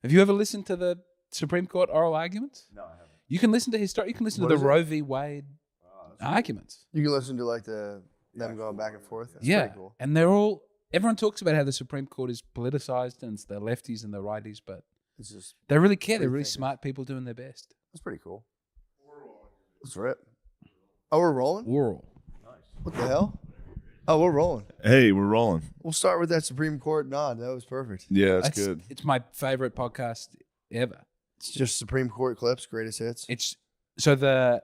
Have you ever listened to the Supreme Court oral arguments? No, I haven't. You can listen to You can listen to the Roe v. Wade arguments. You can listen to like them going back and forth. That's pretty cool. And everyone talks about how the Supreme Court is politicized and it's the lefties and the righties, but It's just they really care. They're really smart people doing their best. that's pretty cool. Let's rip. Oh, we're rolling? Oral. What the hell? Oh, we're rolling. Hey, we're rolling. We'll start with that Supreme Court nod. That was perfect. Yeah, that's good. It's my favorite podcast ever. It's just Supreme Court clips, greatest hits. It's so the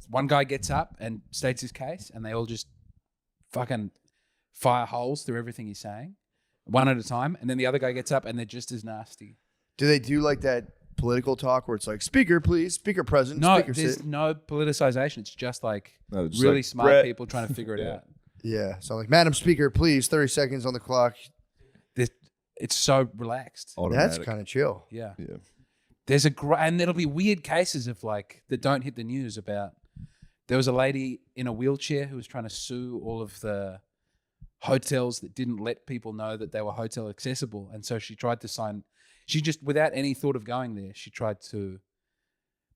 one guy gets up and states his case, and they all just fucking fire holes through everything he's saying, one at a time, and then the other guy gets up and they're just as nasty. Do they do like that political talk where it's like, speaker, please, speaker present, No, speaker there's sit? no politicization. It's just like just really like, smart Brett. people trying to figure it out. Yeah. So I'm like, Madam Speaker, please, 30 seconds on the clock. It's so relaxed. Automatic. That's kind of chill. Yeah. Yeah. There's and there'll be weird cases of like that don't hit the news about. There was a lady in a wheelchair who was trying to sue all of the hotels that didn't let people know that they were hotel accessible, and so she tried to sign. She just, without any thought of going there, she tried to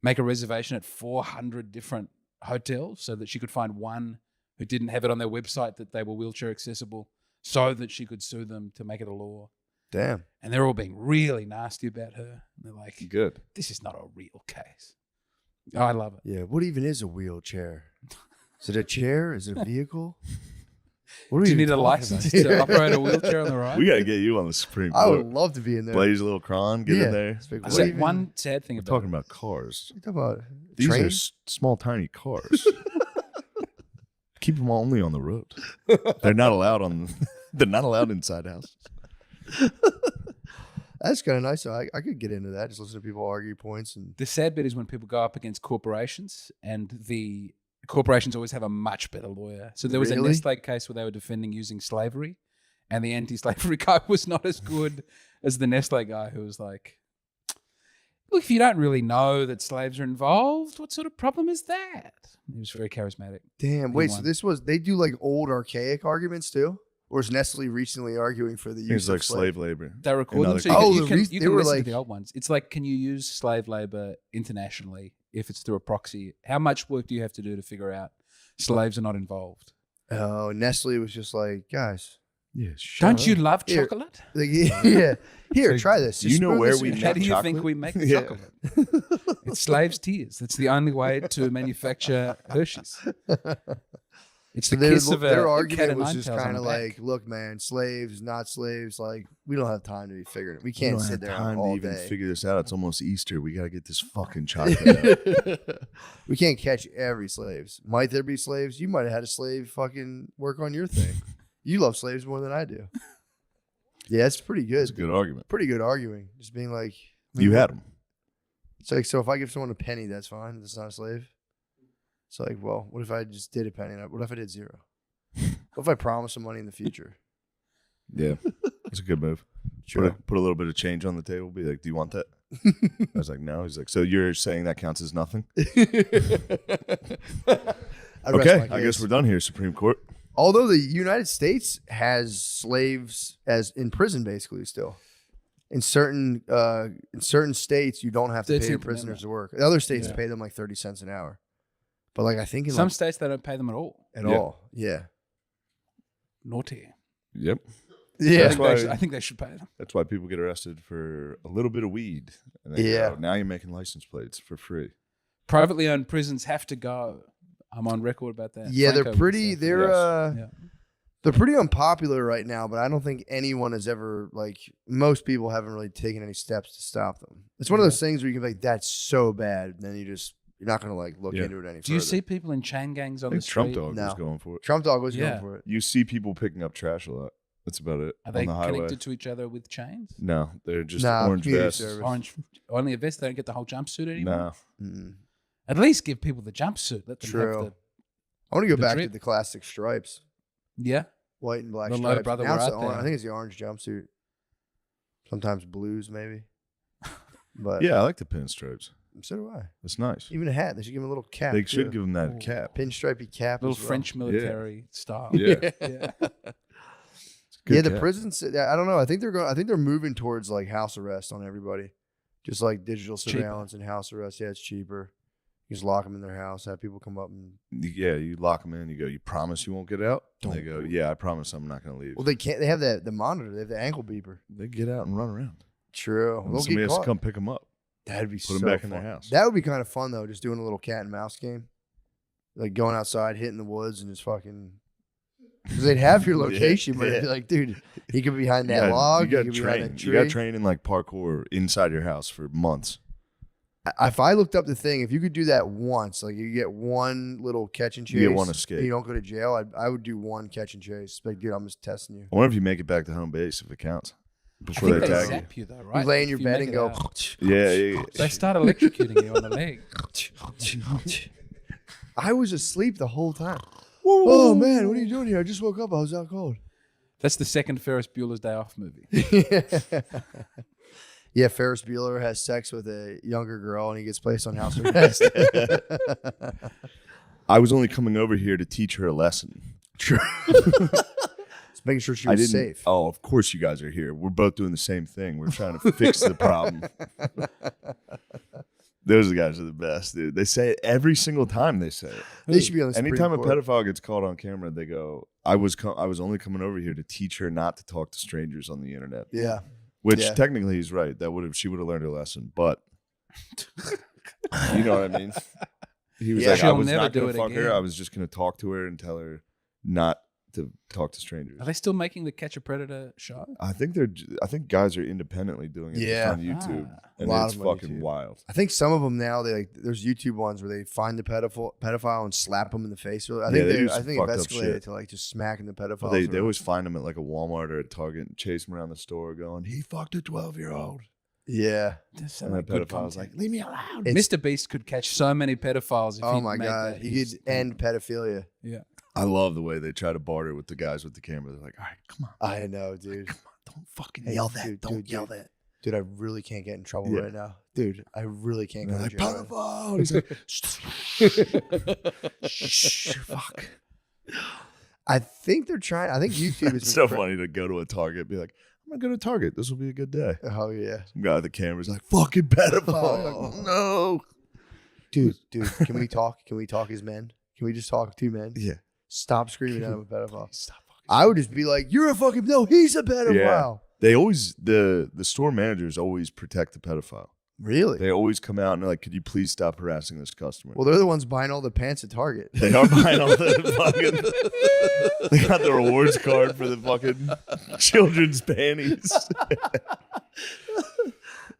make a reservation at 400 different hotels so that she could find one who didn't have it on their website that they were wheelchair accessible, so that she could sue them to make it a law. Damn. And they're all being really nasty about her. They're like, Good. this is not a real case. Oh, I love it. Yeah. What even is a wheelchair? Is it a chair? Is it a vehicle? What are Do you we need a talking license about? to operate a wheelchair on the ride? We got to get you on the Supreme I Court. would love to be in there. Blaze a little cron, get in there. It's like, I what said even- one sad thing We're about talking it. about cars. What are you talking about? These are Trains? small, tiny cars. Keep them only on the road. They're not allowed on. They're not allowed inside houses. That's kind of nice. So I could get into that. Just listen to people argue points. And The sad bit is when people go up against corporations, and the corporations always have a much better lawyer. So there was a Really? Nestle case where they were defending using slavery, and the anti-slavery guy was not as good as the Nestle guy, who was like, look, if you don't really know that slaves are involved, what sort of problem is that? He was very charismatic. damn, He wait. So won. they do like old archaic arguments too? Or is Nestle recently arguing for the use It's of like slave labor. They record them, Another so case. you can they were listen like- to the old ones. It's like, can you use slave labor internationally if it's through a proxy? How much work do you have to do to figure out slaves are not involved? Oh, Nestle was just like, guys, Yeah. Don't you love Here. chocolate? like, yeah, here, So try this. do you Just know spoon where this we in. How do you chocolate? think we make the Yeah. chocolate? It's slaves' tears. That's the only way to manufacture Hershey's. It's the Their, kiss of a their cat argument of was nine just tails on kind the of back. like, look, man, slaves, not slaves. Like, we don't have time to be figuring it. We We can't don't sit have there time all to even day. figure this out. It's almost Easter. We got to get this fucking chocolate out. We can't catch every slaves. Might there be slaves? You might have had a slave fucking work on your thing. You love slaves more than I do. Yeah, it's pretty good. It's a good argument. Pretty good arguing. Just being like, You had them. It's like, so if I give someone a penny, that's fine. That's not a slave. It's like, well, what if I just did a penny? What if I did zero? What if I promise some money in the future? Yeah. It's a good move. Sure. Put a little bit of change on the table. Be like, do you want that? I was like, no. He's like, so you're saying that counts as nothing? Okay. I guess we're done here, Supreme Court. Although the United States has slaves as in prison, basically, still. In certain states, you don't have to pay your 13th prisoners Amendment. to work. The other states Yeah. pay them like 30 cents an hour. But like I think in Some like, states, they don't pay them at all. at Yeah. all, yeah, Yep. Naughty. yeah. That's why- I think they should pay them. That's why people get arrested for a little bit of weed. And they Yeah. go, now you're making license plates for free. Privately owned prisons have to go. I'm on record about that. Yeah, Franco they're would pretty. say. They're Yeah. they're pretty unpopular right now. But I don't think anyone has ever like most people haven't really taken any steps to stop them. It's one of those things where you can be like, that's so bad, and then you're not gonna like look Yeah. into it any further. Do you see people in chain gangs I on the think street? Trump Dog No. was going for it. Trump Dog was Yeah. going for it? You see people picking up trash a lot. That's about it. Are they on the highway. connected to each other with chains? No, they're just Nah, orange community vests. service. Orange, only a vest. They don't get the whole jumpsuit anymore. No. Mm. At least give people the jumpsuit. Let them True. have the I want to go The back to drip. the classic stripes, yeah. white and black The stripes. Low Brother Now were it's out the orange- there. I think it's the orange jumpsuit. Sometimes blues, maybe. But Yeah, I like the pinstripes. so do I. It's nice. Even a hat. They should give him a little cap. They too. should give them that Ooh. cap. pinstripey cap. Little as well. French military style. Yeah. Yeah. Good Yeah, the cat. prisons. I don't know. I think they're going. I think they're moving towards like house arrest on everybody, just like digital Cheaper. surveillance and house arrest. Yeah, it's cheaper. You just lock them in their house, have people come up and. Yeah, you lock them in. You go, you promise you won't get out? And they Don't. go, yeah, I promise I'm not going to leave. Well, they can't. They have the monitor. They have the ankle beeper. They get out and run around. True. And They'll somebody get has to caught. come pick them up. That'd be Put so them back fun. in their house. That would be kind of fun though. Just doing a little cat and mouse game, like going outside, hitting the woods, and just fucking. Because they'd have your location, but it'd be like, dude, he could be behind that log. You he got could to be behind train. that You tree. got to train in like parkour inside your house for months. If I looked up the thing, if you could do that once, like you get one little catch and chase, You get one escape. and you don't go to jail, I would do one catch and chase. Like, dude, I'm just testing you. I wonder if you make it back to home base if it counts I before think they they tag you. zap you though, right? You lay in your If bed make and it go. out. Yeah. They start electrocuting you on the leg. I was asleep the whole time. Oh man, what are you doing here? I just woke up. I was out cold. That's the second Ferris Bueller's Day Off movie. Yeah, Ferris Bueller has sex with a younger girl and he gets placed on house arrest. I was only coming over here to teach her a lesson. True. Just making sure she I was didn't. safe. Oh, of course you guys are here. We're both doing the same thing. We're trying to fix the problem. Those guys are the best, dude. They say it every single time. They say it. They should be on the Supreme Anytime a Court. pedophile gets caught on camera, they go, "I was only coming over here to teach her not to talk to strangers on the internet." Yeah. Which Yeah. technically he's right. She would have learned her lesson, but you know what I mean. He was Yeah. like, "I She'll was never not do going to it fuck her. again." I was just going to talk to her and tell her not to talk to strangers." Are they still making the Catch a Predator show? I think guys are independently doing it Yeah. on YouTube, and lot it's of them on fucking YouTube. wild. I think some of them now there's YouTube ones where they find the pedophile and slap them in the face. I think they do I some think it fucked up escalated shit. to like just smacking the pedophiles. But they around. always find him at like a Walmart or a Target and chase him around the store, going, "He fucked a 12-year-old." Yeah. That's And the pedophile's like, "Leave me alone." It's- Mr. Beast could catch so many pedophiles if Oh he'd my make god, that he his- could end pedophilia. Yeah. I love the way they try to barter with the guys with the camera. They're like, "All right, come on, I know, dude. come on, don't fucking Hey, yell that, dude, don't dude, yell dude. that." Dude, I really can't get in trouble Yeah. right now. Dude, I really can't And go they're to like, jail. "Pedophile." He's like, "Shh, fuck." I think they're trying. I think YouTube is It's so funny to go to a Target and be like, "I'm gonna go to Target. This will be a good day." Oh yeah, Some guy with the camera's like, "Fucking pedophile." You're like, no. dude. Can we talk? Can we talk as men? Can we just talk two men? Yeah. Stop screaming at him a pedophile. Stop fucking. I would just be like, "You're a fucking no. He's a pedophile." They always the store managers always protect the pedophile. Really? They always come out and they're like, "Could you please stop harassing this customer?" Well, they're the ones buying all the pants at Target. They are buying all the fucking. They got the rewards card for the fucking children's panties.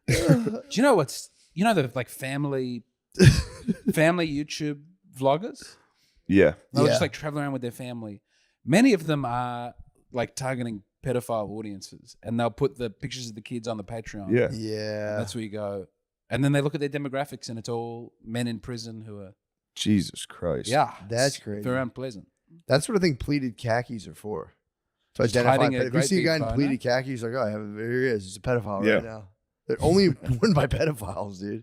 Do you know the like family YouTube vloggers? Yeah. They'll Yeah. just like travel around with their family. Many of them are like targeting pedophile audiences, and they'll put the pictures of the kids on the Patreon. Yeah. Yeah. That's where you go. And then they look at their demographics, and it's all men in prison who are Jesus Christ. That's it's crazy. very unpleasant. That's what I think pleated khakis are for. To Just identify. hiding a If you great see a big guy in boner? pleated khakis, like, oh, here he is. He's a pedophile Yeah. right now. They're only worn by pedophiles, dude.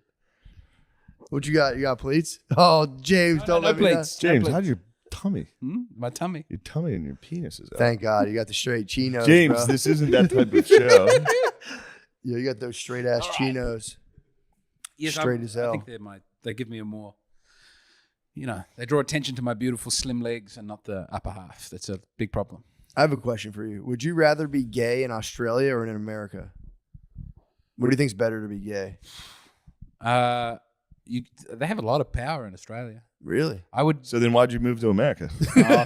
What you got? You got pleats? Oh, James, don't No let me down. plates. James, No how's plates. your tummy? My tummy. Your tummy and your penis is out. Thank God you got the straight chinos, James, bro. this isn't that type of show. Yeah, you got those straight ass chinos. Yes, Straight as hell. I think they give me a more, they draw attention to my beautiful slim legs and not the upper half. That's a big problem. I have a question for you. Would you rather be gay in Australia or in America? What do you think's better to be gay? They have a lot of power in Australia. Really? I would. So then why'd you move to America? Oh,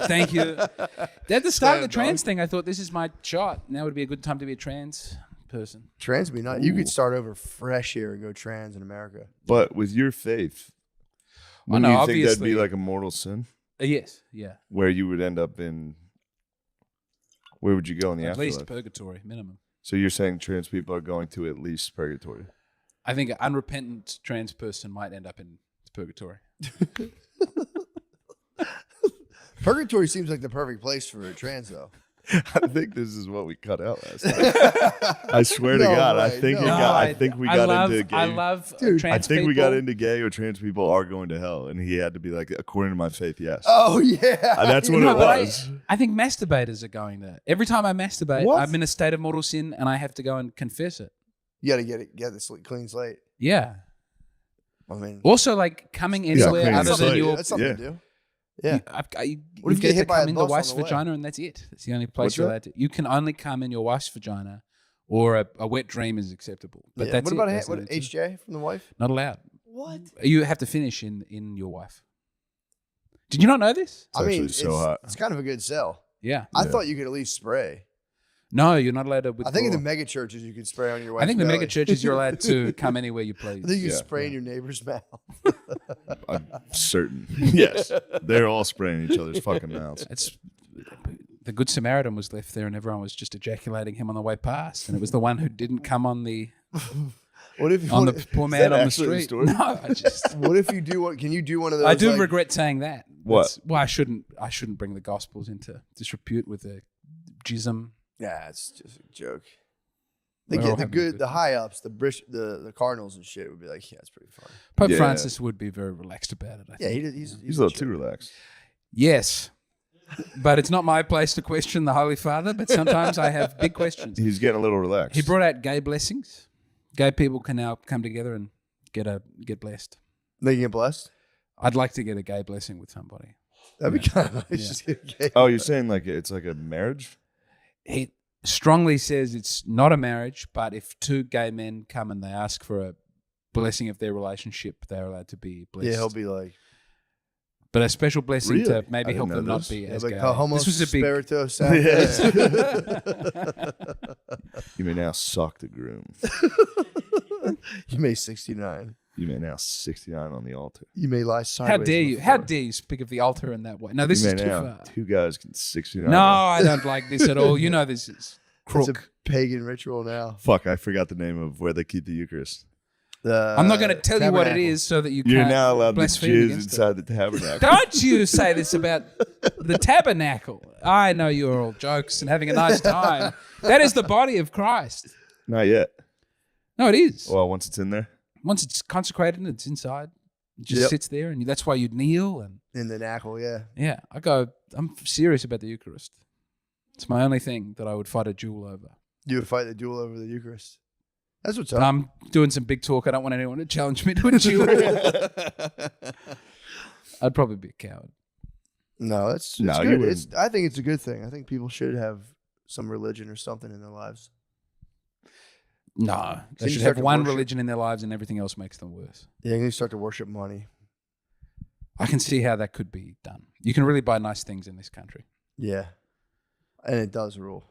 thank you. At the start of the Sad, trans thing, I thought this is my shot. Now would be a good time to be a trans person. Trans would be not. You Ooh. could start over fresh here and go trans in America. But with your faith, I wouldn't know, you think that'd be obviously. like a mortal sin? Yes, yeah. Where you would end up in, where would you go in the At afterlife? least purgatory, minimum. So you're saying trans people are going to at least purgatory? I think an unrepentant trans person might end up in purgatory. Purgatory seems like the perfect place for a trans, though. I think this is what we cut out last time. I swear to God, I think I think we got into gay. I love Dude, trans I think we people. got into gay or trans people are going to hell, and he had to be like, according to my faith, yes. Oh yeah, That's what No, it but was. I think masturbators are going there. Every time I masturbate, What? I'm in a state of mortal sin, and I have to go and confess it. You gotta get this clean slate. Yeah. I mean, Also, like coming anywhere clean other slate. than your. that's something yeah. to do. Yeah. What if you get hit to by come a in the bus on wife's the way? vagina, and that's it. That's the only place What's you're that? allowed to. You can only come in your wife's vagina, or a wet dream is acceptable. But Yeah. that's What it. about That's the what only two. HJ from the wife? Not allowed. What? You have to finish in your wife. Did you not know this? It's actually so hot. It's kind of a good sell. Yeah. I thought you could at least spray. No, you're not allowed to withdraw. I think in the mega churches you can spray on your wife's I think the belly. mega churches you're allowed to come anywhere you please. I think you Yeah. spray in your neighbor's mouth. I'm certain. Yes. They're all spraying each other's fucking mouths. It's the Good Samaritan was left there, and everyone was just ejaculating him on the way past, and it was the one who didn't come on the What if on the poor man on the actually the street. story? No, I just What if you do what? Can you do one of those? I do like- regret saying that. What? Well, I shouldn't bring the Gospels into disrepute with the jism. Yeah, it's just a joke. We're They all get the having a good, good the time. high ups, the Cardinals and shit would be like, yeah, it's pretty fun. Pope Yeah. Francis would be very relaxed about it. I Yeah, think. he's He's a little too relaxed. Yes, but it's not my place to question the Holy Father. But sometimes I have big questions. He's getting a little relaxed. He brought out gay blessings. Gay people can now come together and get blessed. They get blessed. I'd like to get a gay blessing with somebody. That'd be kind of nice. Yeah. Just get gay. Oh, you're saying like it's like a marriage? He strongly says it's not a marriage, but if two gay men come and they ask for a blessing of their relationship, they're allowed to be blessed. Yeah, he'll be like, But a special blessing Really? to maybe I help didn't them know not this. be as like gay. homo This was a big. spirito You may now suck the groom. You may 69. You may now 69 on the altar. You may lie sideways. How on dare the you? How floor. dare you speak of the altar in that way? No, this you is may too now far. two guys can 69. No, I don't like this at all. You know this is It's crook. a pagan ritual now. Fuck, I forgot the name of where they keep the Eucharist. I'm not going to tell you what it tabernacle. is so that you You're can't now allowed to blaspheme jizz against it. inside the tabernacle. Don't you say this about the tabernacle. I know you're all jokes and having a nice time. That is the body of Christ. Not yet. No, it is. Well, once it's in there. Once it's consecrated and it's inside, it just Yep. sits there, and that's why you'd kneel. And In the knackle, yeah. yeah, I'm serious about the Eucharist. It's my only thing that I would fight a duel over. You would fight the duel over the Eucharist. That's what's But up. I'm doing some big talk. I don't want anyone to challenge me to a duel. I'd probably be a coward. No, it's No, you good. wouldn't. I think it's a good thing. I think people should have some religion or something in their lives. No, they you should start have to one worship- religion in their lives, and everything else makes them worse. Yeah, you start to worship money. I can see how that could be done. You can really buy nice things in this country. Yeah, and it does rule.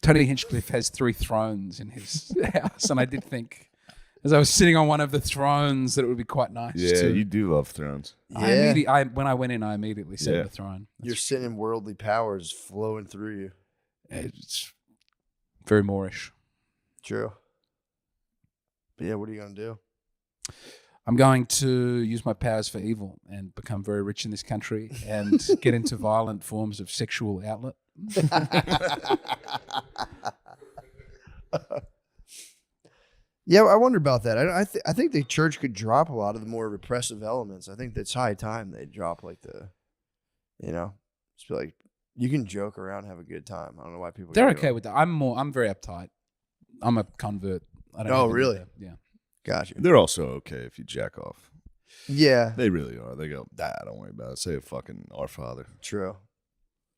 Tony Hinchcliffe has 3 thrones in his house, and I did think, as I was sitting on one of the thrones, that it would be quite nice. Yeah, to, you do love thrones. Yeah, when I went in, I immediately sat Yeah. on the throne. you're sitting in worldly powers flowing through you. It's very Moorish. True. But yeah, what are you gonna do? I'm going to use my powers for evil and become very rich in this country and get into violent forms of sexual outlet. Yeah, I wonder about that. I think the church could drop a lot of the more repressive elements. I think that's high time they drop like just be like, you can joke around, have a good time. I don't know why people. They're get okay it. with that. I'm very uptight. I'm a convert. I don't Oh, have any really? of that. Yeah. Gotcha. They're also okay if you jack off. Yeah, They really are. They go, don't worry about it. Say a fucking Our Father. true.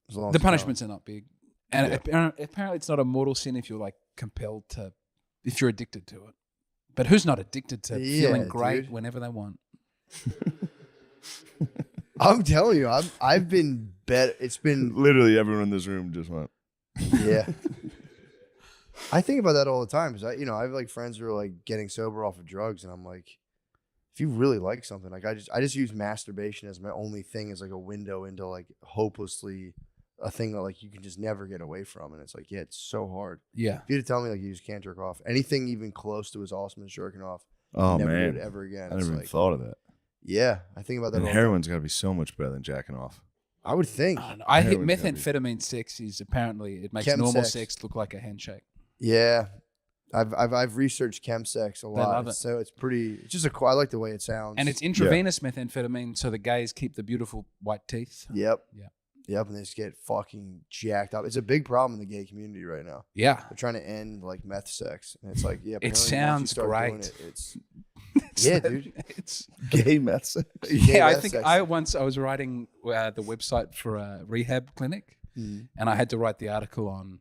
As long as The it's not- punishments are not big. And Yeah. apparently it's not a mortal sin if you're like compelled to, if you're addicted to it. But who's not addicted to Yeah, feeling great dude. whenever they want? I'm telling you, I've been bet. It's been Literally everyone in this room just went. yeah. I think about that all the time because I have like friends who are like getting sober off of drugs, and I'm like, if you really like something, like I just use masturbation as my only thing, as like a window into like hopelessly a thing that like you can just never get away from, and it's like, yeah, it's so hard. Yeah. If you had to tell me like you just can't jerk off, anything even close to as awesome as jerking off, Oh, never do man. it ever again. I It's never even like, thought of that. yeah, I think about that. And all the time. heroin's got to be so much better than jacking off. I would think. I don't know. I think Heroin's gotta be- methamphetamine sex is apparently it makes Chem normal sex. sex look like a handshake. Yeah. I've researched chemsex a lot. love it. So it's pretty. It's just I like the way it sounds. And it's intravenous methamphetamine, so the gays keep the beautiful white teeth. Yep. Yeah. Yep. And they just get fucking jacked up. It's a big problem in the gay community right now. Yeah. They're trying to end like meth sex, and it's like, yeah. It apparently once you sounds start doing great. it's yeah, dude. It's Gay meth sex. yeah. I meth think sex. I was writing the website for a rehab clinic, Mhm. and I had to write the article on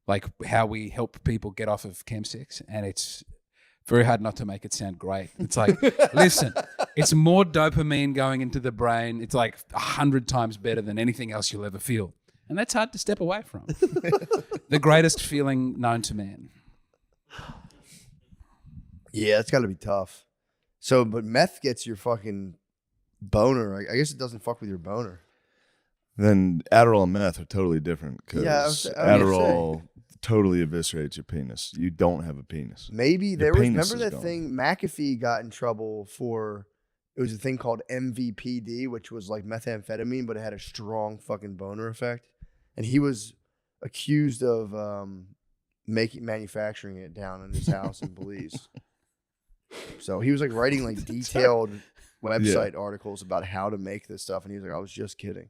like how we help people get off of chemsex, and it's very hard not to make it sound great. It's like, listen, it's more dopamine going into the brain. It's like 100 times better than anything else you'll ever feel. And that's hard to step away from. The greatest feeling known to man. Yeah, it's got to be tough. So, but meth gets your fucking boner. I guess it doesn't fuck with your boner. Then Adderall and meth are totally different because Yeah, I was Adderall totally eviscerates your penis. You don't have a penis. Maybe Your there was. penis Remember is that gone. thing? McAfee got in trouble for. It was a thing called MVPD, which was like methamphetamine, but it had a strong fucking boner effect. And he was accused of manufacturing it down in his house in Belize. So he was like writing like detailed website articles about how to make this stuff, and he was like, "I was just kidding."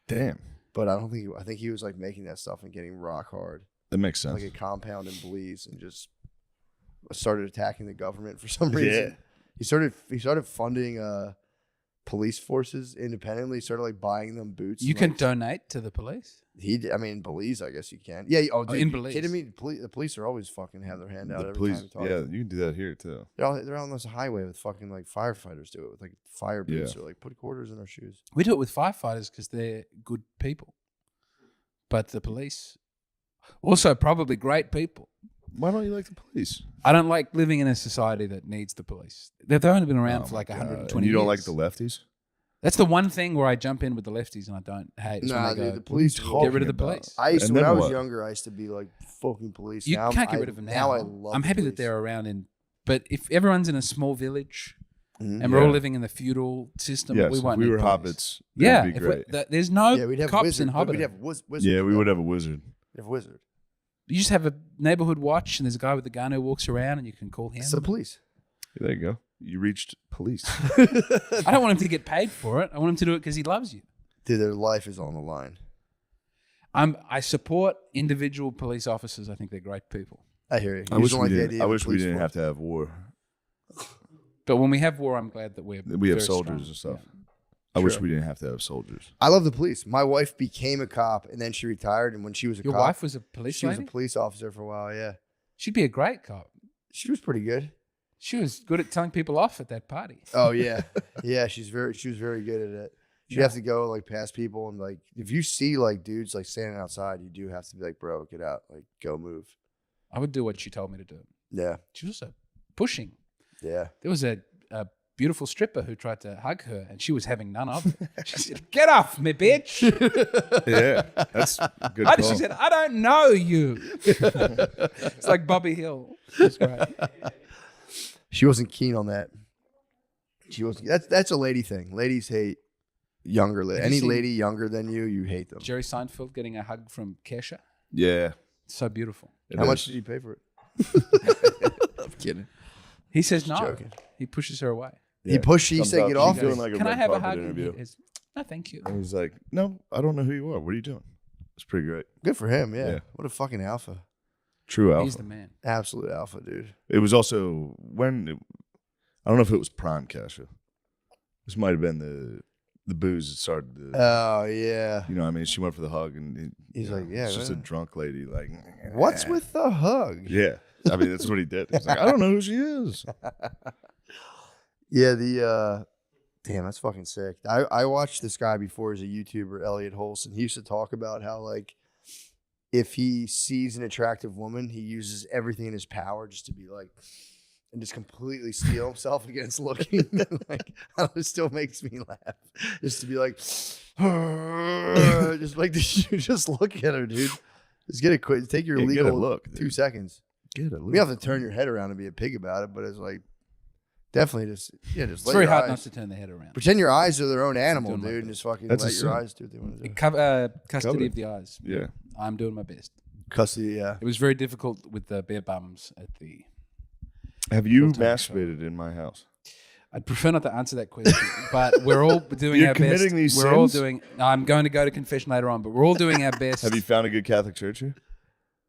Damn. But I don't think. I think he was like making that stuff and getting rock hard, That makes sense. like a compound in Belize, and just started attacking the government for some reason. He started funding police forces independently. He started like buying them boots. You and, can like, donate to the police. I mean, Belize, I guess you can. Yeah. Oh, dude, in you Belize. kidding me? The police are always fucking have their hand out The every police, time you talk. yeah, you can do that here too. They're on this highway with fucking like firefighters do it with like fire boots Yeah. or like put quarters in our shoes. We do it with firefighters because they're good people. But the police, also probably great people. Why don't you like the police? I don't like living in a society that needs the police. They've only been around Oh for my like God. 120 And years. you don't like the lefties? That's the one thing where I jump in with the lefties and I don't hate. is when Nah, they go, dude, the police get rid of the police. I used to, And when then I was what? younger, I used to be like fucking police. You Now can't get rid of them now. I love. I'm the happy that police. they're around but if everyone's in a small village Mhm. and we're all Yeah. living in the feudal system, Yes, we if won't we need were police. hobbits, Yeah, it'd be great. there's no Yeah, we'd have cops wizard, in Hobbit. We'd have wizard. Yeah, we would have a wizard. We'd have wizard. You just have a neighborhood watch and there's a guy with a gun who walks around and you can call him. It's the police. There you go. You reached police. I don't want him to get paid for it. I want him to do it because he loves you. Dude, their life is on the line. I support individual police officers. I think they're great people. I hear you. I You wish don't we like the didn't. idea I of a wish we police didn't force. have to have war. But when we have war, I'm glad that we have very soldiers strong. and stuff. Yeah. I wish Sure. we didn't have to have soldiers. I love the police. My wife became a cop and then she retired. And when she was a Your cop, wife was a police she was lady? a police officer for a while. Yeah, She'd be a great cop. she was pretty good. She was good at telling people off at that party. Oh yeah, yeah. She was very good at it. She'd have to go like past people and like if you see like dudes like standing outside, you do have to be like, bro, get out, like go move. I would do what she told me to do. Yeah, She was also pushing. yeah. There was a beautiful stripper who tried to hug her, and she was having none of it. She said, "Get off me, bitch!" Yeah, that's a good. She Call. said, "I don't know you." It's like Bobby Hill. It's great. She wasn't keen on that. She wasn't. That's a lady thing. Ladies hate younger. Have you Any seen- lady younger than you hate them. Jerry Seinfeld getting a hug from Kesha. Yeah. So beautiful. How much did you pay for it? I'm kidding. He says no. joking. He pushes her away. He pushed. He Comes said, up, "Get she's off." doing me." like a Can I red have a carpet hug? interview. And he goes, no, thank you. And he's like, "No, I don't know who you are. What are you doing?" It's pretty great. Good for him. Yeah. Yeah. What a fucking alpha. True alpha. He's the man. Absolute alpha, dude. It was also I don't know if it was prime Kesha. This might have been the booze that started the. Oh yeah. You know, what I mean, she went for the hug, and He's you know, like, yeah, it's just a man. drunk lady. Like, What's with the hug? Yeah, I mean, that's what he did. He's like, I don't know who she is. Yeah, damn, that's fucking sick. I watched this guy before as a YouTuber, Elliot Holson. He used to talk about how like if he sees an attractive woman, he uses everything in his power just to be like and just completely steel himself against looking. Like it still makes me laugh. Just to be like just like just look at her, dude. Just get it quick. Take your Yeah, get a legal look, 2 dude. seconds. Get it. You have to turn your head around and be a pig about it, but it's like Definitely just It's let very your hard eyes, not to turn the head around. Pretend your eyes are their own animal, doing my dude, and best. just fucking That's a let your sin. eyes do what they want to do. Custody Covered. of the eyes. Yeah. I'm doing my best. Custody, yeah. It was very difficult with the bare bums at the. Have you Full-time masturbated in my house? I'd prefer not to answer that question, but we're all doing You're our best. committing these we're all sins? doing. I'm going to go to confession later on, but we're all doing our best. Have you found a good Catholic church here?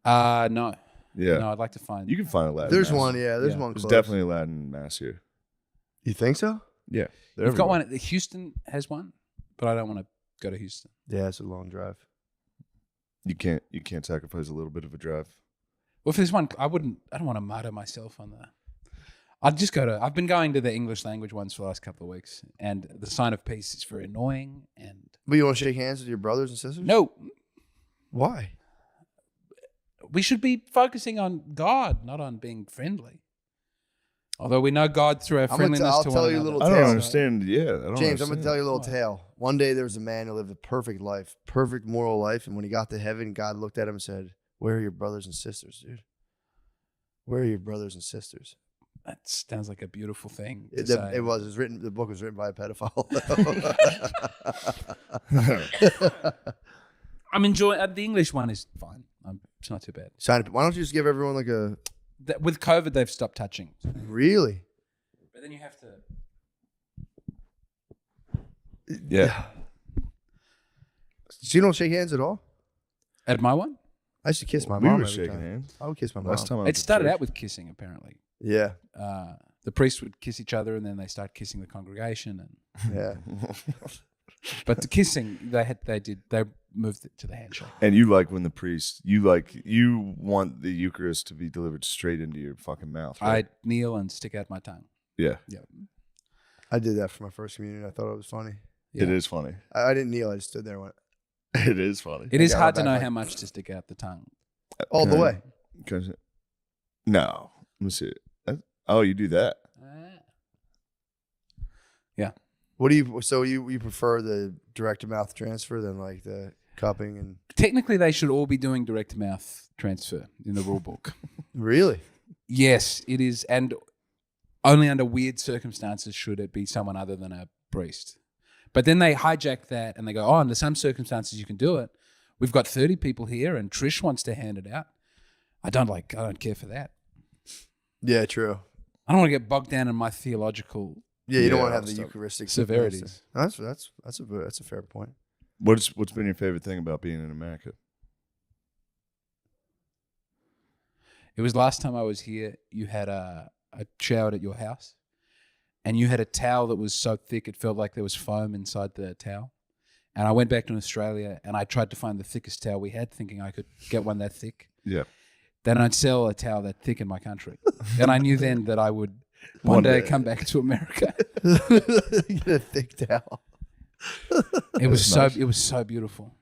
No. Yeah. No, I'd like to find. You can find a Latin There's mass. one, yeah. There's Yeah. one There's close. definitely a Latin mass here. You think so? Yeah. You've got one. Houston has one, but I don't want to go to Houston. Yeah, it's a long drive. You can't sacrifice a little bit of a drive. Well, if there's one, I don't want to martyr myself on the. I'd just go to. I've been going to the English language ones for the last couple of weeks, and the sign of peace is very annoying. And But you want to shake hands with your brothers and sisters? no, Why? we should be focusing on God, not on being friendly. Although we know God through our friendliness I'll to tell one you a another. little I don't tale. understand. Yeah, I don't James, I'm going to tell you a little Why? tale. One day there was a man who lived a perfect life, perfect moral life. And when he got to heaven, God looked at him and said, "Where are your brothers and sisters, dude? Where are your brothers and sisters?" That sounds like a beautiful thing. to It say. was. It was written. The book was written by a pedophile. I'm enjoying the English one is fine. It's not too bad. Sign it. Why don't you just give everyone like a With COVID, they've stopped touching. really? But then you have to. Yeah. So you don't shake hands at all? At my one, I used to kiss my We mom were every shaking time. hands. I would kiss my mom. Last time I was it started out with kissing. Apparently, Yeah, the priests would kiss each other, and then they start kissing the congregation. And yeah. but the kissing, they moved it to the handshake. And you like when the priest, you want the Eucharist to be delivered straight into your fucking mouth, right? I kneel and stick out my tongue. Yeah. I did that for my first communion. I thought it was funny. It Yeah. is funny. I didn't kneel. I just stood there and went It is funny. It is got hard my to know back how like- much to stick out the tongue. all the Can I- way. can I say- No. Let me see. Oh, you do that. What do you? So you prefer the direct to mouth transfer than like the cupping and Technically, they should all be doing direct to mouth transfer in the rule book. really? Yes, it is, and only under weird circumstances should it be someone other than a priest. But then they hijack that and they go, "Oh, under some circumstances you can do it. We've got 30 people here, and Trish wants to hand it out. I don't care for that. Yeah, true. I don't want to get bogged down in my theological Yeah, you don't Yeah, want to have the stuff. Eucharistic severities. That's a fair point. What's been your favorite thing about being in America? It was last time I was here. You had I showered at your house, and you had a towel that was so thick it felt like there was foam inside the towel. And I went back to Australia and I tried to find the thickest towel we had, thinking I could get one that thick. Yeah. Then I'd sell a towel that thick in my country, and I knew then that I would one day come back to America. Get a thick towel. It was That's nice. it was so beautiful.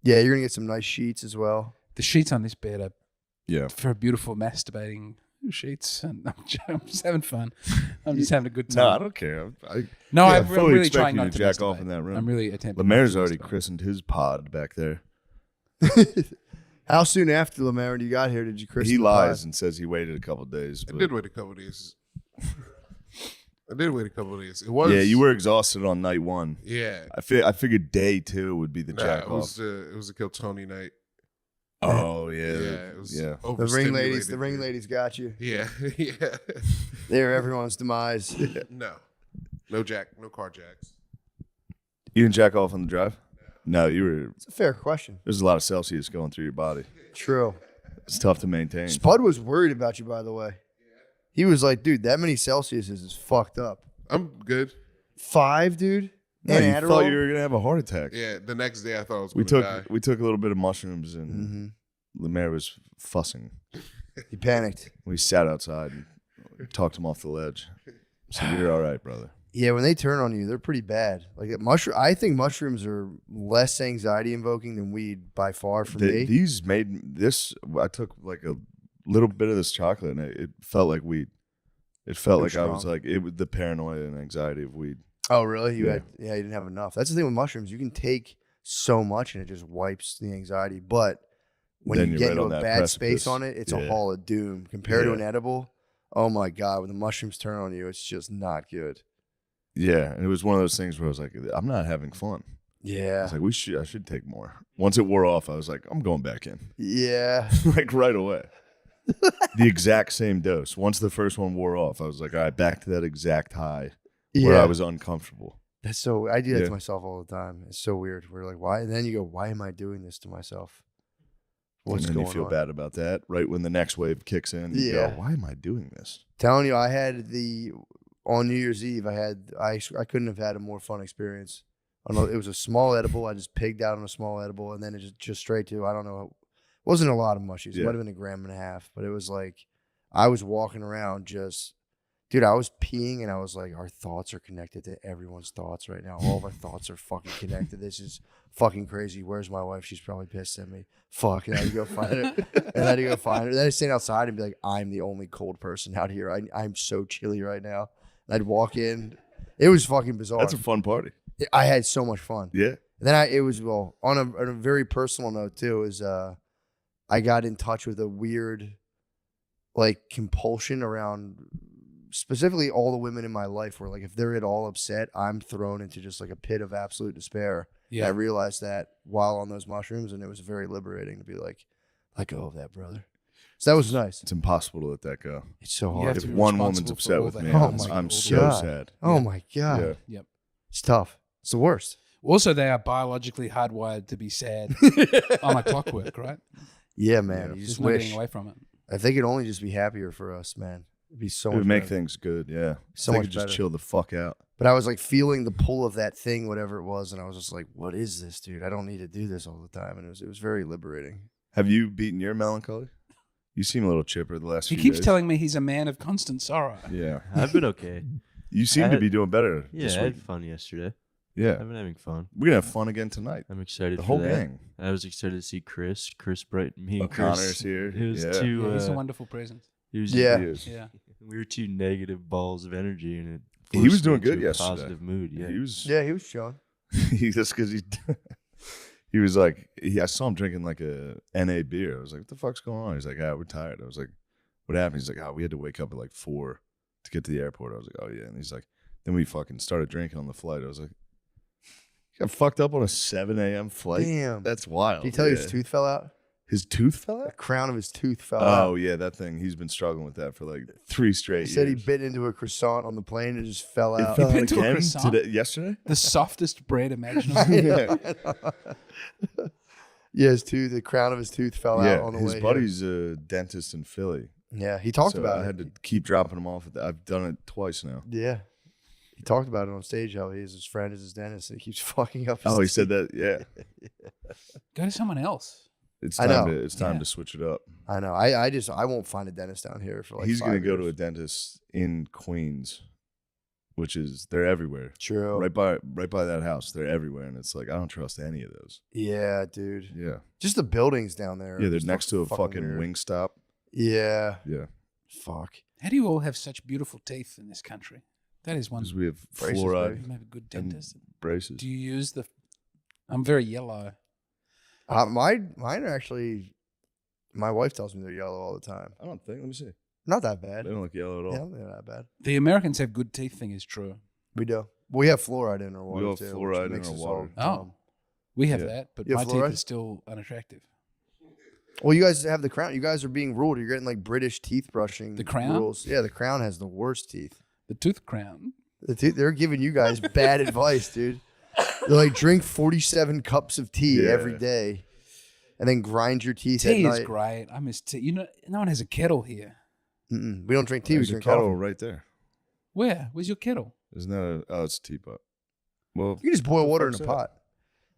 Yeah, you're gonna get some nice sheets as well. The sheets on this bed are Yeah. for beautiful masturbating sheets, and I'm just having fun. I'm just having a good No, I time. don't care. No, Yeah, I'm fully really expect trying you not to to jack off masturbate. in that room. I'm really attempting. Lemaire's not to already masturbate. christened his pod back there. How soon after Lemaire when you got here did you christen He the lies pod? and says he waited a couple days. I but- did wait a couple of days. I did wait a couple of days. It was Yeah, you were exhausted on night one. Yeah. I figured day two would be the Nah, jack it off. was a Kill Tony night. Oh yeah, It was The ring overstimulated. ladies got you. Yeah, yeah. They're everyone's demise. No car jacks. You didn't jack off on the drive? No, you were. It's a fair question. There's a lot of Celsius going through your body. True. It's tough to maintain. Spud was worried about you, by the way. He was like, dude, that many Celsius is fucked up. I'm good. 5, dude? No, And you Adderall? thought you were gonna have a heart attack. Yeah, the next day I thought I was We going to took die. we took a little bit of mushrooms and Mm-hmm. Lemaire was fussing. He panicked. We sat outside and talked him off the ledge. So you're all right, brother. Yeah, when they turn on you, they're pretty bad. Like I think mushrooms are less anxiety invoking than weed by far for me. These made this. I took like a little bit of this chocolate and it felt like weed. It felt Too like I was strong. like it was the paranoia and anxiety of weed. Oh, really? You Yeah. you didn't have enough. That's the thing with mushrooms. You can take so much and it just wipes the anxiety. But when Then you you're get right into on a that bad precipice. space on it, it's a Yeah. hall of doom. Compared to Yeah. an edible, Oh my God, when the mushrooms turn on you, it's just not good. Yeah, and it was one of those things where I was like, I'm not having fun. I Yeah. was like, I should take more. Once it wore off, I was like, I'm going back in. Yeah. Like right away. The exact same dose. Once the first one wore off, I was like, all right, back to that exact high where I was uncomfortable. That's so, I do that Yeah. to myself all the time. It's so weird. We're like, why? And then you go, why am I doing this to myself? What's and then going you feel on? bad about that. Right when the next wave kicks in, you Yeah. go, why am I doing this? Telling you, on New Year's Eve, I couldn't have had a more fun experience. I don't know, it was a small edible. I just pigged out on a small edible, and then it just straight to, I don't know, it wasn't a lot of mushies. It Yeah. might have been 1.5 grams, but it was like, I was walking around just, dude, I was peeing, and I was like, our thoughts are connected to everyone's thoughts right now. All of our thoughts are fucking connected. This is fucking crazy. Where's my wife? She's probably pissed at me. Fuck, and I had to go find her. And I had to go find her. Then I'd stand outside and be like, I'm the only cold person out here. I'm so chilly right now. And I'd walk in. It was fucking bizarre. That's a fun party. I had so much fun. Yeah. And then it was, well, on a very personal note too, is I got in touch with a weird like compulsion around specifically all the women in my life where like if they're at all upset, I'm thrown into just like a pit of absolute despair. Yeah. And I realized that while on those mushrooms, and it was very liberating to be like, let go of that, brother. So that was nice. It's impossible to let that go. It's so You hard. have If to be one responsible woman's for upset all with the me, habits, Oh I'm my so God. sad. Oh Yeah. my God. Yeah. Yep. It's tough. It's the worst. Also, they are biologically hardwired to be sad on a clockwork, right? Yeah, man. Yeah. You There's just no wish. getting away from it. If they could only just be happier for us, man. It'd be so It much would make better. things good, yeah. So They much could just better. chill the fuck out. But I was like feeling the pull of that thing, whatever it was, and I was just like, "What is this, dude? I don't need to do this all the time." And it was very liberating. Have you beaten your melancholy? You seem a little chipper the last He few keeps days. telling me he's a man of constant sorrow. Yeah. I've been okay. You seem I to had- be doing better Yeah, this I week. had fun yesterday. Yeah. I've been having fun. We're going to have fun again tonight. I'm excited The for whole that. gang. I was excited to see Chris. Chris Bright, me and O'Connor's Chris. here. It was Yeah. two. Yeah, he's a wonderful presence. It was, Yeah. He is. Yeah. we were two negative balls of energy, and it. He was forced me doing good to a yesterday. Positive mood. Yeah. He was Yeah, he was chilling. just because he was like, I saw him drinking like a NA beer. I was like, what the fuck's going on? He's like, we're tired. I was like, what happened? He's like, we had to wake up at like 4 to get to the airport. I was like, oh yeah. And he's like, then we fucking started drinking on the flight. I was like, you got fucked up on a 7 a.m. flight? Damn. That's wild. Did he tell you his Yeah. tooth fell out? His tooth fell The out? crown of his tooth fell out. Oh yeah, that thing. He's been struggling with that for like 3 straight He said he years. bit into a croissant on the plane and it just fell It out. fell out bit into a again croissant? yesterday? The softest bread I imaginable. know. Yeah, the crown of his tooth fell Yeah, out on the his way. buddy's a dentist in Philly. Here. Yeah, he talked So about I it. had to keep dropping him off. I've done it twice now. Yeah. He talked about it on stage how his friend is his dentist and he keeps fucking up his Oh, he teeth. said that. Yeah, Go to someone else. it's I time. know. It's time Yeah. to switch it up. I know. I won't find a dentist down here for like He's 5 gonna go to a years. dentist in Queens, which is they're everywhere. True. Right by that house, they're everywhere, and it's like I don't trust any of those. Yeah, dude. Yeah, Just the buildings down there. yeah, are they're just next to a fucking fucking weird. wing stop. Yeah. Yeah, Fuck. How do you all have such beautiful teeth in this country? That is one. because we have Braces, fluoride baby. You have a good and dentist. braces. Do you use the? I'm very yellow. Mine are actually. My wife tells me they're yellow all the time. I don't think. Let me see. Not that They bad. don't look yellow at all. Yeah, they're not that bad. The Americans have good teeth. Thing is true. We do. We have fluoride in our We water have too. which fluoride in makes our us water. all Oh. dumb. We have Yeah. that, but You my have teeth fluoride? are still unattractive. Well, you guys have the crown. You guys are being ruled. You're getting like British teeth brushing. The Crown? rules. Yeah, the crown has the worst teeth. The tooth crown. They're giving you guys bad advice, dude. They're like drink 47 cups of tea Yeah. every day, and then grind your teeth Tea at is night. great. I miss tea. You know, no one has a kettle here. Mm-mm. We don't drink tea. There's we a drink kettle coffee. right there. Where? Where's your kettle? Isn't that a? Oh, it's a teapot. Well, You can just boil water in a fuck's that? pot.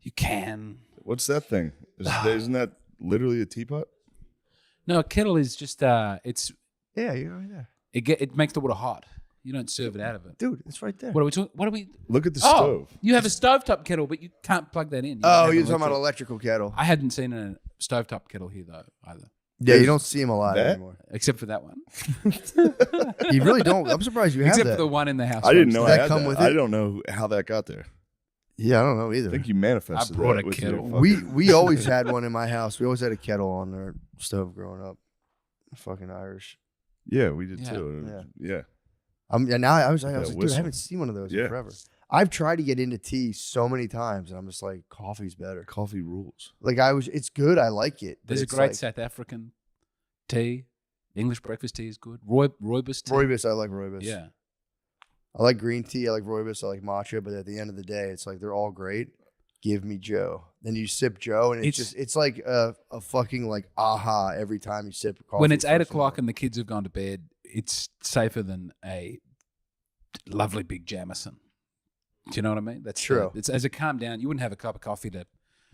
You can. what's that thing? Isn't that literally a teapot? No, a kettle is just it's Yeah, you're right there, it makes the water hot. You don't serve it out of it. dude. It's right there. What are we talking? What are we? Look at the Oh, stove. you have a stovetop kettle, but you can't plug that in. You Oh, don't have you're an talking about electric- electrical kettle. I hadn't seen a stovetop kettle here though either, Yeah, you don't see them a lot That? anymore. except for that one. You really don't. I'm surprised you have Except that. for the one in the house. I didn't know Does I that had come that. with I it? don't know how that got there. Yeah, I don't know either. I think you manifested I brought that a with your kettle. fucking- We always had one in my house. We always had a kettle on our stove growing up. Fucking Irish. Yeah, we did Yeah. too. Yeah. And now I was That like, dude, I whistle. haven't seen one of those Yeah. in forever. I've tried to get into tea so many times, and I'm just like, coffee's better. Coffee rules. Like it's good. I like it. but There's a it's great like, South African tea. English breakfast tea is good. Rooibos tea. Rooibos. I like Rooibos. Yeah. I like green tea. I like Rooibos. I like matcha. But at the end of the day, it's like they're all great. Give me Joe. Then you sip Joe, and it's like a fucking like aha every time you sip coffee. When it's 8 first thing in the o'clock morning. and the kids have gone to bed, it's safer than a lovely big Jameson. Do you know what I mean? That's True. It's as a calm down. You wouldn't have a cup of coffee to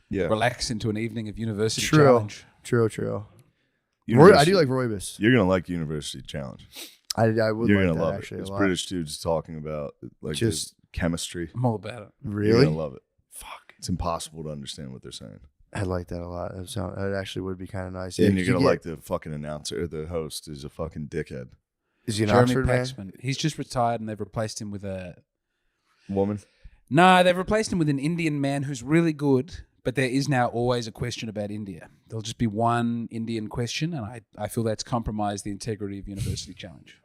Yeah. relax into an evening of university True. challenge. True. I University- do like Rooibos. You're gonna like University Challenge. I would You're like gonna that love actually it. It's a lot. British dudes talking about like Just- the chemistry. I'm all about it. You're Really? gonna love it. Fuck. It's impossible to understand what they're saying. I like that a lot. That actually would be kind of nice. And Yeah, you're gonna like the fucking announcer, the host is a fucking dickhead. Is he an Jeremy Oxford man? Paxman. He's just retired and they've replaced him with a. Woman. No, they've replaced him with an Indian man who's really good, but there is now always a question about India. There'll just be one Indian question, and I feel that's compromised the integrity of University Challenge.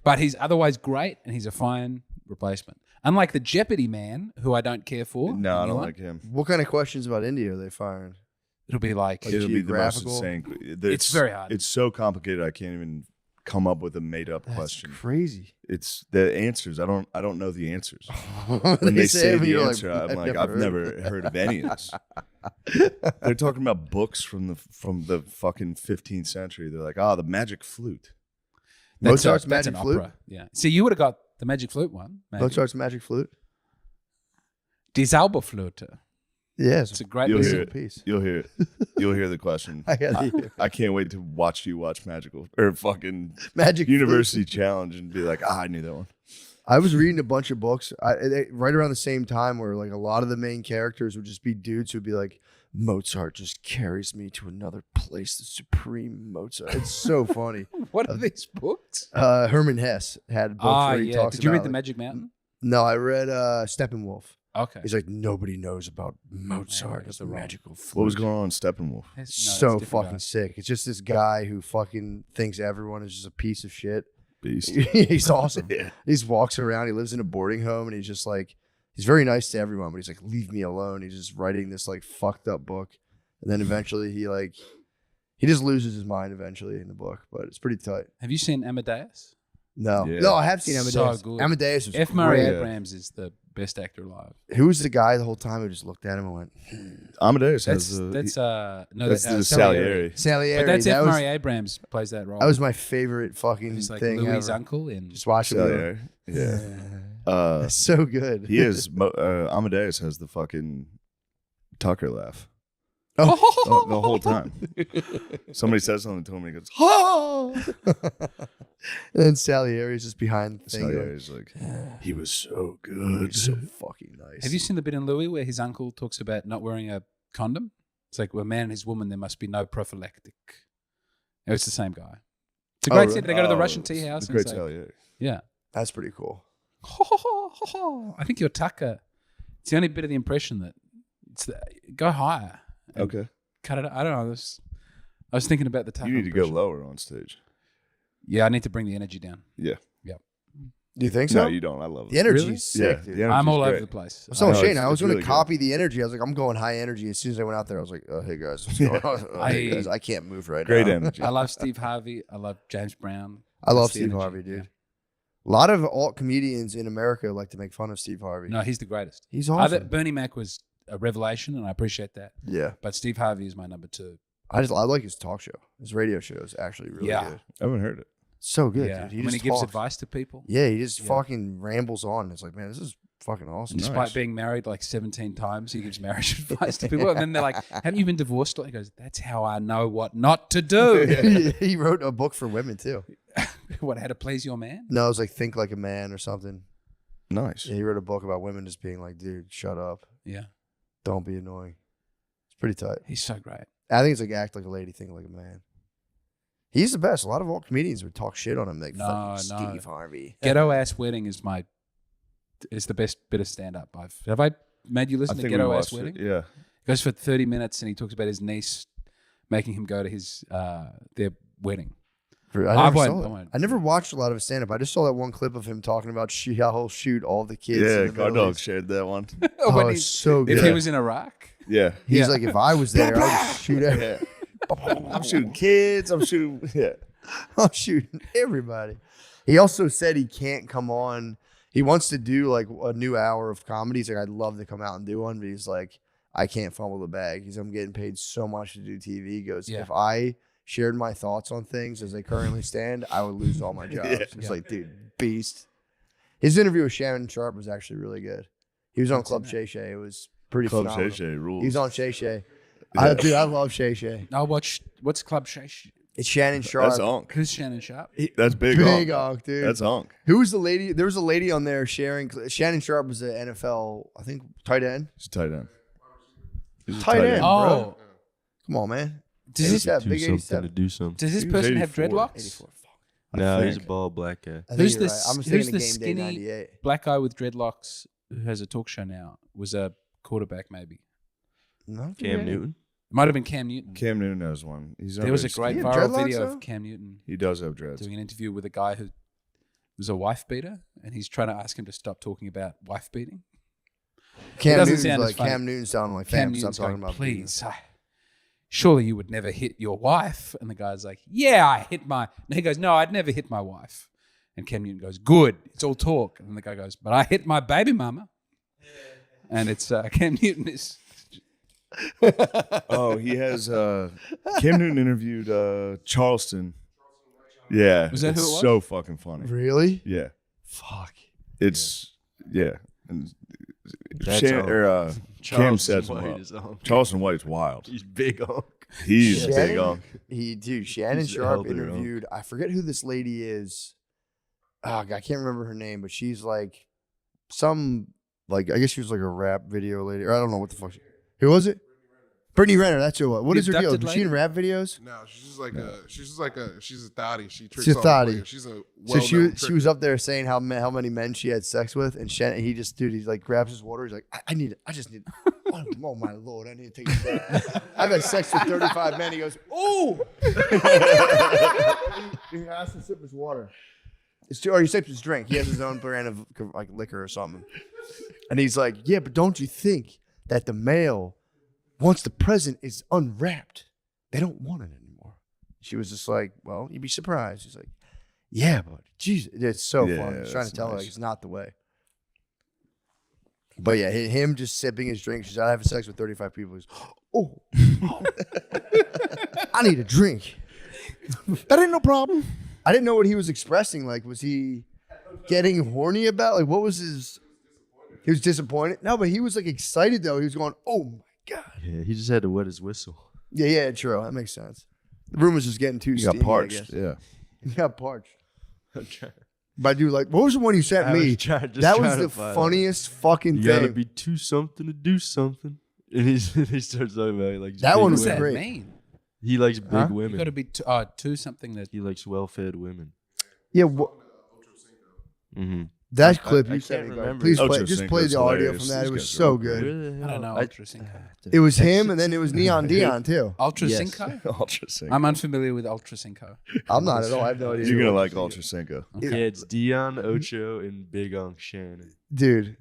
But he's otherwise great, and he's a fine replacement. Unlike the Jeopardy man, who I don't care for. No, I the new don't one, like him. What kind of questions about India are they firing? It'll be like It'll be the most geographical? insane. It's very hard. It's so complicated. I can't even come up with a made up That's question. crazy. It's the answers. I don't know the answers. When When they say it, the you're answer, I'm like, I've never heard of any of this. They're talking about books from the fucking 15th century. They're like, the magic flute. Mozart's that's Magic an Flute? opera. Yeah. See, you would have got the Magic Flute one. Maybe. Mozart's Magic Flute. Die Zauberflöte. Yeah, It's a great You'll musical hear it. piece. You'll hear it. You'll hear the question. I got I can't wait to watch you watch Magical or fucking Magic University Flute. Challenge and be like, I knew that one. I was reading a bunch of books right around the same time where like a lot of the main characters would just be dudes who'd be like, Mozart just carries me to another place, the supreme Mozart. It's so funny. What are these books? Herman Hesse had a book where he yeah. talks Did you read about, The like- Magic Mountain? No, I read Steppenwolf. Okay. He's like, nobody knows about Mozart that's as the the wrong- magical flute. What was going on in Steppenwolf? So fucking sick. It's just this guy who fucking thinks everyone is just a piece of shit. Beast. He's awesome. Yeah. He just walks around. He lives in a boarding home, and he's just like, he's very nice to everyone, but he's like, leave me alone. He's just writing this like fucked up book, and then eventually he just loses his mind eventually in the book. But it's pretty tight. Have you seen Amadeus? No, Yeah. no, I have seen So Amadeus. good. Amadeus was F. Murray great. Abrams is the best actor alive. Who was the guy the whole time who just looked at him and went, Amadeus That's has that's no, no, that's that's the Salieri. Salieri? But that's that F. was, Murray Abrams plays that role. that was my favorite fucking He's like thing Louis' ever. uncle in. Just watch him. Salieri. Yeah. That's so good. He is. Amadeus has the fucking Tucker laugh Oh. the whole time. Somebody says something to him, and he goes, "Ha!" And then Salieri's just behind the thing. going, Salieri's like, he was so good. He's so fucking nice. Have you seen the bit in Louis where his uncle talks about not wearing a condom? It's like, well, man and his woman, there must be no prophylactic. Oh, it's the same guy. It's a great really? scene. They go to the Oh, Russian tea it's house. the And great it's like, Salieri. yeah. That's pretty cool. I think your Tucker. It's the only bit of the impression that go higher. and Okay, Cut it. I don't know. I was thinking about the Tucker. you need to go impression. lower on stage. Yeah, I need to bring the energy down. Yeah. Do you think so? No, you don't. I love it. The energy Really? is sick, Yeah, dude. the I'm energy's all over great. the place. I was telling No, Shane, it's- I was it's going to really good. copy the energy. I was like, I'm going high energy. As soon as I went out there, I was like, oh, hey guys, what's going on? Oh, hey guys, I can't move right Great now. energy. I love Steve Harvey. I love James Brown. I love That's the Steve energy, Harvey, dude. yeah. A lot of alt comedians in America like to make fun of Steve Harvey. No, he's the greatest. He's awesome. Bernie Mac was a revelation, and I appreciate that. Yeah, But Steve Harvey is my number two. I like his talk show. His radio show is actually really Yeah. good. I haven't heard it. So good, yeah, dude. He when just he gives talks. advice to people, Yeah, he just Yeah. fucking rambles on. It's like, man, this is fucking awesome. Nice. despite being married like 17 times, he gives marriage advice to people. And then they're like, haven't you been divorced? He goes, that's how I know what not to do. He wrote a book for women too. What, how to please your man? No, it was like Think Like a Man or something. Nice. Yeah, he wrote a book about women just being like, dude, shut up. Yeah, Don't be annoying. It's pretty tight. he's so great. I think it's like act like a lady, think like a man. He's the best. A lot of alt comedians would talk shit on him. Like, No, fucking no. Steve Harvey. Ghetto Ass Wedding is the best bit of stand up have I made you I listen to think we Ghetto Ass watched it. Wedding? Yeah. It goes for 30 minutes and he talks about his niece making him go to his their wedding. I never won't- saw I it. won't. I never watched a lot of his stand up. I just saw that one clip of him talking about how he'll shoot all the kids. Yeah, in the Guard Middle Dog East. shared that one. Oh, When it's he's- so if good. he was in Iraq. Yeah. He's Yeah. like, if I was there, I would just shoot everyone. I'm shooting kids. I'm shooting. Yeah. I'm shooting everybody. He also said he can't come on. He wants to do like a new hour of comedy. He's like, I'd love to come out and do one, but he's like, I can't fumble the bag. He's I'm getting paid so much to do TV. He goes, Yeah. if I shared my thoughts on things as they currently stand, I would lose all my jobs. It's Yeah. like, dude, beast. His interview with Shannon Sharp was actually really good. He was on What's Club in Shay Shay. It was pretty Club phenomenal. Shay Shay rules. He was on Shay Shay. Yeah. Dude, I love Shay Shay. I'll watch. What's Club Shash? It's Shannon Sharp. That's Onk. Who's Shannon Sharp? That's big Big Onk. Onk, dude. That's Onk. Who was the lady? There was a lady on there sharing. Shannon Sharp was an NFL, I think, tight end. He's a tight end. He's a Tight end. Oh, bro. Come on, man. does this 87, Do big something 87. to do something. does this He was person have 84. dreadlocks? 84. I No, he's a think. bald black guy. I think Who's you're the right. I'm who's thinking the of Game Day skinny 98. black guy with dreadlocks who has a talk show now? Was a quarterback maybe. No, Cam Newton. It might have been Cam Newton. Cam Newton has one. He's not There was a really great Does he have viral dreadlocks, video though? of Cam Newton He does have dreads. doing an interview with a guy who was a wife beater, and he's trying to ask him to stop talking about wife beating. Cam doesn't Newton's sound as like funny. Cam Newton's sounding like Cam fam. Stop Newton's talking going, about please, surely you would never hit your wife. And the guy's like, yeah, I hit my. And he goes, no, I'd never hit my wife. And Cam Newton goes, good, it's all talk. And the guy goes, but I hit my baby mama. And it's Cam Newton is. Oh, he has. Cam Newton interviewed Charleston. Yeah, Was that it's who it was? so fucking funny. Really? Yeah, Fuck. it's yeah. And That's Cam, all. or, Cam Charleston sets him White up. is on. Charleston White's wild. He's big on. He's Shannon? big on. Shannon He's Sharp helping her out. interviewed. I forget who this lady is. Oh, God, I can't remember her name, but she's like some like I guess she was like a rap video lady, or I don't know what the fuck. Who was it? Brittany Renner. That's who it was. What The is her deal? abducted Was she in lady? rap videos? No, she's a thottie. She tricks She's a all the thottie. players. She's a So well-known she was up there saying how many men she had sex with, and Shannon, he like grabs his water. He's like, I need it. I just need. Oh my lord, I need to take a breath. I've had sex with 35 men. He goes, oh. He has to sip his water. Or he sips his drink. He has his own brand of like liquor or something. And he's like, yeah, but don't you think that the male, once the present is unwrapped, they don't want it anymore? She was just like, well, you'd be surprised. He's like, yeah, but Jesus, it's so Yeah, funny. He's trying to that's tell her nice. like it's not the way. But yeah, him just sipping his drink. She's like, I have sex with 35 people. He's, oh, I need a drink. That ain't no problem. I didn't know what he was expressing. Like, was he getting horny about? Like, what was his? He was disappointed. No, but he was like excited though. He was going, "Oh my god!" Yeah, he just had to wet his whistle. Yeah, true. That makes sense. The room was just getting too You steamy. got parched. I Yeah. guess. He got parched. But dude, like, what was the one you sent me? That was the funniest fucking You gotta thing. be too something to do something. And he starts talking about like That big one What does was that women. great. mean? He likes big Huh? You women. got to be two something that. He likes well-fed women. Yeah, Mm-hmm. that clip I you sent can't me. Bro. remember. Please play, Ultra just play Cinco's the audio hilarious. from that. These It was guys are so all good. I don't know Ultra Cinco. It was him, and then it was Neon Dion too. Ultra Yes. Cinco? Ultra Cinco. I'm unfamiliar with Ultra Cinco. I'm not at all. I have no idea. You're who gonna it like was. Ultra Cinco. Yeah, it's Dion, Ocho, and Big Onk Shannon. Dude,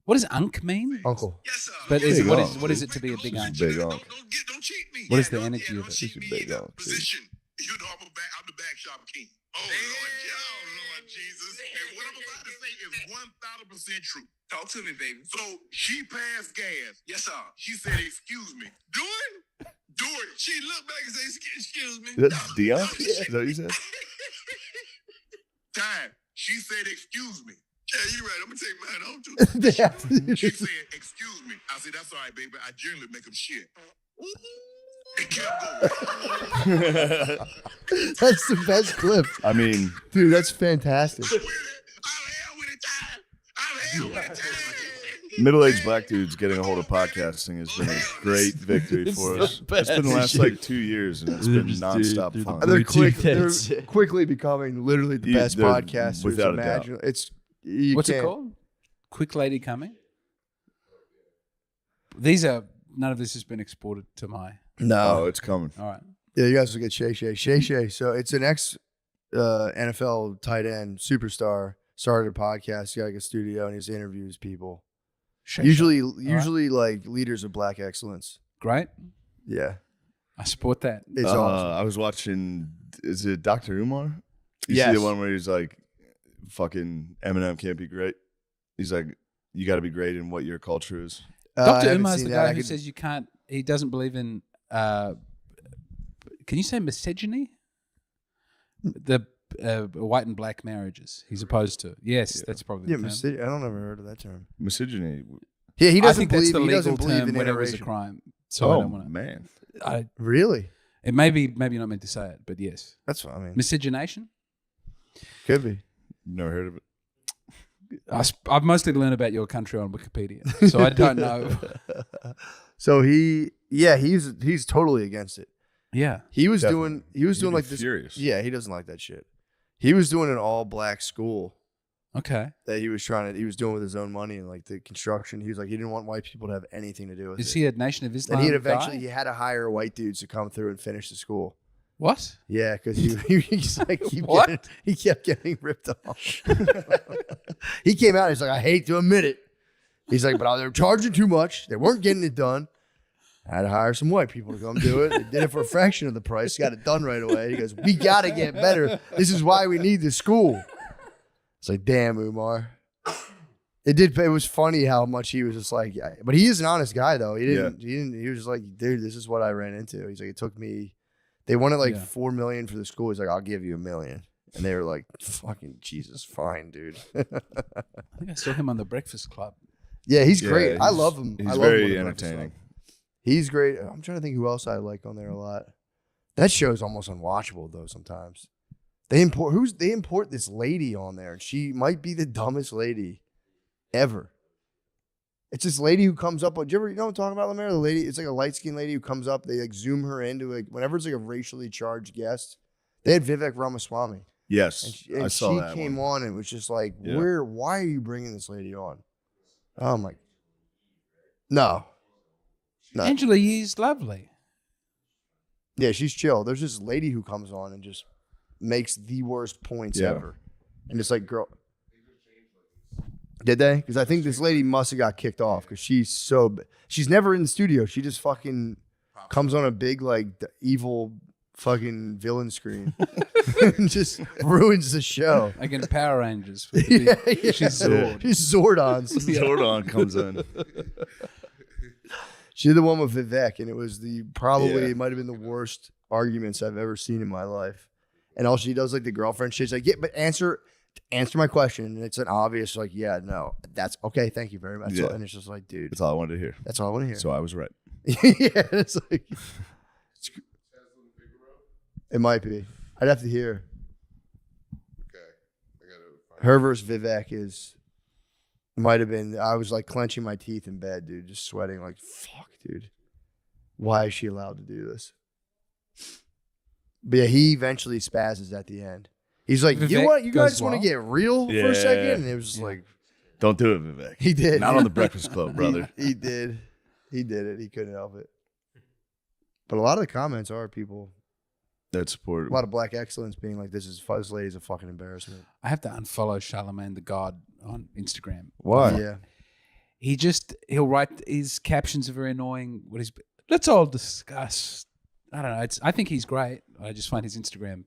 What does unk mean? Uncle. But is it, Big what unk. is what is it to be a big unk? Big Onk. Don't cheat me. What is the energy of it? Cheat me Big in Onk, dude. position. You know I'm the back shop king. Oh Lord Jesus. And what I'm about to say is 1,000% true. Talk to me, baby. So she passed gas. Yes, sir. She said, "Excuse me." Do it. She looked back and said, "Excuse me." That's Dion? Is that what you said? Time. She said, "Excuse me." Yeah, you're right. I'm gonna take mine on too. She said, "Excuse me." I said, "That's all right, baby. I generally make them shit." It kept going. That's the best clip. I mean, Dude, that's fantastic. I'm hell with it time. I'm hell with it time. middle-aged black dudes getting a hold of podcasting has been a great victory for us. It's been the last like 2 years, and it's been nonstop fun. They're, Dude, that's they're it. quickly becoming literally the Yeah, best they're podcasters without a doubt. imaginable. It's you What's it can't- called? Quick Lady Coming. These are none of this has been exported to my. Oh, No. it's coming. All right. Yeah, you guys will get Shay Shay. Shay Shay. So it's an ex NFL tight end superstar, started a podcast. He got like a studio and he interviews people. Usually like leaders of Black excellence. Great. Yeah, I support that. it's awesome. I was watching. Is it Dr. Umar? You Yes. see the one where he's like, "Fucking Eminem can't be great." He's like, "You got to be great in what your culture is." I Dr. haven't Umar's seen the that. guy I who could- says you can't. He doesn't believe in. Can you say misogyny? The white and black marriages he's opposed to. Yes, that's probably Yeah, the term. I don't ever heard of that term. Misogyny. Yeah, he I doesn't think that's believe. the He legal doesn't believe term in when it was a interracial. crime. So I Oh don't want to. man, Really? It may be maybe not meant to say it, but yes, That's what I mean. miscegenation. Could be. never heard of it. I've mostly learned about your country on Wikipedia, so I don't know. So he's totally against it. Yeah, He was Definitely. doing like this. Furious. Yeah, he doesn't like that shit. He was doing an all black school okay. that he was doing with his own money and like the construction. He was like, he didn't want white people to have anything to do with Is it. he a Nation of Islam? And he guy? had to hire white dudes to come through and finish the school. What? Yeah, because he's like What? he kept getting ripped off. He came out. He's like, I hate to admit it. He's like, but they were charging too much. They weren't getting it done. I had to hire some white people to come do it. They did it for a fraction of the price. Got it done right away. He goes, we got to get better. This is why we need this school. It's like, damn, Umar. It was funny how much he was just like, yeah. But he is an honest guy though. He was just like, dude, this is what I ran into. He's like, it took me. They wanted like $4 million for the school. He's like, I'll give you $1 million. And they were like, fucking Jesus, fine, dude. I think I saw him on the Breakfast Club. Yeah, he's Yeah, great. I he's- love him. He's I love him on very the Breakfast entertaining. Club. He's great. I'm trying to think who else I like on there a lot. That show's almost unwatchable though. Sometimes they import this lady on there, and she might be the dumbest lady ever. It's this lady who comes up. Do you know what I'm talking about, Lemaire? The lady. It's like a light skinned lady who comes up. They like zoom her into like whenever it's like a racially charged guest. They had Vivek Ramaswamy. Yes, And I saw she that came one. on and was just like, Yeah. why are you bringing this lady on? Oh my. No. No. Angela Yee's lovely. Yeah, she's chill. There's this lady who comes on and just makes the worst points Yeah. ever. And it's like, girl. Did they? Because I think this lady must have got kicked off because she's never in the studio. She just fucking comes on a big, like, evil fucking villain screen and just ruins the show. Like in Power Rangers. Yeah, yeah. She's Zord. She's Zordons. Zordon comes in. She did the one with Vivek, and it was Yeah. it might have been the worst arguments I've ever seen in my life. And all she does, like the girlfriend shit, she's like, yeah, but answer my question. And it's an obvious, like, yeah, no, that's okay. Thank you very much. Yeah. And it's just like, dude, That's all I wanted to hear. that's all I want to hear. So I was right. Yeah, it's like, it might be. I'd have to hear. Okay. I gotta find Her versus Vivek might have been, I was like clenching my teeth in bed, dude, just sweating like, fuck, dude. Why is she allowed to do this? But yeah, he eventually spazzes at the end. He's like, you Vivek want, you guys goes want to wild? get real for Yeah. a second? And it was just like, Don't do it, Vivek. he did. Not on the Breakfast Club, brother. He did. He did it. He couldn't help it. But a lot of the comments are people, That support. a lot of black excellence being like, this lady's a fucking embarrassment. I have to unfollow Charlemagne the God on Instagram. Why? Yeah. He'll write his captions are very annoying. Let's all discuss. I don't know. I think he's great. I just find his Instagram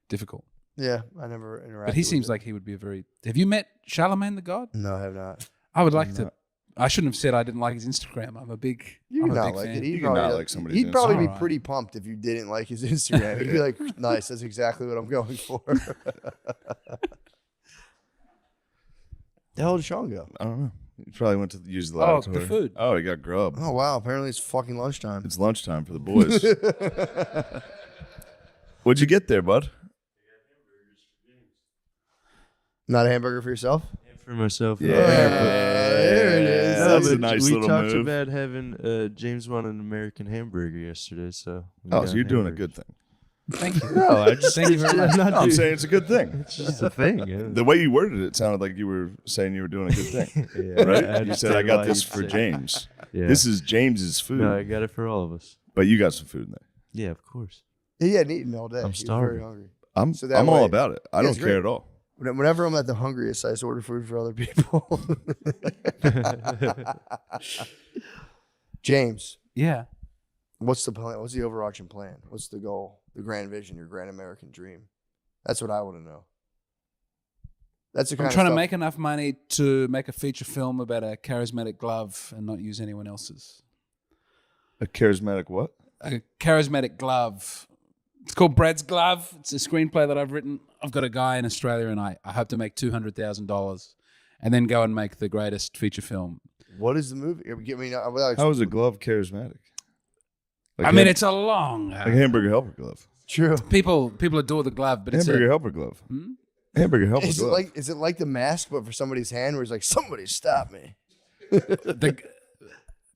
difficult. Yeah. I never interacted But he with seems it. like he would be a very. Have you met Charlemagne the God? No, I have not. I would like to. I shouldn't have said I didn't like his Instagram. I'm a big. You I'm can a not big like fan. it. You can not like somebody's He'd probably be Instagram. pretty pumped if you didn't like his Instagram. He'd be like, nice, that's exactly what I'm going for. The hell did Sean go? I don't know. He probably went to use the Oh, lavatory. the food. Oh, he got grub. Oh, wow. Apparently it's fucking lunchtime. It's lunchtime for the boys. What'd you get there, bud? Not a hamburger for yourself? For myself. Yeah. There it is. That's a but nice we little talked move. about having James wanted an American hamburger yesterday, so. we Oh, got so you're doing a hamburgers. good thing. Thank you. No, I just Thank you very much. I'm not No, I'm doing- saying it's a good thing. It's just a thing. Yeah. The way you worded it sounded like you were saying you were doing a good thing, Yeah, right? I You said, understand I got why this you'd for say- James. Yeah. This is James's food. No, I got it for all of us. But you got some food in there. Yeah, of course. He hadn't eaten all day. I'm He was very starving. hungry. I'm So that I'm all way- about it. I Yeah, don't it's care great. at all. Whenever I'm at the hungriest, I just order food for other people. James, Yeah. what's the plan? What's the overarching plan? What's the goal? The grand vision, your grand American dream? That's what I want to know. That's the kind I'm of trying to stuff- make enough money to make a feature film about a charismatic glove and not use anyone else's. A charismatic what? A charismatic glove. It's called Brad's Glove. It's a screenplay that I've written. I've got a guy in Australia, and I hope to make $200,000 and then go and make the greatest feature film. What is the movie? Give me. How is a glove charismatic? I mean, it's a long. like a hamburger helper glove. True. People adore the glove, but it's Hamburger helper glove. Hamburger helper Is it glove. like the mask, but for somebody's hand, where it's like, somebody stop me,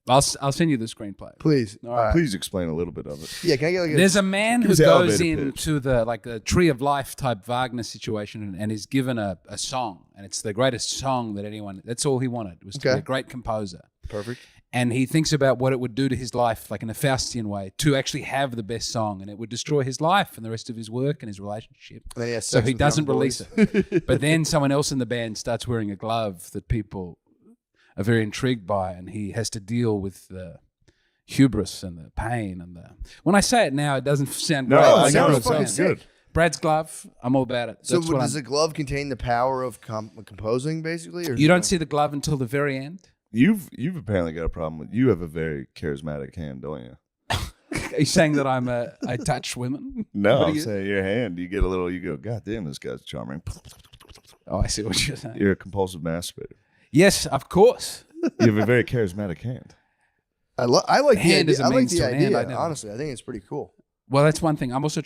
I'll send you the screenplay. please. All right. Please explain a little bit of it. Yeah, can I get like a There's a man who His goes elevator into the like a Tree of Life type Wagner situation and is given a song, and it's the greatest song that anyone. That's all he wanted was to be Okay. a great composer. perfect? And he thinks about what it would do to his life, like in a Faustian way, to actually have the best song, and it would destroy his life and the rest of his work and his relationship. And then he has So sex he with young doesn't release boys. it. But then someone else in the band starts wearing a glove that people are very intrigued by, and he has to deal with the hubris and the pain and the. When I say it now, it doesn't sound No, great. Oh, I it but know, sounds it fucking sounds sick. good. Brad's Glove, I'm all about it. So That's what does I'm- the glove contain the power of composing, basically? Or you don't see the glove until the very end. You've apparently got a problem with. You have a very charismatic hand, don't you? Are you saying that I touch women? No, What do I'm you- saying your hand. You get a little. You go, God damn, this guy's charming. Oh, I see what you're saying. You're a compulsive masturbator. Yes, of course. You have a very charismatic hand. I like Hand the is a idea. I like means the to an end, idea. I know. Honestly, I think it's pretty cool. Well, that's one thing. I'm also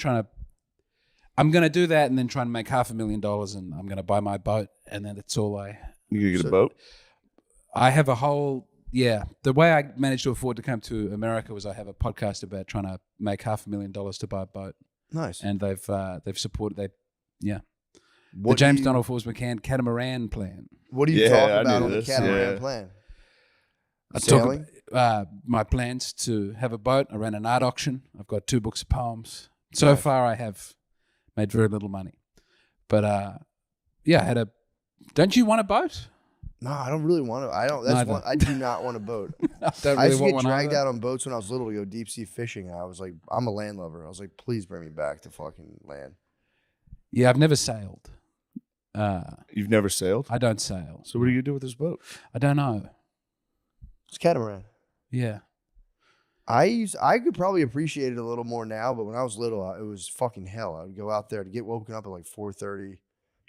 I'm going to do that and then try and make $500,000, and I'm going to buy my boat, and then that's all You gonna get So- a boat? I have a whole, the way I managed to afford to come to America was I have a podcast about trying to make $500,000 to buy a boat, Nice. and they've supported, the What do James you- Donald Forbes McCann catamaran plan. What do you Yeah, talk I about knew on the this, catamaran yeah. plan? I talk Sailing? about my plans to have a boat. I ran an art auction. I've got 2 books of poems. So far, I have made very little money, but I had a. Don't you want a boat? No, I don't really want to. I don't. That's Neither. one. I do not want a boat. I don't I really used to want get one dragged either. out on boats when I was little to go deep sea fishing, and I was like, I'm a land lover. I was like, please bring me back to fucking land. Yeah, I've never sailed. You've never sailed? I don't sail. So what are you gonna do with this boat? I don't know. It's catamaran. Yeah. I could probably appreciate it a little more now, but when I was little, it was fucking hell. I would go out there to get woken up at like 4:30,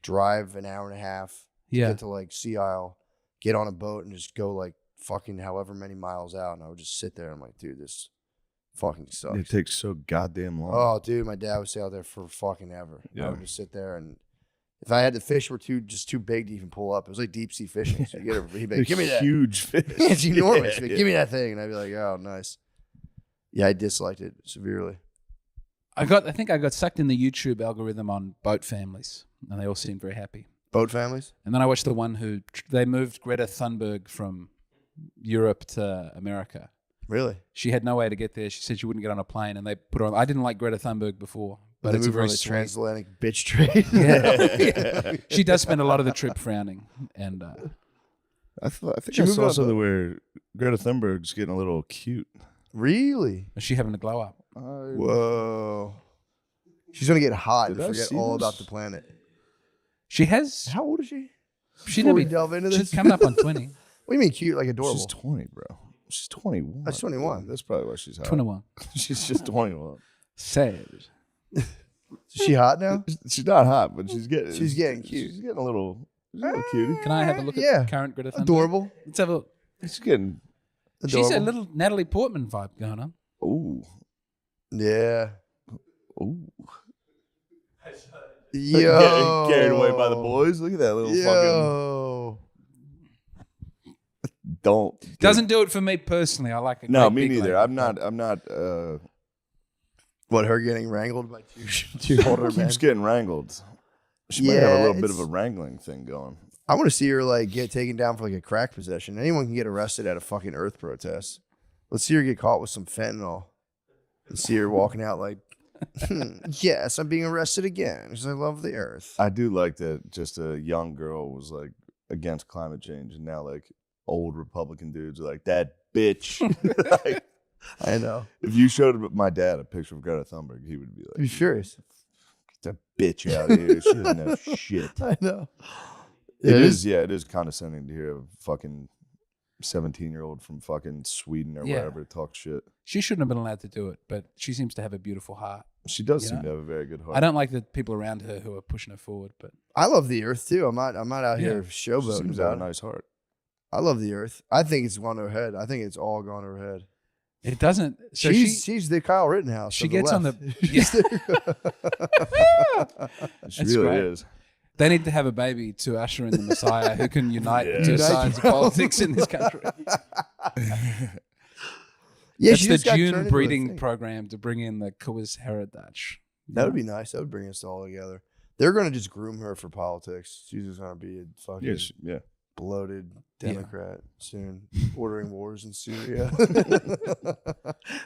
drive an hour and a half, Yeah. get to like Sea Isle, get on a boat and just go like fucking however many miles out, and I would just sit there and I'm like, dude, this fucking sucks. It takes so goddamn long. Oh, dude, my dad would stay out there for fucking ever. I Yeah. would just sit there, and if I had the fish were too big to even pull up, it was like deep sea fishing. So you get he'd be They're like, give me that. huge fish. It's enormous. He'd be Yeah, like, give me that thing, and I'd be like, oh, nice. Yeah, I disliked it severely. I think I got sucked in the YouTube algorithm on boat families, and they all seemed very happy. Boat families. And then I watched the one who they moved Greta Thunberg from Europe to America. Really? She had no way to get there. She said she wouldn't get on a plane, and they put her on. I didn't like Greta Thunberg before, but They it's a moved her very on the sweet. transatlantic bitch trade. Yeah. She does spend a lot of the trip frowning, and I think She I moved saw on a something boat. where Greta Thunberg's getting a little cute. Really? is she having a glow up? Whoa. She's gonna get hot Did and I forget see all this? about the planet. She has. How old is she? She Before we never. delve into She's this, coming up on 20. what do you mean cute? Like adorable? She's 20, bro. She's 21. That's 21. That's probably why she's hot. 21. She's just 21. Sad. Is she hot now? She's not hot, but she's getting She's getting cute. She's getting a little cutie. Can I have a look Yeah. at current Greta Thunberg? Adorable. Let's have a look. She's getting Adorable. She's a little Natalie Portman vibe going on. ooh. Yeah. Ooh. Yo. Getting carried away by the boys. Look at that little Yo. fucking don't Doesn't do it for me personally. I like a No, great me big neither. lady. I'm not What, her getting wrangled by two older men? keeps getting wrangled. She might have Yeah, a little bit of a it's- wrangling thing going. I want to see her like get taken down for like a crack possession. Anyone can get arrested at a fucking Earth protest. Let's see her get caught with some fentanyl. Let's see her walking out like Yes, I'm being arrested again because I love the earth. I do like that just a young girl was like against climate change, and now like old Republican dudes are like, that bitch. Like, I know. if you showed my dad a picture of Greta Thunberg, he would be like, I'd be furious. get that bitch out of here. She doesn't know shit. I know. It is condescending to hear a fucking 17-year-old from fucking Sweden or wherever talk shit. She shouldn't have been allowed to do it, but she seems to have a beautiful heart. She does You seem know? to have a very good heart. I don't like the people around her who are pushing her forward, but I love the earth too. I'm not out here She showboating seems to have a about it. nice heart. I love the earth. I think it's gone to her head. I think it's all gone to her head. it doesn't. So she's the Kyle Rittenhouse. she of the gets on left. She That's really great. is. They need to have a baby to usher in the Messiah who can unite the two Unite sides of politics in this country. Yeah, That's she the just got turned June into a breeding thing. program to bring in the Kuis Heritage. That would be nice. That would bring us all together. They're going to just groom her for politics. She's just going to be a fucking Yeah. bloated Democrat soon, ordering wars in Syria,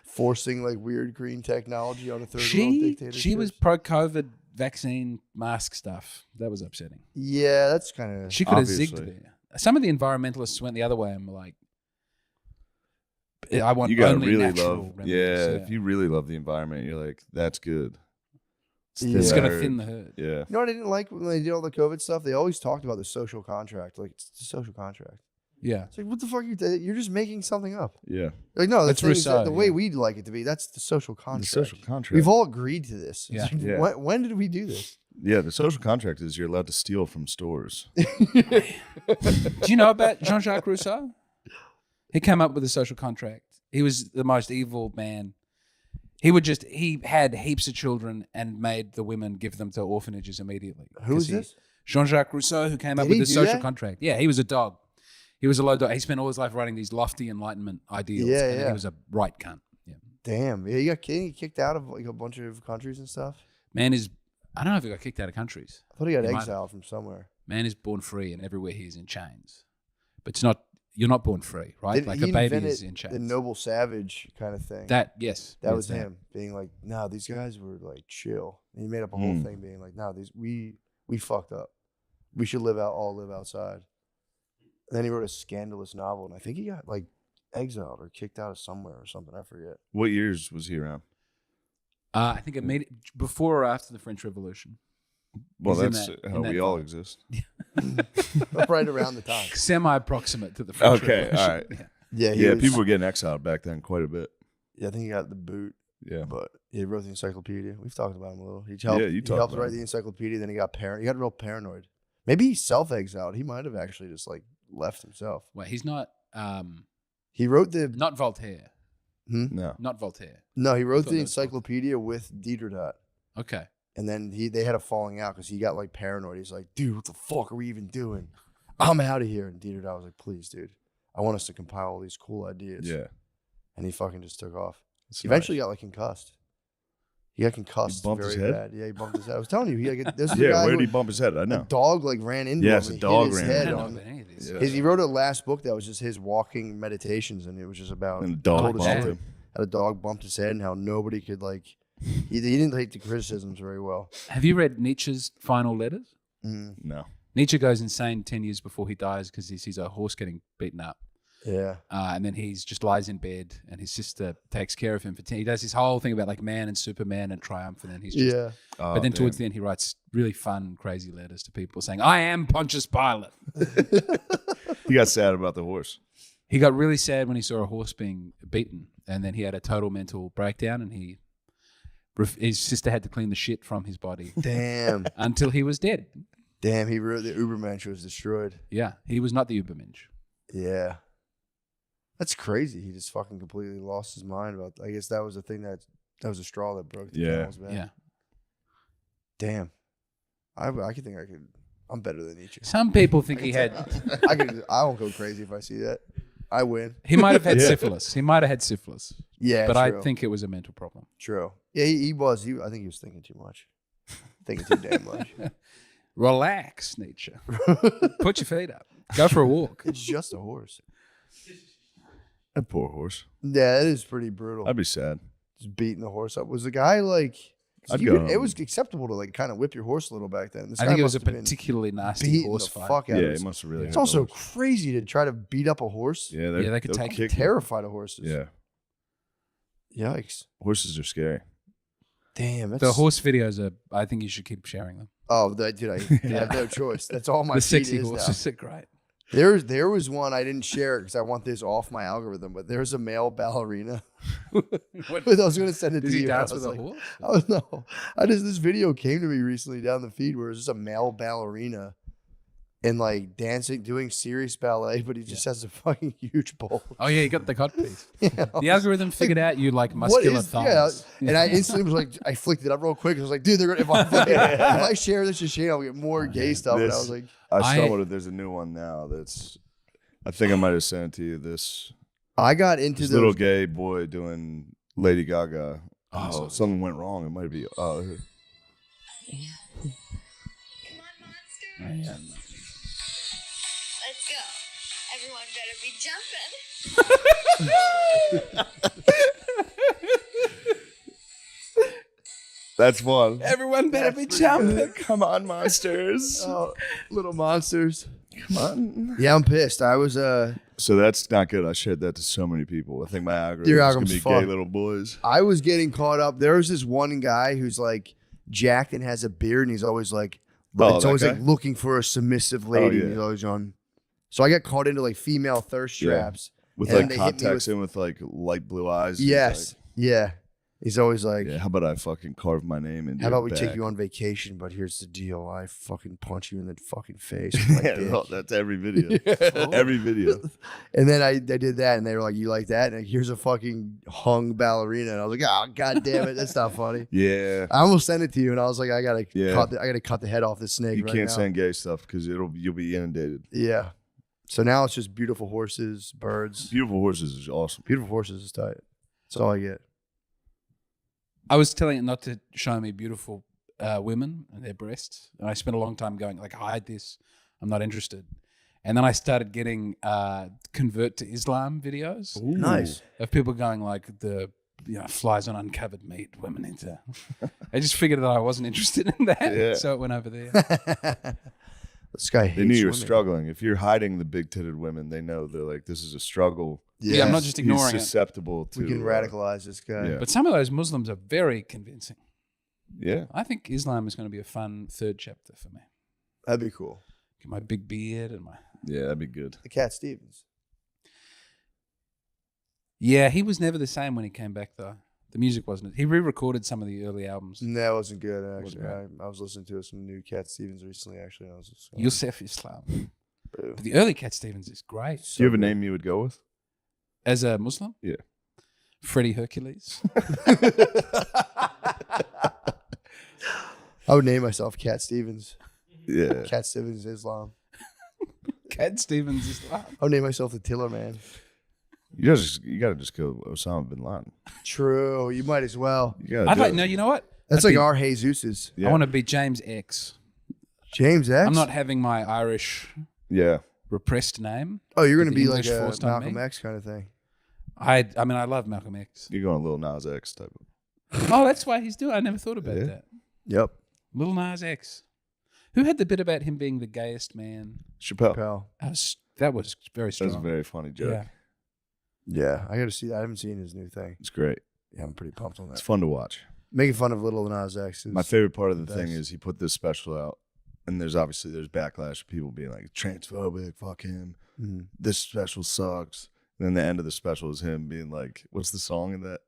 forcing like weird green technology on a third world dictatorship. She was pro-COVID vaccine mask stuff. That was upsetting. Yeah, that's kind of. She could have zigged Obviously. there. Some of the environmentalists went the other way and were like, I want You gotta only really natural love. remedies. Yeah, if you really love the environment, you're like, that's good. It's Yeah. going to herd. thin the herd. Yeah. You know what I didn't like when they did all the COVID stuff? They always talked about the social contract. Like, it's the social contract. Yeah. It's like, what the fuck? You're just making something up. Yeah. Like, no, That's that's Rousseau, the way yeah. we'd like it to be. That's the social contract. The social contract. We've all agreed to this. It's Yeah. like, Yeah. When did we do this? Yeah, the social contract is you're allowed to steal from stores. Do you know about Jean-Jacques Rousseau? He came up with a social contract. He was the most evil man. He had heaps of children and made the women give them to orphanages immediately. Who is 'Cause this? Jean-Jacques Rousseau, who came up Did with he the do social that? contract. Yeah, he was a dog. He was a low dog. He spent all his life writing these lofty Enlightenment ideals. Yeah, and yeah. he was a right cunt. Yeah. Damn. Yeah, you got kicked out of like a bunch of countries and stuff. Man is, I don't know if he got kicked out of countries. I thought he got He might have. exiled from somewhere. Man is born free, and everywhere he is in chains. But it's not. You're not born free, right? Did like he a baby invented is in chains. the noble savage kind of thing. That That was him being like, "No, these guys were like chill." And he made up a whole thing being like, "No, we fucked up. We should live outside." And then he wrote a scandalous novel, and I think he got like exiled or kicked out of somewhere or something. I forget. What years was he around? I think it made it before or after the French Revolution. Well, He's in that's that- how in that we all vibe. exist. Right around the time. Semi-proximate to the French Okay, Revolution. all right. Yeah. Yeah, Yeah, people were getting exiled back then quite a bit. Yeah, I think he got the boot, Yeah. but he wrote the encyclopedia. We've talked about him a little. He helped. Yeah, you he talked helped about write him. the encyclopedia. Then he got He got real paranoid. Maybe he self-exiled. He might have actually just like left himself. Wait, he's not. He wrote the Not Voltaire. No. Not Voltaire. no. He wrote thought the that was encyclopedia with Diderot. Okay. And then they had a falling out because he got like paranoid. He's like, dude, what the fuck are we even doing? I'm out of here. And Diderot was like, please, dude, I want us to compile all these cool ideas. Yeah. And he fucking just took off. That's He eventually got like concussed. He got concussed bumped very his head? bad. Yeah, he bumped his head. I was telling you, this is Yeah, a guy where who, did he bump his head? I a know. dog like ran into Yes, him. a and dog hit his ran head I don't know on. about any of these. Yeah. He wrote a last book that was just his walking meditations, and it was just about And the dog told a bumped story him. how a dog bumped his head and how nobody could like. He didn't take the criticisms very well. Have you read Nietzsche's final letters? No. Nietzsche goes insane 10 years before he dies because he sees a horse getting beaten up. Yeah. And then he's just lies in bed and his sister takes care of him for 10. He does this whole thing about like man and Superman and triumph. And then he's just, Yeah. Oh, but then towards damn. the end, he writes really fun, crazy letters to people saying, I am Pontius Pilate. He got sad about the horse. He got really sad when he saw a horse being beaten. And then he had a total mental breakdown and his sister had to clean the shit from his body Damn. until he was dead. Damn. He wrote the Ubermensch was destroyed. Yeah, he was not the Übermensch. Yeah. That's crazy. He just fucking completely lost his mind about. I guess that was the thing that was a straw that broke the Yeah. camel's back. Yeah. Damn. I could think I could. I'm better than Nietzsche. Some people think he had, I won't go crazy if I see that. I win. he might have had Yeah. syphilis. He might have had syphilis. Yeah, But true. I think it was a mental problem. True. Yeah, he was. I think he was thinking too much. Thinking too damn much. Relax, Nietzsche. Put your feet up. Go for a walk. It's just a horse. That poor horse. Yeah, it is pretty brutal. I'd be sad. Just beating the horse up. Was the guy like? It was acceptable to like kind of whip your horse a little back then. This I guy think it was a must have been particularly nasty beating horse the fight. fuck out Yeah, of he it. must have really. It's hit also the horse. crazy to try to beat up a horse. Yeah, they could they'll take kick you. Terrified of horses. Yeah, Yikes. horses are scary. Damn. That's, The horse videos are. I think you should keep sharing them. Oh, dude, I have no choice. That's all my The feed sexy is horses now. are great. There was one I didn't share because I want this off my algorithm. But there's a male ballerina. What, I was gonna send it does to he you. dance I was with a like, horse? oh no! This video came to me recently down the feed where it's just a male ballerina and like dancing, doing serious ballet, but he just has a fucking huge bulge. Oh yeah, you got the cod piece. Yeah, The algorithm figured out you like what muscular is- yeah, thighs. and I instantly was like, I flicked it up real quick. I was like, dude, if I share this to Shane, I'll get more gay stuff. And I was like, I stumbled. There's a new one now. I think I might have sent it to you. This I got into this those. little gay boy doing Lady Gaga. Oh. Something went wrong. It might be. Come on, monsters. Yeah. Let's go. Everyone better be jumping. That's one. Everyone better be jumping. Come on, monsters. Oh, little monsters. Come on. Yeah, I'm pissed. I was So that's not good. I shared that to so many people. I think my algorithm Your is gonna algorithm's be fucked. gay little boys. I was getting caught up. There was this one guy who's like jacked and has a beard, and he's always like, Oh, it's that always guy? like looking for a submissive lady. yeah. And he's always on. So I got caught into like female thirst Yeah. traps. With And like they hit me contacts with- in with like light blue eyes. He's Yes. Yeah. He's always like, Like, yeah. How about I fucking carve my name in? how about we take you on vacation? But here's the deal: I fucking punch you in the fucking face. With my Yeah, dick. well, that's every video. Every video. And then I did that, and they were like, "You like that?" And here's a fucking hung ballerina, and I was like, "Oh, god damn it, that's not funny." Yeah. I almost sent it to you, and I was like, "I gotta Yeah. cut the head off this snake." You right can't now. send gay stuff because you'll be inundated. Yeah. So now it's just beautiful horses, birds. Beautiful horses is awesome. Beautiful horses is tight. That's all I get. I was telling it not to show me beautiful women and their breasts, and I spent a long time going like, hide this. I'm not interested. And then I started getting convert to Islam videos Nice. of people going like the flies on uncovered meat women into. I just figured that I wasn't interested in that, Yeah. so it went over there. This guy hates They knew you were women. struggling. If you're hiding the big-titted women, they know they're like, this is a struggle. Yeah, I'm not Yes. just ignoring He's it. susceptible to. We can radicalize this guy. yeah. But some of those Muslims are very convincing. Yeah. I think Islam is going to be a fun third chapter for me. That'd be cool. Get my big beard and my. Yeah, that'd be good. The Cat Stevens. Yeah, he was never the same when he came back though. The music wasn't. He re-recorded some of the early albums. That wasn't good, Wasn't actually. I was listening to some new Cat Stevens recently, actually. I was just Yusuf Islam. Boo. But the early Cat Stevens is great. Do you have a name you would go with? As a Muslim? Yeah. Freddie Hercules. I would name myself Cat Stevens. Yeah. Cat Stevens Islam. Cat Stevens Islam. I would name myself the Tiller Man. You gotta just go Osama bin Laden. True. You might as well. You gotta I'd do like. it. No, you know what? That's I'd like be- our Jesus's. Yeah. I want to be James X. James X? I'm not having my Irish Yeah. repressed name. Oh, you're going to the be like English a forced on Malcolm me. X kind of thing. I mean, I love Malcolm X. You're going Lil Nas X type of. Oh, that's why he's doing. I never thought about Yeah. that. Yep. Lil Nas X. Who had the bit about him being the gayest man? Chappelle. Pal. That was very strong. That's a very funny joke. Yeah. Yeah, I got to see that. I haven't seen his new thing. It's great. Yeah, I'm pretty pumped on It's that. fun to watch. Making fun of Little Nas X. Is My favorite part of the the thing best. is he put this special out, and there's backlash of people being like transphobic, fuck him, Mhm. this special sucks. And then the end of the special is him being like, "What's the song in that?"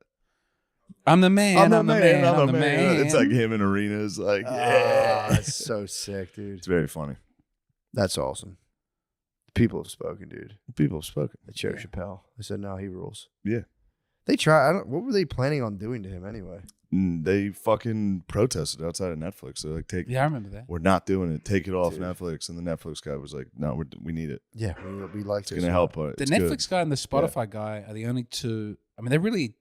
I'm the man. I'm the man. I'm the man. It's like him in arenas, like Ah, yeah. that's so sick, dude. It's very funny. That's awesome. People have spoken, dude. People have spoken. They chose Chappelle. They said, "No, he rules." Yeah. They try. What were they planning on doing to him anyway? They fucking protested outside of Netflix. They're like, Yeah, I remember that. we're not doing it. Take it off Dude. Netflix. And the Netflix guy was like, no, we need it. Yeah, we like It's this. gonna help. The It's Netflix good. guy and the Spotify guy are the only two. I mean, they're really.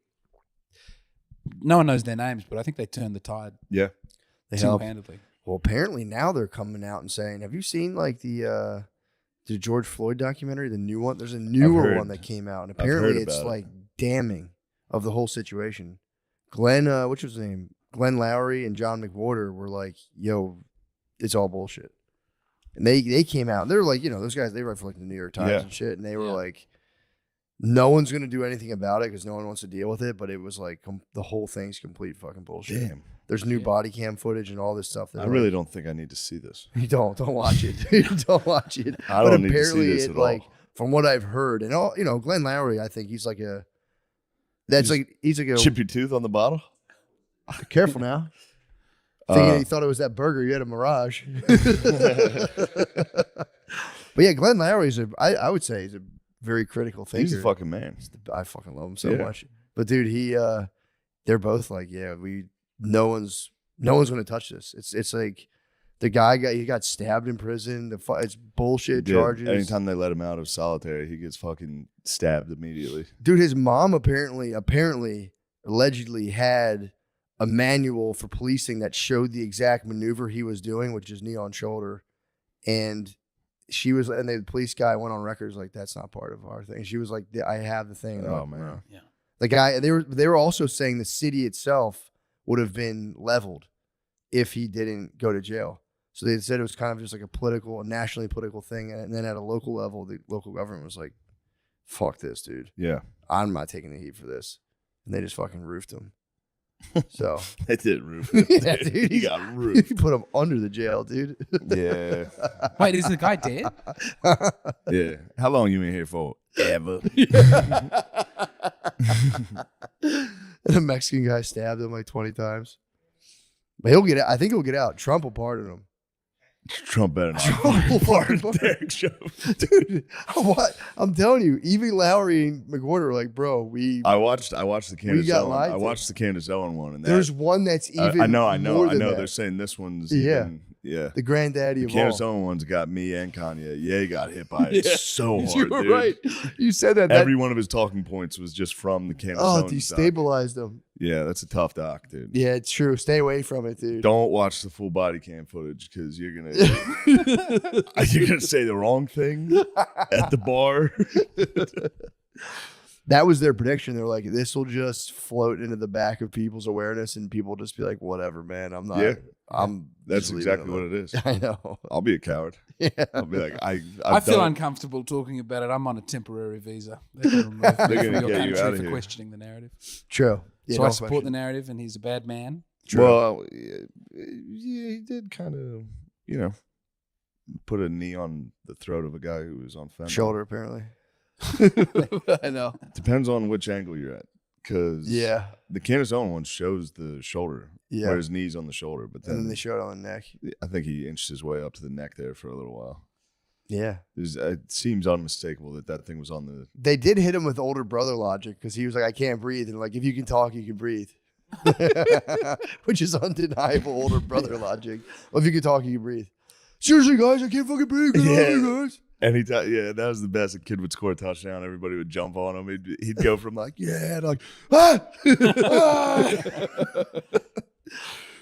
No one knows their names, but I think they turned the tide Yeah. They help. single-handedly. Well, apparently now they're coming out and saying, "Have you seen like the George Floyd documentary, the new one? There's a newer heard- one that came out, and I've heard apparently it's about it. like damning of the whole situation." Glenn, what's his name? Glenn Lowry and John McWhorter were like, "Yo, it's all bullshit." And they came out. They're like, those guys. They write for like the New York Times and shit. And they were like, "No one's gonna do anything about it because no one wants to deal with it." But it was like the whole thing's complete fucking bullshit. Damn. There's new body cam footage and all this stuff. I really don't think I need to see this. You don't watch it. Don't watch it. I don't need to see this at all. From what I've heard, and all Glenn Lowry, I think he's like a. He's like a chip your tooth on the bottle. Careful now. Thinking he thought it was that burger. You had a Mirage. But yeah, Glenn Lowry's I would say he's a very critical thinker. He's a fucking man. I fucking love him so much. But dude, they're both like, no one's gonna touch this. It's like the guy got stabbed in prison. It's bullshit charges. Anytime they let him out of solitary, he gets fucking stabbed immediately. Dude, his mom allegedly had a manual for policing that showed the exact maneuver he was doing, which is knee on shoulder. And the police guy went on record like, that's not part of our thing. She was like, I have the thing. Oh man. Yeah. The guy, they were also saying the city itself would have been leveled if he didn't go to jail. So they said it was kind of just like a nationally political thing. And then at a local level, the local government was like, fuck this, dude. Yeah. I'm not taking the heat for this. And they just fucking roofed him. So they did roof him. Yeah, dude, he got roofed. He put him under the jail, dude. Yeah. Wait, is the guy dead? Yeah. How long you been here for? Ever. And a Mexican guy stabbed him like 20 times. But he'll get out. I think he'll get out. Trump will pardon him. Trump better not. Trump will pardon Derek Chauvin. Dude, what? I'm telling you, even Lowry and McWhorter are like, bro, I watched the Candace got Owen. lied I to. watched the Candace Owen one, and there's one that's even I know. more than that. They're saying this one's the granddaddy of Candace all. Owen one's got me and Kanye. Yeah, he got hit by it so hard. You were dude. right. You said that. Every one of his talking points was just from the Candace Owen. Destabilized him. Yeah, that's a tough doc, dude. Yeah, it's true. Stay away from it, dude. Don't watch the full body cam footage because you're gonna say the wrong thing at the bar. That was their prediction. They're like, this will just float into the back of people's awareness, and people will just be like, whatever, man. I'm not. Yeah. That's just exactly what it is. I know. I'll be a coward. Yeah. I'll be like, I feel uncomfortable talking about it. I'm on a temporary visa. They're going to get you out of for here. questioning the narrative. True. Yeah, So I don't support question the narrative, and he's a bad man. True. Well, yeah, he did kind of, put a knee on the throat of a guy who was on fentanyl. shoulder, apparently. I know. Depends on which angle you're at. Because the Candace Owen one shows the shoulder, where his knee's on the shoulder. But then they show it on the neck. I think he inched his way up to the neck there for a little while. Yeah. It seems unmistakable that thing was on the... They did hit him with older brother logic because he was like, I can't breathe. And like, if you can talk, you can breathe. Which is undeniable older brother logic. Well, if you can talk, you can breathe. Seriously, guys, I can't fucking breathe. Guys. Anytime, that was the best. A kid would score a touchdown, everybody would jump on him. He'd go from like, to like, ah!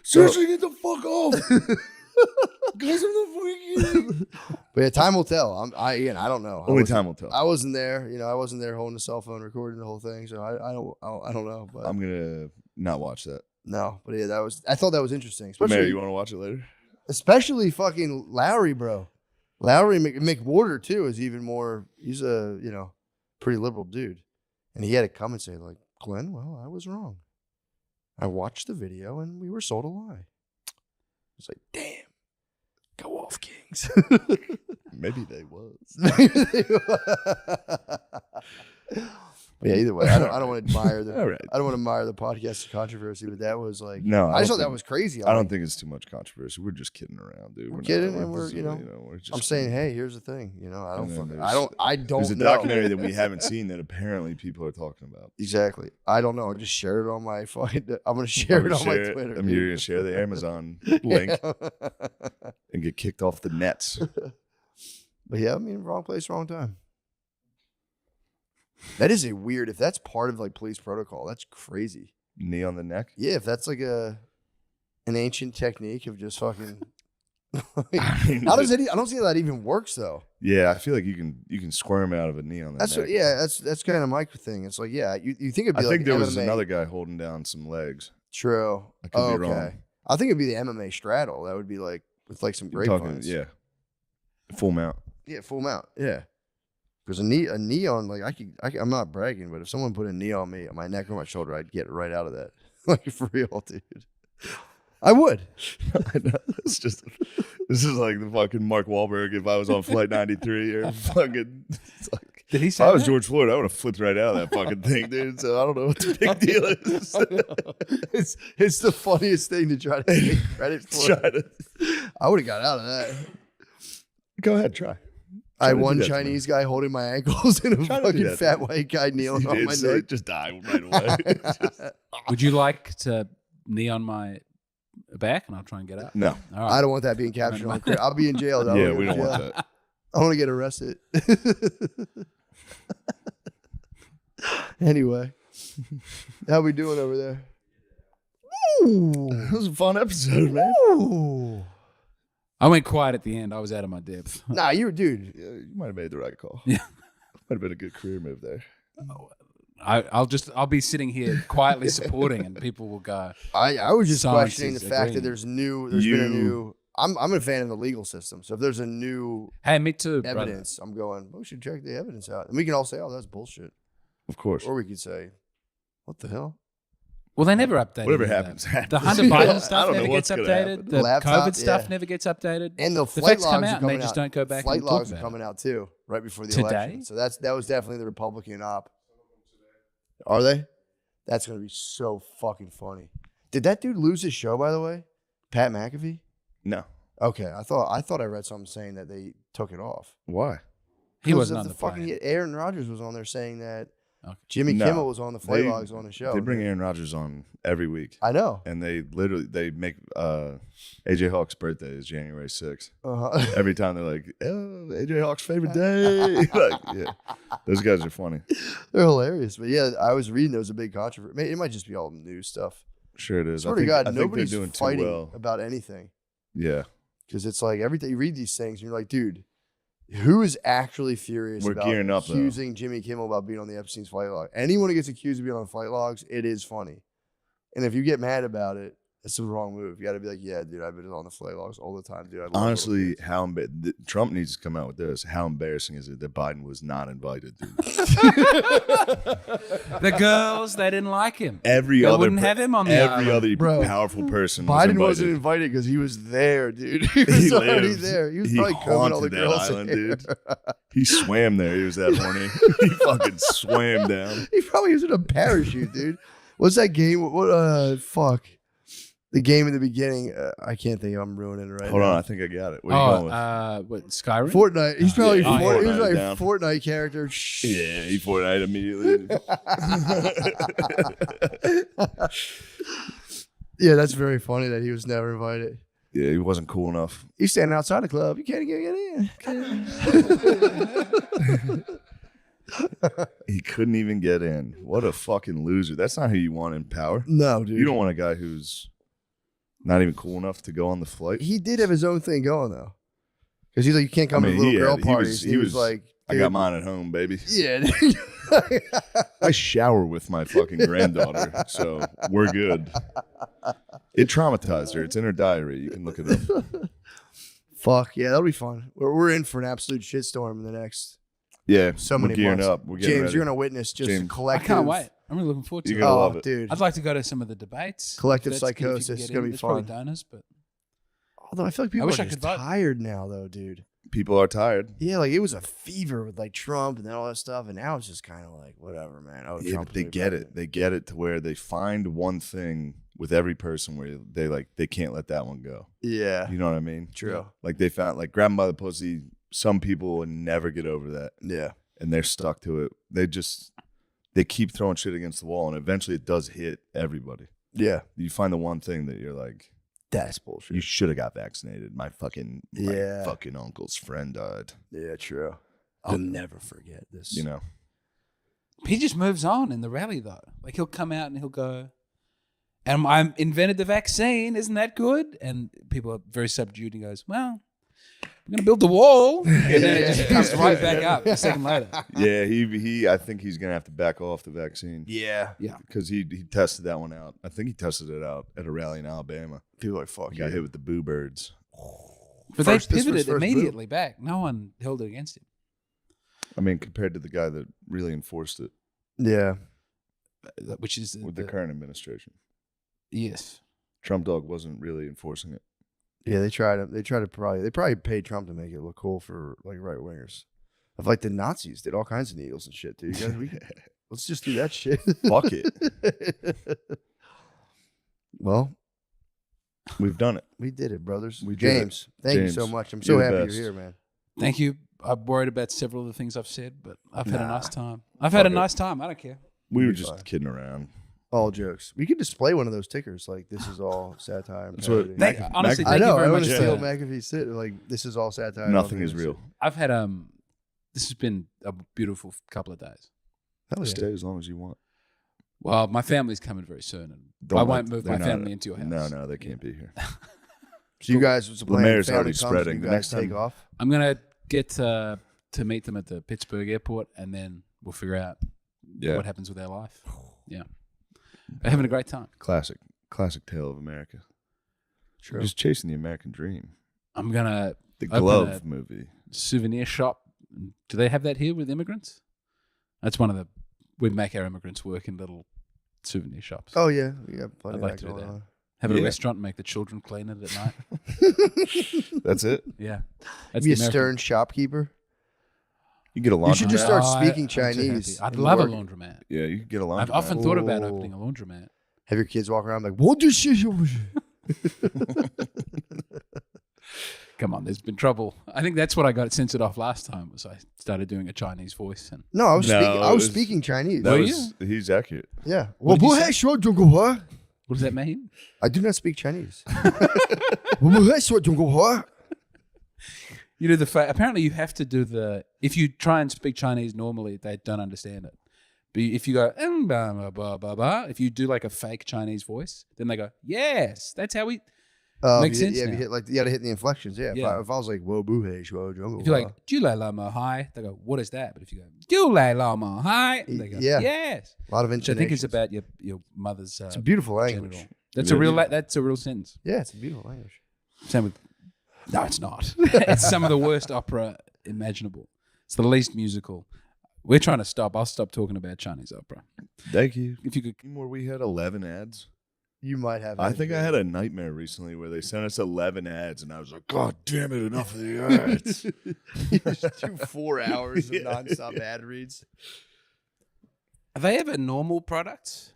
Seriously, get the fuck off. Guys, I'm the fucking... But yeah, time will tell. I don't know. Only time will tell. I wasn't there. I wasn't there holding the cell phone, recording the whole thing. So I don't know. But I'm gonna not watch that. No, but yeah, I thought that was interesting. Mary, you want to watch it later? Especially fucking Lowry, bro. Lowry McWhorter too is even more. He's a pretty liberal dude, and he had to come and say like, Glenn, well, I was wrong. I watched the video and we were sold a lie. It's like, damn, go off, Kings. Maybe they was. But yeah, either way, I don't want to admire the. All right. I don't want to admire the podcast controversy, but that was like, no, I just thought that was crazy. I don't think it's too much controversy. We're just kidding around, dude. We're kidding, and we're just, I'm saying, hey, here's the thing. I don't There's a know. documentary that we haven't seen that apparently people are talking about. Exactly. I don't know. I just shared it on my fucking. I'm gonna share it on my Twitter. I mean, you're gonna share the Amazon link and get kicked off the nets. But yeah, I mean, wrong place, wrong time. That is if that's part of like police protocol, that's crazy. Knee on the neck? Yeah, if that's like an ancient technique of just fucking I don't see how that even works though. Yeah, I feel like you can squirm out of a knee on the neck. That's kind of my thing. It's like, yeah, you think it'd be I like think there was MMA. another guy holding down some legs. True. I could be okay. wrong. I think it'd be the MMA straddle. That would be like with like some You're great talking, ones. yeah, full mount. Yeah, full mount. Yeah. Because a knee on, like, I'm not bragging, but if someone put a knee on me, on my neck or my shoulder, I'd get right out of that. Like, for real, dude. I would. I know. This is like the fucking Mark Wahlberg if I was on Flight 93 or fucking. It's like, Did he if say I was that? George Floyd, I would have flipped right out of that fucking thing, dude. So I don't know what the big deal is. It's the funniest thing to try to take credit for. I would have got out of that. Go ahead, try. I had to do one that to Chinese guy holding my ankles and a Try to do fucking that fat to me. white guy kneeling on my So neck. just die right away. Would you like to knee on my back and I'll try and get up? No. All right. I don't want that being captured on camera. I'll be in jail. Though. Yeah, we don't want that. I want to get arrested. Anyway, how we doing over there? That was a fun episode, man. Ooh. I went quiet at the end. I was out of my depth. Nah, you were, dude. Yeah, you might have made the right call. Yeah. Might have been a good career move there. I'll be sitting here quietly supporting, and people will go. I was just Science questioning the is fact agreeing. that there's been a new. I'm a fan of the legal system. So if there's a new Hey, me too, brother. evidence, I'm going. We should check the evidence out, and we can all say, "Oh, that's bullshit," Of course. or we could say, "What the hell?" Well, they never update. Whatever any of happens, that. happens. The Hunter I Biden don't stuff know never what's gets gonna updated. happen. The Laptop, COVID stuff yeah. never gets updated. And the The flight facts logs come are out, and they coming just out. don't go back Flight and talk logs are about coming out too, right before the Today? election. So that was definitely the Republican op. Are they? That's gonna be so fucking funny. Did that dude lose his show, by the way? Pat McAfee? No. Okay, I thought I read something saying that they took it off. Why? He wasn't on the the fucking plane. Aaron Rodgers was on there saying that Okay. Jimmy No. Kimmel was on the flight They- logs on the show. They bring Aaron Rodgers on every week. I know. And they make AJ Hawk's birthday is January 6th. Uh-huh. Every time they're like, oh, AJ Hawk's favorite day. Like, yeah. Those guys are funny. They're hilarious. But yeah, I was reading there was a big controversy. It might just be all news stuff. Sure it is. Swear I think, to God, I think they're nobody's doing too fighting well. about anything. Yeah. Because it's like every day you read these things and you're like, dude, who is actually furious We're about gearing up, though. accusing Jimmy Kimmel about being on the Epstein's flight log? Anyone who gets accused of being on the flight logs, it is funny. And if you get mad about it, it's the wrong move. You got to be like, yeah, dude, I've been on the flight logs all the time, dude. I love little Honestly, kids." Trump needs to come out with this. How embarrassing is it that Biden was not invited? Dude? The girls, they didn't like him. Every They other wouldn't have him on the every island. other Bro, powerful person was Biden invited. wasn't invited because he was there, dude. He was already lived. there. He was He probably combing all the haunted that girls. island, hair. dude. He swam there. He was that horny. He fucking swam down. He probably was in a parachute, dude. What's that game? Fuck. The game in the beginning. I can't think. I'm ruining it right Hold now. on, I think I got it. Where you going with? What, Skyrim? Fortnite. He's probably Yeah, he was like Fortnite a Fortnite character. Yeah, he Fortnite immediately. Yeah, that's very funny that he was never invited. Yeah, he wasn't cool enough. He's standing outside the club. You can't get in. He couldn't even get in. What a fucking loser. That's not who you want in power. No, dude. You don't want a guy who's not even cool enough to go on the flight. He did have his own thing going though, because he's like, you can't come to little girl parties. He was like, I got mine at home, baby. yeah. I shower with my fucking granddaughter, so we're good. It traumatized her. It's in her diary. You can look it up. Fuck yeah, that'll be fun. We're in for an absolute shitstorm in the next Yeah, so we're many gearing months. up. We're getting James, ready. you're gonna witness just James. I collective. can't wait. I'm really looking forward to You're it. gonna Oh, love it. dude. I'd like to go to some of the debates. Collective If that's good, if you psychosis can is get gonna in. be There's probably fun. donors, but Although I feel like people wish are I just could vote. tired now, though, dude. People are tired. Yeah, like it was a fever with like Trump and then all that stuff, and now it's just kind of like whatever, man. Oh, Yeah, Trump but they is get president. it. They get it to where they find one thing with every person where they can't let that one go. Yeah, You know what I mean? true. Like they found like grab 'em by the pussy. Some people would never get over that, Yeah, and they're stuck to it. They keep throwing shit against the wall, and eventually it does hit everybody. yeah, You find the one thing that you're like, that's bullshit. you should have got vaccinated. My fucking uncle's friend died. Yeah, true. I'll never forget this. You know, he just moves on in the rally though. Like he'll come out and he'll go, and I invented the vaccine. Isn't that good? And people are very subdued and goes, well, we're gonna build the wall, and then it just comes right back up a second later. Yeah, he. I think he's gonna have to back off the vaccine. Yeah. because he tested that one out. I think he tested it out at a rally in Alabama. People are like, fuck He got hit with the boo birds. But This they was pivoted first immediately back. No one held it against him. I mean, compared to the guy that really enforced it Yeah. Which is with the current administration, yes. Trump dog wasn't really enforcing it. Yeah, they probably paid Trump to make it look cool for like right wingers. Of like the Nazis did all kinds of needles and shit, dude. Let's just do that shit. Fuck it. Well, We've done it. we did it, brothers. We did it. James, thank you so James, much. I'm so you're the happy best. you're here, man. Thank you. I'm worried about several of the things I've said, but I've had a Nah. nice time. I've had a Fuck it. nice time. I don't care. We were Be just fine. kidding around. All jokes. We could display one of those tickers. Like, this is all satire. And That's what- parody. Thank, Mac- honestly, Mac- thank I know. you very I much want to for steal that. McAfee's sit. Like, this is all satire. Nothing is real. I've had this has been a beautiful couple of days. Hell yeah. Stay as long as you want. Well, my family's coming very soon, and Don't I let- won't move they're my not- family into your house. No, they can't be here. So you guys, what's the plan? Lemaire's Family already comes, spreading. You The guys next take time- off. I'm gonna get to meet them at the Pittsburgh airport, and then we'll figure out Yeah. what happens with their life. Yeah, they're having a great time. Classic tale of America. True. Just chasing the American dream. I'm gonna The Open Glove a- movie. souvenir shop. Do they have that here with immigrants? That's one of the. We make our immigrants work in little souvenir shops. Oh yeah, we got plenty I'd of like that to do going that. on. Have a Yeah. restaurant and make the children clean it at night. That's it. Yeah, that's Be a the American- stern shopkeeper. You get a laundromat. You should just start Oh, speaking I'm too happy. Chinese. I'd and love work. a laundromat. Yeah, you could get a laundromat. I've often thought about Ooh. opening a laundromat. Have your kids walk around like, what do you? Come on, there's been trouble. I think that's what I got censored off last time. Was I started doing a Chinese voice and No, I was No, speaking. I it was was- speaking Chinese. That Were was he's accurate. Yeah. What did you say? I what does that mean? do not speak Chinese. 我不会说中国话. You do the apparently you have to do the if you try and speak Chinese normally they don't understand it. But if you go blah, blah, blah, blah, blah, if you do like a fake Chinese voice, then they go yes. That's how we. Makes sense Yeah, now. you hit like you got to hit the inflections. Yeah. Yeah. If I was like, whoa, boo, hey, shwo, jungle. If you're like Julai Lama hi, they go what is that? But if you go Julai Lama hi, they go Yeah. yes. a lot of Which I think is intonations. about your mother's. It's a beautiful language. genital. That's Yeah. a real. That's a real sentence. Yeah, it's a beautiful language. Same with. No, it's not. It's some of the worst opera imaginable. It's the least musical. We're trying to stop. I'll stop talking about Chinese opera. Thank you. If you could, Where we had 11 ads. You might have. I think I had a nightmare recently where they sent us 11 ads, and I was like, God damn it, enough of the ads. You just do 4 hours of nonstop ad reads. are they ever normal products?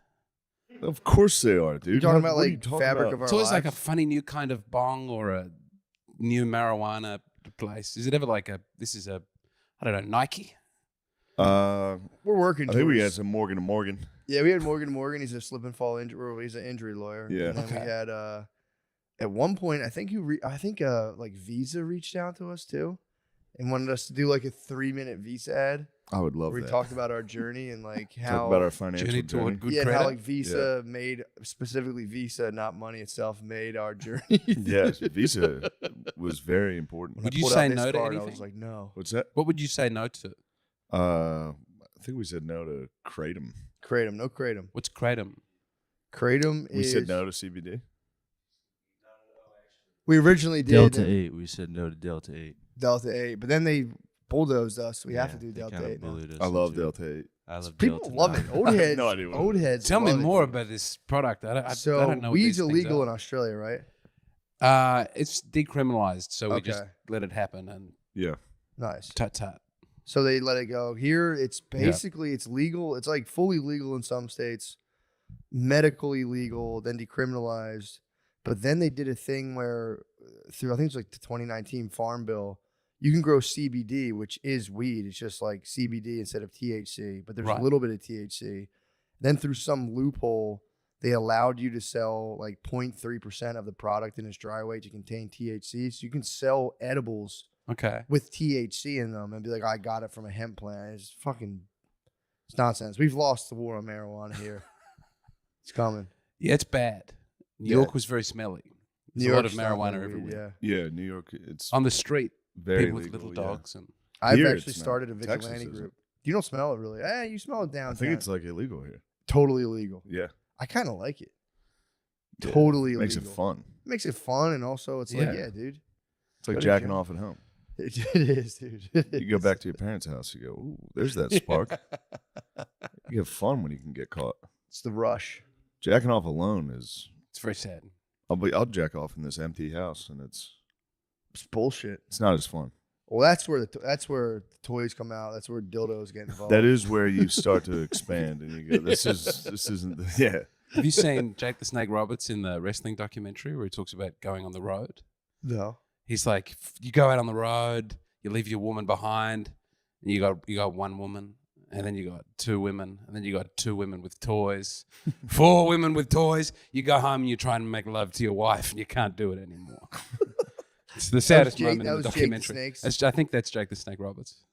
Of course they are, dude. You talking What about are you like talking fabric about? of our It's always like a lives? funny new kind of bong or a new marijuana place. Is it ever like this is a, I don't know, Nike? We're working. I think we had towards- some Morgan & Morgan. Yeah, we had Morgan. He's a slip and fall injury. He's an injury lawyer. Yeah. And then we Okay. had at one point I think like Visa reached out to us too, and wanted us to do like a 3-minute Visa ad I would love where we that. talked about our journey and like how Talk about our financial Journey journey. toward good and credit. how like Visa made specifically Visa, not money itself, made our journey. Yes, Visa was very important. When Would I you pulled out say this no to card, I anything? was like, no. What's that? What would you say no to? I think we said no to Kratom. Kratom, no Kratom. What's kratom? Kratom We is. said no to CBD. We originally did Delta 8. We said no to Delta 8. Delta 8, but then they bulldozed us. So we have to Yeah, do they Delta kinda 8 now. bullied us I love into it. Delta 8. I love People Delta love 9. it. Old heads. no idea what it Old heads. Tell me love it. more about this product. I So don't know. What weed's these things illegal are. in Australia, right? It's decriminalized, so we just Okay. let it happen and Yeah. Nice. tut tut. So they let it go. Here, it's basically it's legal. It's like fully legal in some states, medically legal, then decriminalized. But then they did a thing where through I think it's like the 2019 Farm Bill, you can grow CBD, which is weed. It's just like CBD instead of THC, but there's Right. a little bit of THC. Then through some loophole, they allowed you to sell like 0.3% of the product in its dry weight to contain THC. So you can sell edibles Okay. with THC in them and be like, I got it from a hemp plant. It's nonsense. We've lost the war on marijuana here. It's coming. Yeah, it's bad. New Yeah. York was very smelly. There's a lot of marijuana everywhere. Yeah, New York, it's On the street, very people with legal, little yeah. dogs. And I've Here actually it's not. started a Texas vigilante isn't. group. You don't smell it really. You smell it downtown. I think it's like illegal here. totally illegal. Yeah. I kind of like it. Yeah. Totally illegal. Makes it fun. Makes it fun, and also it's like, Yeah. yeah, dude. It's like Go to jacking jail. off at home. It is, dude. You go back to your parents' house, you go, ooh, there's that spark. You have fun when you can get caught. It's the rush. Jacking off alone is, it's very sad. I'll jack off in this empty house, and it's It's bullshit. not as fun. Well, that's where the toys come out. That's where dildos get involved. That is where you start to expand, and you go, this isn't, yeah. Have you seen Jake the Snake Roberts in the wrestling documentary where he talks about going on the road? No. He's like, you go out on the road, you leave your woman behind, and you got one woman, and then you got two women, and then you got two women with toys, 4 women with toys. You go home and you're trying to make love to your wife, and you can't do it anymore. It's the saddest Jake- moment that in the was Jake the documentary. Snake's- I think that's Jake the Snake Roberts.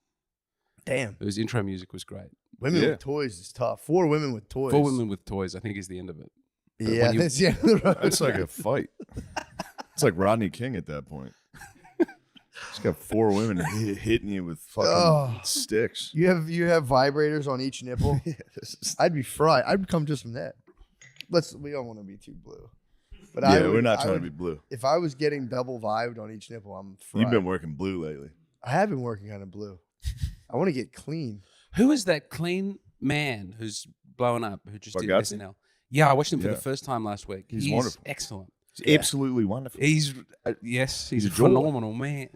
Damn. His intro music was great. Women Yeah. with toys is tough. 4 women with toys. 4 women with toys, I think, is the end of it. Yeah, when you- that's the end of the road. It's like a fight. It's like Rodney King at that point. He's got 4 women hitting you with fucking Oh. sticks. You have vibrators on each nipple. I'd be fried. I'd come just from that. We don't want to be too blue. But Yeah, we're not trying to be blue. If I was getting double vibed on each nipple, I'm fried. You've been working blue lately. I have been working on a blue. I want to get clean. Who is that clean man who's blowing up, who just did Bargatze? SNL? Yeah, I watched him for Yeah. the first time last week. He's wonderful. Excellent. He's absolutely wonderful. He's he's a a joy. phenomenal man.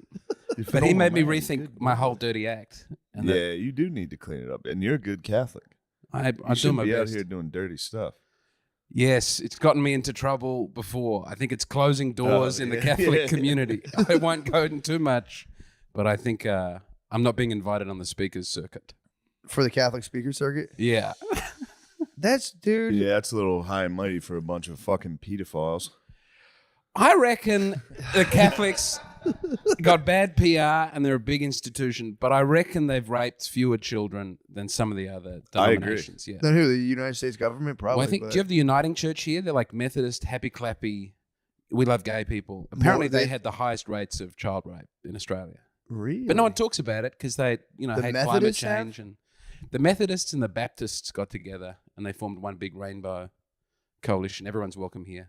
But he made me rethink my whole dirty act. And Yeah, you do need to clean it up, and you're a good Catholic. I You do shouldn't my be best. out here doing dirty stuff. Yes, it's gotten me into trouble before. I think it's closing doors in the yeah. Catholic Yeah. community. I won't go into too much, but I think I'm not being invited on the speakers circuit. For the Catholic speaker circuit? Yeah. That's, dude. Yeah, that's a little high and mighty for a bunch of fucking pedophiles. I reckon the Catholics got bad PR and they're a big institution, but I reckon they've raped fewer children than some of the other I agree. denominations. Yeah. Then who? The United States government? Probably. Well, I think, but do you have the Uniting Church here? They're like Methodist, happy clappy. We love gay people. Apparently, they had the highest rates of child rape in Australia, really? but no one talks about it because they, The hate climate Methodists change. And the Methodists and the Baptists got together and they formed one big rainbow coalition. Everyone's welcome here.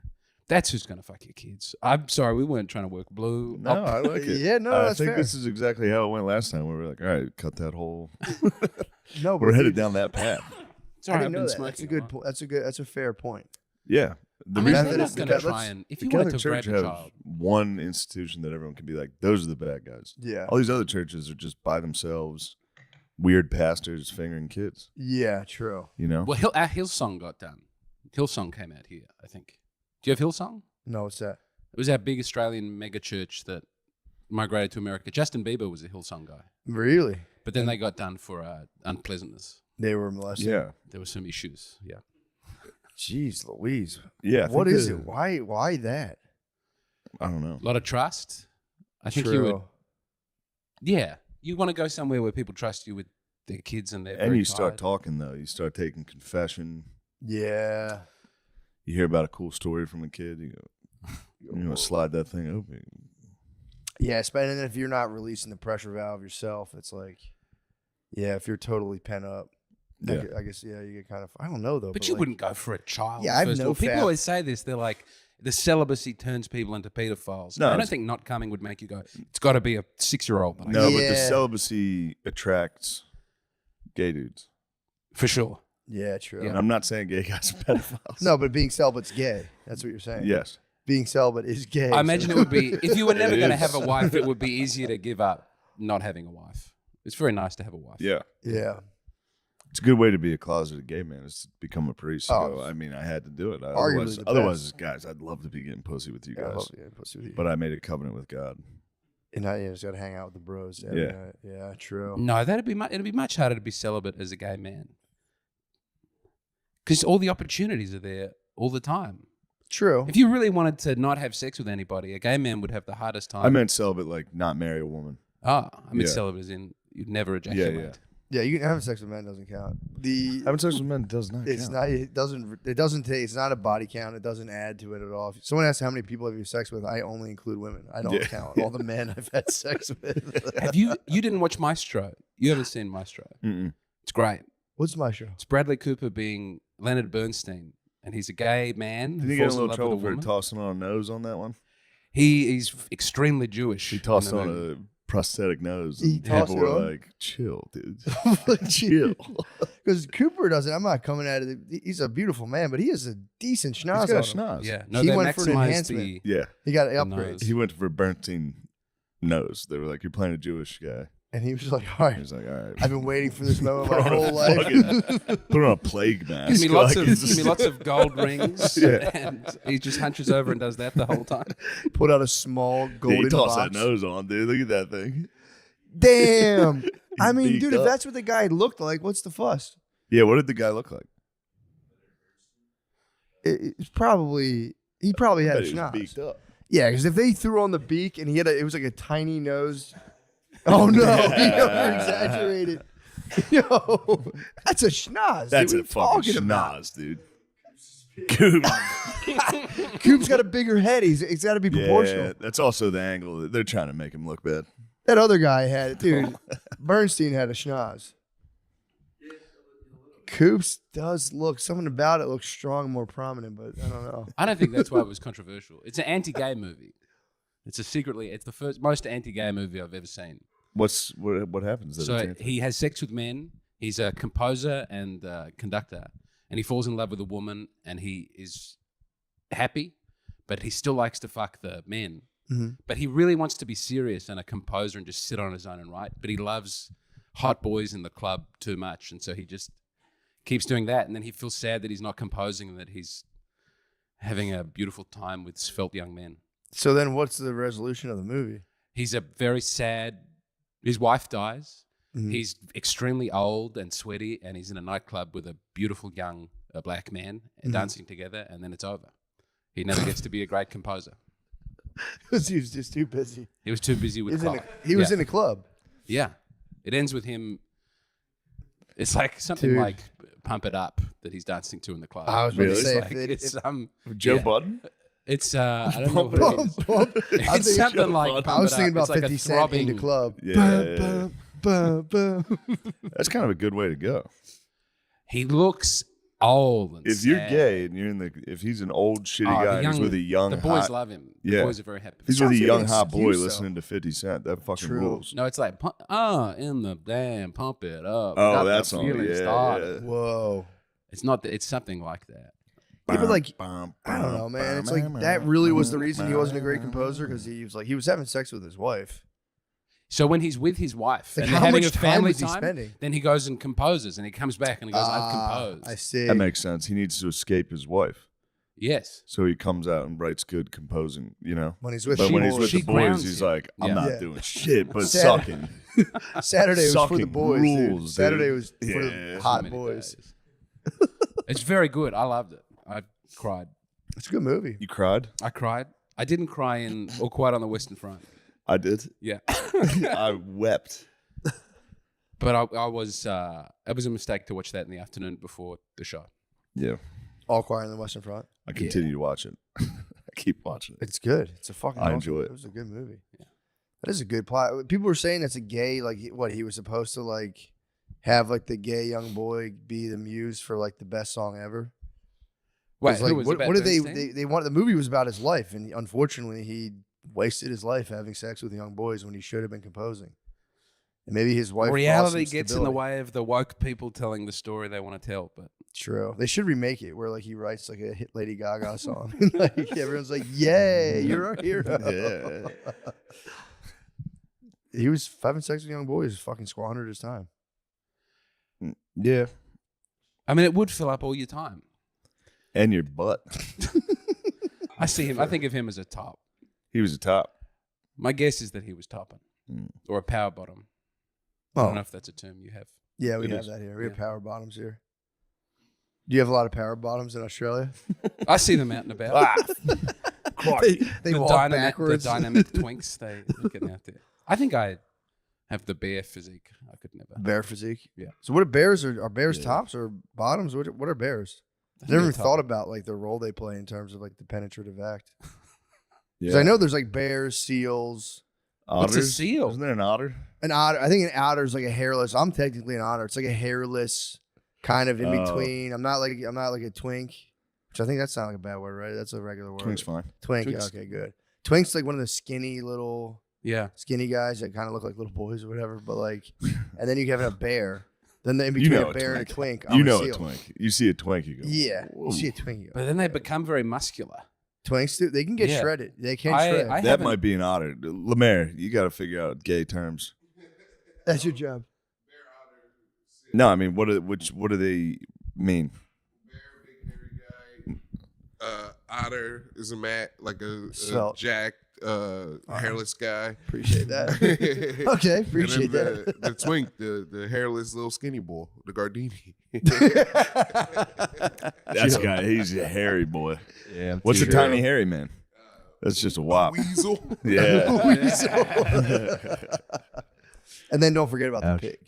That's who's going to fuck your kids. I'm sorry, we weren't trying to work blue. No, I like it. Yeah, no, I that's think fair. this is exactly how it went last time. We were like, all right, cut that whole. No, We're headed down that path. Sorry, I I've didn't been know that. smoking That's a a good lot. point. That's a fair point. Yeah. The I mean, reason- they're not Methodist- going to let's- try and. If the you wanted Catholic to grab Church your have child, one institution that everyone can be like, those are the bad guys. Yeah. All these other churches are just by themselves, weird pastors fingering kids. Yeah, true. You know? well, our Hillsong got done. Hillsong came out here, I think. Do you have Hillsong? No, what's that? It was our big Australian mega church that migrated to America. Justin Bieber was a Hillsong guy, Really? but then they got done for unpleasantness. They were molested. Yeah. There were some issues. Yeah. Jeez, Louise. Yeah. I What think is the- it? Why that? I don't know. A lot of trust. I think True. you would. Yeah. You want to go somewhere where people trust you with their kids and they're And very you start tired. talking, though. You start taking confession. Yeah. You hear about a cool story from a kid. You go, you know, slide that thing open. Yeah, and if you're not releasing the pressure valve yourself, it's like, yeah, if you're totally pent up, Yeah. I guess, yeah, you get kind of, I don't know though. But you like, wouldn't go for a child. Yeah, I have first of no all. People fat- always say this. They're like, the celibacy turns people into pedophiles. No, I don't it's- think not coming would make you go, it's got to be a 6-year-old. that I No, know." but the Yeah. celibacy attracts gay dudes. For sure. Yeah, true. Yeah. And I'm not saying gay guys are pedophiles. No, but being celibate's gay. That's what you're saying. Yes. Being celibate is gay. I imagine it would be, if you were never It going to is. have a wife, it would be easier to give up not having a wife. It's very nice to have a wife. Yeah. Yeah. It's a good way to be a closeted gay man is to become a priest. Oh. So, I mean, I had to do it. Arguably the Otherwise, best. guys, I'd love to be getting pussy with you Yeah, I guys. love getting pussy with you. But I made a covenant with God. And I just got to hang out with the bros. Every Yeah. night. Yeah, true. No, it'd be much harder to be celibate as a gay man. Because all the opportunities are there all the time. True. If you really wanted to not have sex with anybody, a gay man would have the hardest time. I meant celibate, like not marry a woman. I meant Yeah. celibate as in you'd never ejaculate. Yeah, you can having sex with men doesn't count. Having sex with men does not It's count. not. It doesn't take. It's not a body count. It doesn't add to it at all. If someone asks how many people have you sex with, I only include women. I don't count all the men I've had sex with. Have you didn't watch Maestro? You haven't seen Maestro? Mm-mm. It's great. What's my show? It's Bradley Cooper being Leonard Bernstein, and he's a gay man. Did who he get in falls a little love trouble with a for woman. tossing on a nose on that one? He's extremely Jewish. He tossed in the on movie. a prosthetic nose. He And tossed people it were on? like, chill, dude. Chill. Because Cooper doesn't. I'm not coming at it. He's a beautiful man, but he has a decent schnoz. He's got a on him. schnoz. Yeah, no, He they went for an maximized enhancement. the. Yeah. He got The upgrades, nose. He went for Bernstein nose. They were like, you're playing a Jewish guy. and he was like, "All He right, was like, all right. I've been waiting for this moment Put my on a whole life." fucking- Put on a plague mask. Give me lots like, of it's give me just- lots of gold rings, Yeah. and he just hunches over and does that the whole time. Put out a small Yeah, golden he tossed box. that nose on, dude. Look at that thing. Damn. I mean, beaked dude, if up. that's what the guy looked like, what's the fuss? Yeah, what did the guy look like? It's probably he probably had a Bet he was schnoz. beaked up. Yeah, because if they threw on the beak and he had it was like a tiny nose. Oh no, he over exaggerated. Yo, that's a schnoz. That's dude. a What are you fucking talking about? schnoz, dude. Coop. Coop's got a bigger head. It's got to be proportional. Yeah, that's also the angle. That they're trying to make him look bad. That other guy had it, dude. Bernstein had a schnoz. Coops does look something about it looks strong, more prominent, but I don't know. I don't think that's why it was controversial. It's an anti-gay movie. It's the most anti-gay movie I've ever seen. What happens? That So it's anti- he has sex with men. He's a composer and conductor, and he falls in love with a woman, and he is happy, but he still likes to fuck the men. Mm-hmm. But he really wants to be serious and a composer and just sit on his own and write. But he loves hot boys in the club too much, and so he just keeps doing that. And then he feels sad that he's not composing and that he's having a beautiful time with svelte young men. So then, what's the resolution of the movie? He's a very sad. His wife dies. Mhm. He's extremely old and sweaty, and he's in a nightclub with a beautiful young black man dancing together, and then it's over. He never gets to be a great composer. Because he was just too busy. He was too busy with cock. He was Yeah. in a club. Yeah. It ends with him. It's like something Dude. like Pump It Up that he's dancing to in the club. I was about to Really? say, It's like, it's Joe yeah. Budden? It's I don't know what it is. I'm It's thinking- something like I Pump I was It thinking Up. about It's like 50 a Cent in the throbbing. club. Yeah. Bum, bum, bum. That's kind of a good way to go. He looks old and If you're sad. gay and you're in the, if he's an old shitty Oh, the guy, and he's with a young, the boys hot, love him. Yeah. The boys are very happy. he's with a Sounds like young an hot boy excuse, though. listening to 50 Cent. That fucking True. rules. No, it's like in the damn pump it up. Oh, Got the that song. feeling Yeah, started. yeah. Whoa. It's not. It's something like that. Yeah, but like, Bum, I don't know, bum, man. It's bum, like bum, that really was the bum, reason he wasn't a great bum, composer because he was having sex with his wife. So when he's with his wife Like, and they're how having much a time family was he time, spending? then he goes and composes, and he comes back and he goes, "I've composed." I see. That makes sense. He needs to escape his wife. Yes. So he comes out and writes good composing, you know? When he's with But when he's boys. with She the boys, grounds he's him. like, I'm Yeah. not Yeah. doing shit, but Saturday- sucking. Saturday was for the Sucking boys. Dude. rules, dude. Saturday was for Yeah. the So hot many boys. days. It's very good. I loved it. I cried. It's a good movie. You cried? I cried. I didn't cry in All Quiet on the Western Front. I did. Yeah. I wept. But I was. It was a mistake to watch that in the afternoon before the show. Yeah. All Quiet on the Western Front. I continue to watch it. I keep watching it. It's good. It's a fucking. I awesome- enjoy it. It was a good movie. Yeah. That is a good plot. People were saying that's a gay, like what he was supposed to like have like the gay young boy be the muse for like the best song ever. Wait, It's like, who was what about did Bernstein? they want? The movie was about his life, and unfortunately, he wasted his life having sex with young boys when he should have been composing. And maybe his wife. Reality lost some gets in the stability. way of the woke people telling the story they want to tell. But True. They should remake it where like he writes like a hit Lady Gaga song. Like everyone's like, "Yay, you're our hero." Yeah. He was having sex with young boys, fucking squandered his time. Yeah. I mean, it would fill up all your time. And your butt. I see him. I think of him as a top. He was a top. My guess is that he was topping or a power bottom. I don't know if that's a term you have. Yeah, we It have is. that here. We have Yeah. power bottoms here. Do you have a lot of power bottoms in Australia? I see them out and about. They the walk dynamic, backwards. The dynamic twinks, they get out there. I think I have the bear physique. I could never. Bear physique. Yeah. So what are bears? Are bears Yeah. tops or bottoms? What are bears? I I've think never they're even top. thought about like the role they play in terms of like the penetrative act. Because Yeah. I know there's like bears, seals, What's a Otters? seal? Isn't there an otter? an otter. I think an otter is like a hairless. I'm technically an otter. It's like a hairless kind of in Oh. between. I'm not like a twink, which I think that's not like a bad word, right? That's a regular word. Twink's fine. Twink. Twink's- Okay, good. Twink's like one of the skinny guys that kind of look like little boys or whatever. But like, and then you have a bear. Then in between know a a bear and a twink. twink, I'm You know a a seal. twink. You see a twink, you go. Yeah, "Whoa." you see a twink. you go, But then they become very muscular. Twinks, they can get Yeah. shredded. They can I- shred. I- That haven't- might be an otter. Lemaire, you got to figure out gay terms. That's your job. No, I mean, what do they mean? Otter is a like a Svelte. jacked, hairless guy. Appreciate that. Okay, appreciate and then that. the twink, the hairless little skinny boy, the Gardini. That's guy. He's a hairy boy. Yeah. What's a too. tiny hairy man? That's just a wop. Weasel. Yeah. And then don't forget about Ouch. the pig.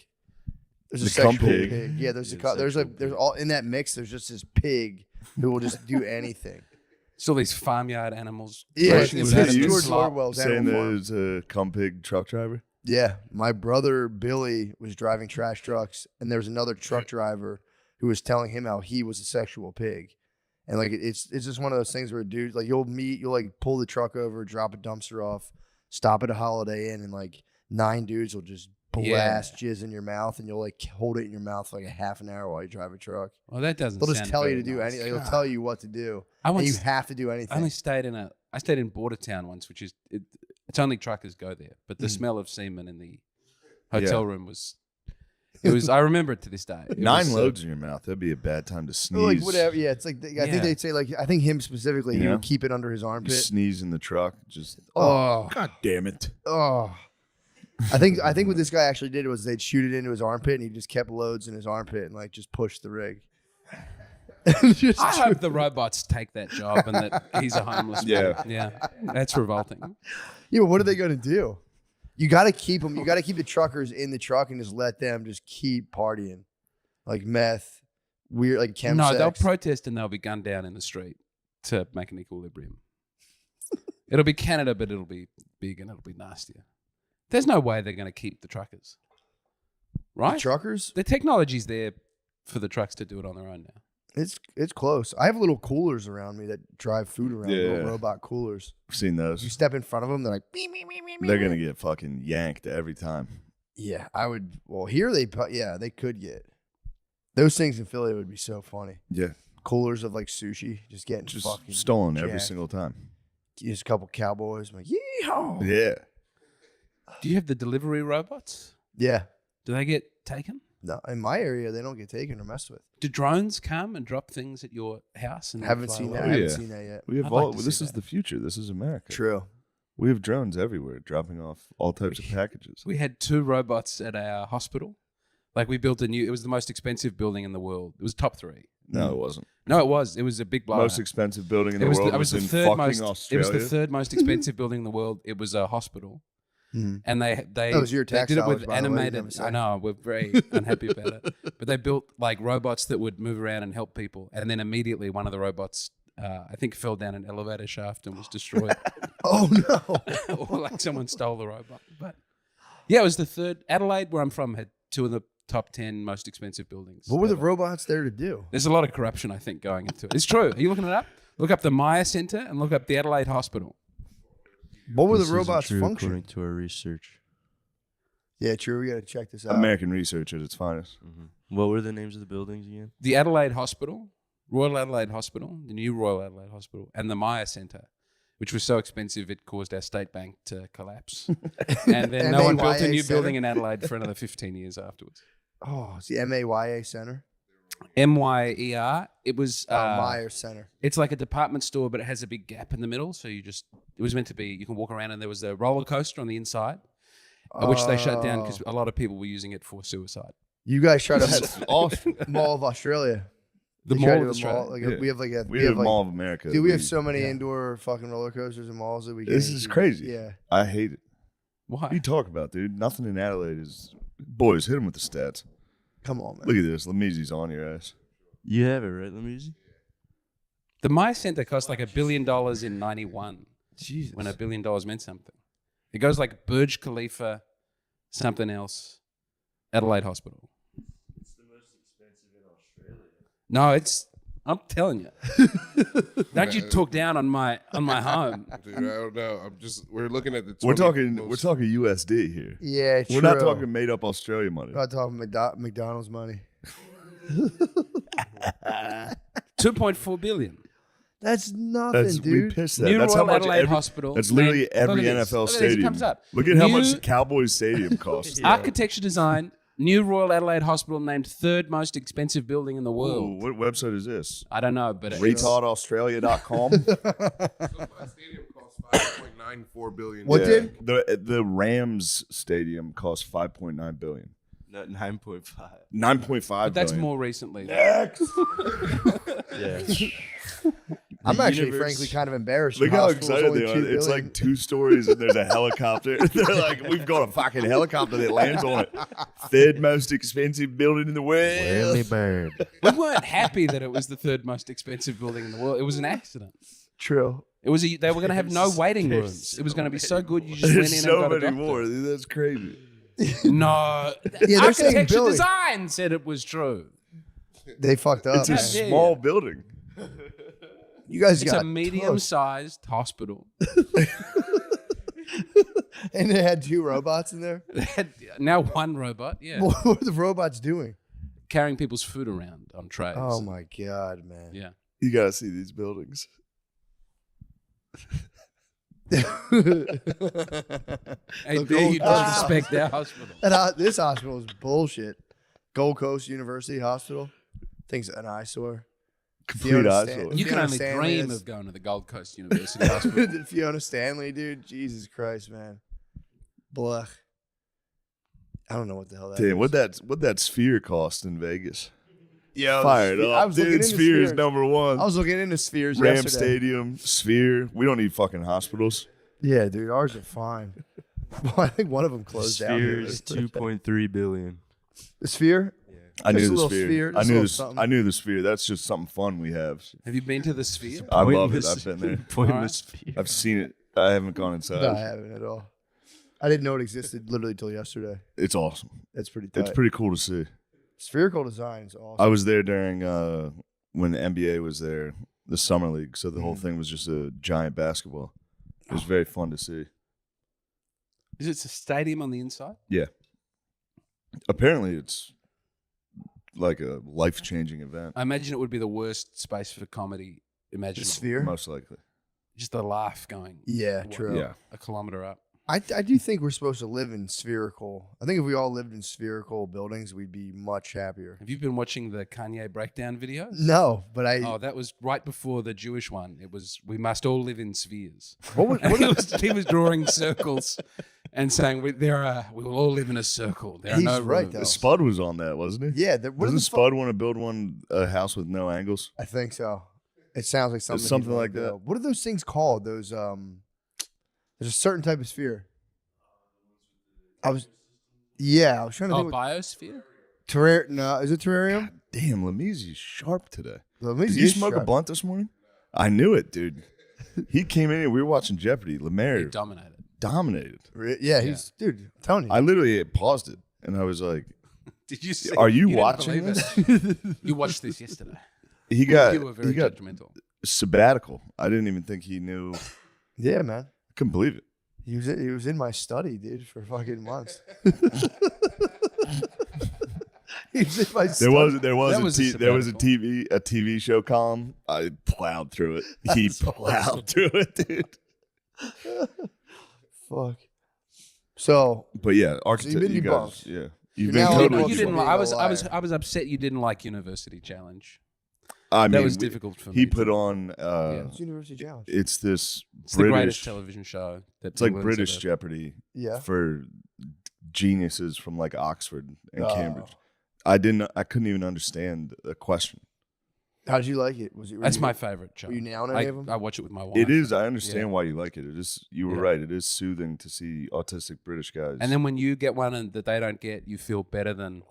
There's a The cum sexual pig. pig. Yeah, there's Yeah, there's all in that mix. There's just this pig who will just do anything. It's all these farmyard animals. Yeah, thrashing it's about that in the George slop. Orwell's Saying Animal Farm. there's a cum pig truck driver. Yeah, my brother Billy was driving trash trucks, and there was another truck driver who was telling him how he was a sexual pig. And like it's just one of those things where dudes like you'll like pull the truck over, drop a dumpster off, stop at a Holiday Inn, and like 9 dudes will just blast jizz in your mouth, and you'll like hold it in your mouth for like a half an hour while you drive a truck. Well, that doesn't. They'll just sound tell you very to do nice. anything. They'll tell you what to do, I and once you have to do anything. I stayed in Bordertown once, which is it's only truckers go there, but the Mm. smell of semen in the hotel room was. It was. I remember it to this day. It 9 was, loads in your mouth. That'd be a bad time to Or, sneeze. like whatever. Yeah, it's like I Yeah. think they'd say like I think him specifically, he Yeah. would keep it under his You armpit. sneeze in the truck. Just Oh, God damn it. oh. I think what this guy actually did was they'd shoot it into his armpit, and he just kept loads in his armpit and like just pushed the rig. Just I hope the robots take that job and that he's a homeless man. Yeah. Yeah, that's revolting. yeah, but what are they going to do? You got to keep them. You got to keep the truckers in the truck and just let them just keep partying, like meth, weird, like chem No, sex. they'll protest and they'll be gunned down in the street to make an equilibrium. It'll be Canada, but it'll be big and it'll be nastier. There's no way they're going to keep the truckers, right? The truckers. The technology's there for the trucks to do it on their own now. It's close. I have little coolers around me that drive food around. Yeah. Little robot coolers. I've seen You those. step in front of them, they're like, beep, beep, beep, beep, They're beep. going to get fucking yanked every time. Yeah, I would. Well, here they could get those things in Philly. Would be so funny. Yeah. Coolers of like sushi, just getting Just fucking stolen every jacked. single time. Just a couple cowboys, like yeehaw. Yeah. Do you have the delivery robots? Yeah. Do they get taken? No, in my area, they don't get taken or messed with. Do drones come and drop things at your house? And Haven't fly seen away? that. Oh, I haven't yeah. seen that yet. We have I'd like all. to see This is that. the future. This is America. True. We have drones everywhere dropping off all types of packages. We had 2 robots at our hospital. Like we built it was the most expensive building in the world. It was top 3. No, it wasn't. No, it was. It was a big blowout. Most expensive building in It the was world the, it was was in the third fucking most. Australia. It was the third most expensive building in the world. It was a hospital, Mhm. and they That was your they tax did it dollars, with by the way, you animated. never say. I know we're very unhappy about it, but they built like robots that would move around and help people, and then immediately one of the robots, I think, fell down an elevator shaft and was destroyed, Oh no. or like someone stole the robot. But yeah, it was the third. Adelaide, where I'm from, had 2 of the top 10 most expensive buildings. What were the ever. robots there to do? There's a lot of corruption, I think, going into it. It's true. Are you looking it up? Look up the Maya Centre and look up the Adelaide Hospital. What were This the isn't robots true function? according to our research. Yeah, true. We got to check this out. American research at its finest. What were the names of the buildings again? The Adelaide Hospital, Royal Adelaide Hospital, the new Royal Adelaide Hospital, and the Maya Centre, which was so expensive it caused our state bank to collapse. And then no one built a MAYA new Centre? building in Adelaide for another 15 years afterwards. Oh, it's the MAYA Center. MYER. It was Meyer Center. it's like a department store, but it has a big gap in the middle. So it was meant to be, you can walk around and there was a roller coaster on the inside, which they shut down because a lot of people were using it for suicide. You guys try to That's awesome. Mall of Australia. The They try Mall to of do a mall, Australia. like Yeah. we have like a We have like, Mall of America. dude, we have so many indoor fucking roller coasters and malls that we This can't is do. crazy. Yeah. I hate it. What are Why? you talking about, dude? Nothing in Adelaide is. Boys, hit him with the stats. Come on, man. Look at this. Lamizzi's on your ass. You have it, right? Let me see. The Maya Center cost like $1 billion in '91. Jesus. When $1 billion meant something. It goes like Burj Khalifa, something else, Adelaide Hospital. It's the most expensive in Australia. No, I'm telling you. Don't you talk down on my home. Dude, I don't know. We're looking at the. We're 20 talking most- USD here. Yeah, true. We're not talking made up Australia money. We're not talking McDonald's money. 2.4 billion. That's nothing, We dude. pissed that. New That's how Royal much Adelaide every, Hospital. That's literally Look every at this. NFL Look at this. It stadium. comes up. Look at how New- much Cowboys Stadium costs. Architecture design. New Royal Adelaide Hospital named third most expensive building in the Ooh, world. what website is this? I don't know, but RetardAustralia.com. SoFi Stadium costs $5.94 billion. What did? The Rams Stadium cost $5.9 billion. No, 9.5. 9.5 but that's billion. more recently. Yeah. I'm The actually, universe- frankly, kind of embarrassed. Look Your how hospital's excited only they are. $2 It's billion. like 2 stories and there's a helicopter. They're like, we've got a fucking helicopter that lands on it. Third most expensive building in the world. bird. We weren't happy that it was the third most expensive building in the world. It was an accident. True. It was. They were going to have no waiting There's rooms. so It was going to be so good you just went in There's and so got a many doctor. more. Dude, that's crazy. No. Yeah, they're saying Architecture Billy. design said it was true. They fucked up. It's a How dare small you. building. You guys It's got a medium-sized hospital. and they had 2 robots in there. They had now one robot, yeah, What were the robots doing? carrying people's food around on trays. Oh my god, man. Yeah. You got to see these buildings. Hey, The dare you Gold- disrespect our hospital? This hospital is bullshit. Gold Coast University Hospital. Thing's an eyesore. Complete Fiona eyesore. Stan- You can Fiona only Stanley dream is- of going to the Gold Coast University Hospital. Fiona Stanley, dude. Jesus Christ, man. Blech. I don't know what the hell that Damn, is. what that sphere cost in Vegas? Yo, Fired I up. was looking Dude, into Sphere is spheres. number one. I was looking into spheres Ram yesterday. Stadium, Sphere. We don't need fucking hospitals. Yeah, dude, ours are fine. Well, I think one of them closed down. Sphere here. is 2.3 billion. The Sphere? I Just knew a the little Sphere. sphere, I just a knew little this. something. I knew the Sphere. That's just something fun we have. Have you been to the Sphere? I love it. Pointless- I've been there. Pointless sphere. I've seen it. I haven't gone inside. No, I haven't at all. I didn't know it existed literally till yesterday. It's awesome. That's pretty tight. It's pretty cool to see. Spherical design is awesome. I was there during when the NBA was there, the summer league. So the whole thing was just a giant basketball. It was very fun to see. Is it a stadium on the inside? Yeah. Apparently, it's like a life-changing event. I imagine it would be the worst space for comedy The imaginable. Sphere? Most likely. Just a laugh going. Yeah, what, true. Yeah. a kilometer up. I do think we're supposed to live in spherical. I think if we all lived in spherical buildings, we'd be much happier. Have you been watching the Kanye breakdown videos? No, but Oh, that was right before the Jewish one. It was, we must all live in spheres. what was, And he was drawing circles and saying, we will all live in a circle. There are He's no right, rooms." though. Spud was on that, wasn't he? yeah, what Doesn't the Spud want to build a house with no angles? I think so. It sounds like something. something he'd like do. that. What are those things called? Those there's a certain type of sphere. I was trying to Oh, think. biosphere? No, is it terrarium? Damn, Lamizzi's sharp today. Let me Did see you his smoke a strap. blunt this morning? I knew it, dude. He came in and we were watching Jeopardy. He Lemaire dominated. dominated. Yeah, he's dude. I'm telling you. I literally paused it and I was like, Did you see? "Are you didn't watching believe this?" it. You watched this yesterday. He got You were very he got judgmental. sabbatical. I didn't even think he knew. yeah, man. Couldn't believe it. He was in my study, dude, for fucking months. He was in my study. There That was was a a TV show column. I plowed through it. He That's plowed through it, dude. Fuck. So But yeah, architect. been You debunked. guys, yeah, you've You're been now totally. debunked. You didn't. Being I a was liar. upset you didn't like University Challenge. I mean, That was difficult for me. He put on. it's University Challenge. It's this It's the greatest British. television show. That It's like England's British ever- Jeopardy Yeah. for geniuses from like Oxford and Oh. Cambridge. I couldn't even understand the question. How did you like it? Was it? That's my favorite show. Were you down any of them? I watch it with my wife. It is. I understand Yeah. why you like it. It is. You were Yeah. right. It is soothing to see autistic British guys. And then when you get one and that they don't get, you feel better than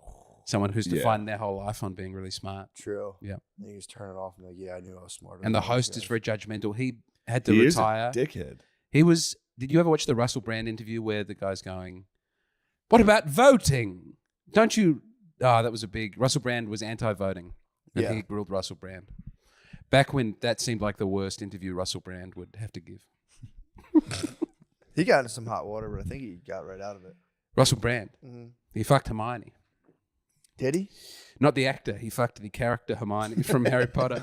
someone who's Yeah. defined their whole life on being really smart. True. Yeah. Then you just turn it off and be like, yeah, I knew I was smarter. And the than those host is guys. very judgmental. He had to he retire. is a dickhead. He was. Did you ever watch the Russell Brand interview where the guy's going, "What about voting? Don't you?" Oh, that was a big. Russell Brand was anti-voting, and Yeah. he grilled Russell Brand. Back when that seemed like the worst interview Russell Brand would have to give. He got into some hot water, but I think he got right out of it. Russell Brand. Mm-hmm. He fucked Hermione. Did he? Not the actor. He fucked the character Hermione from Harry Potter.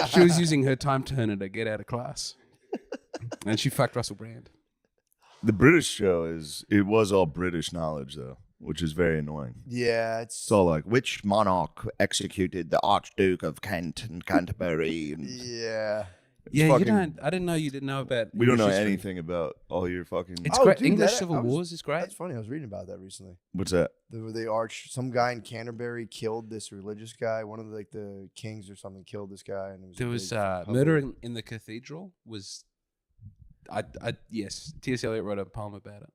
She was using her time turner to get out of class, and she fucked Russell Brand. The British show it was all British knowledge though, which is very annoying. Yeah, It's all like which monarch executed the Archduke of Kent and Canterbury, and yeah. Yeah, you fucking- don't. I didn't know you didn't know about. we don't know English history. anything about all your fucking. It's Oh, great. dude, English that- Civil I was- Wars is great. That's funny. I was reading about that recently. What's that? Some guy in Canterbury killed this religious guy. One of the kings or something killed this guy, and it was a There was big hubbub. murder in the cathedral. Was yes, T.S. Eliot wrote a poem about it.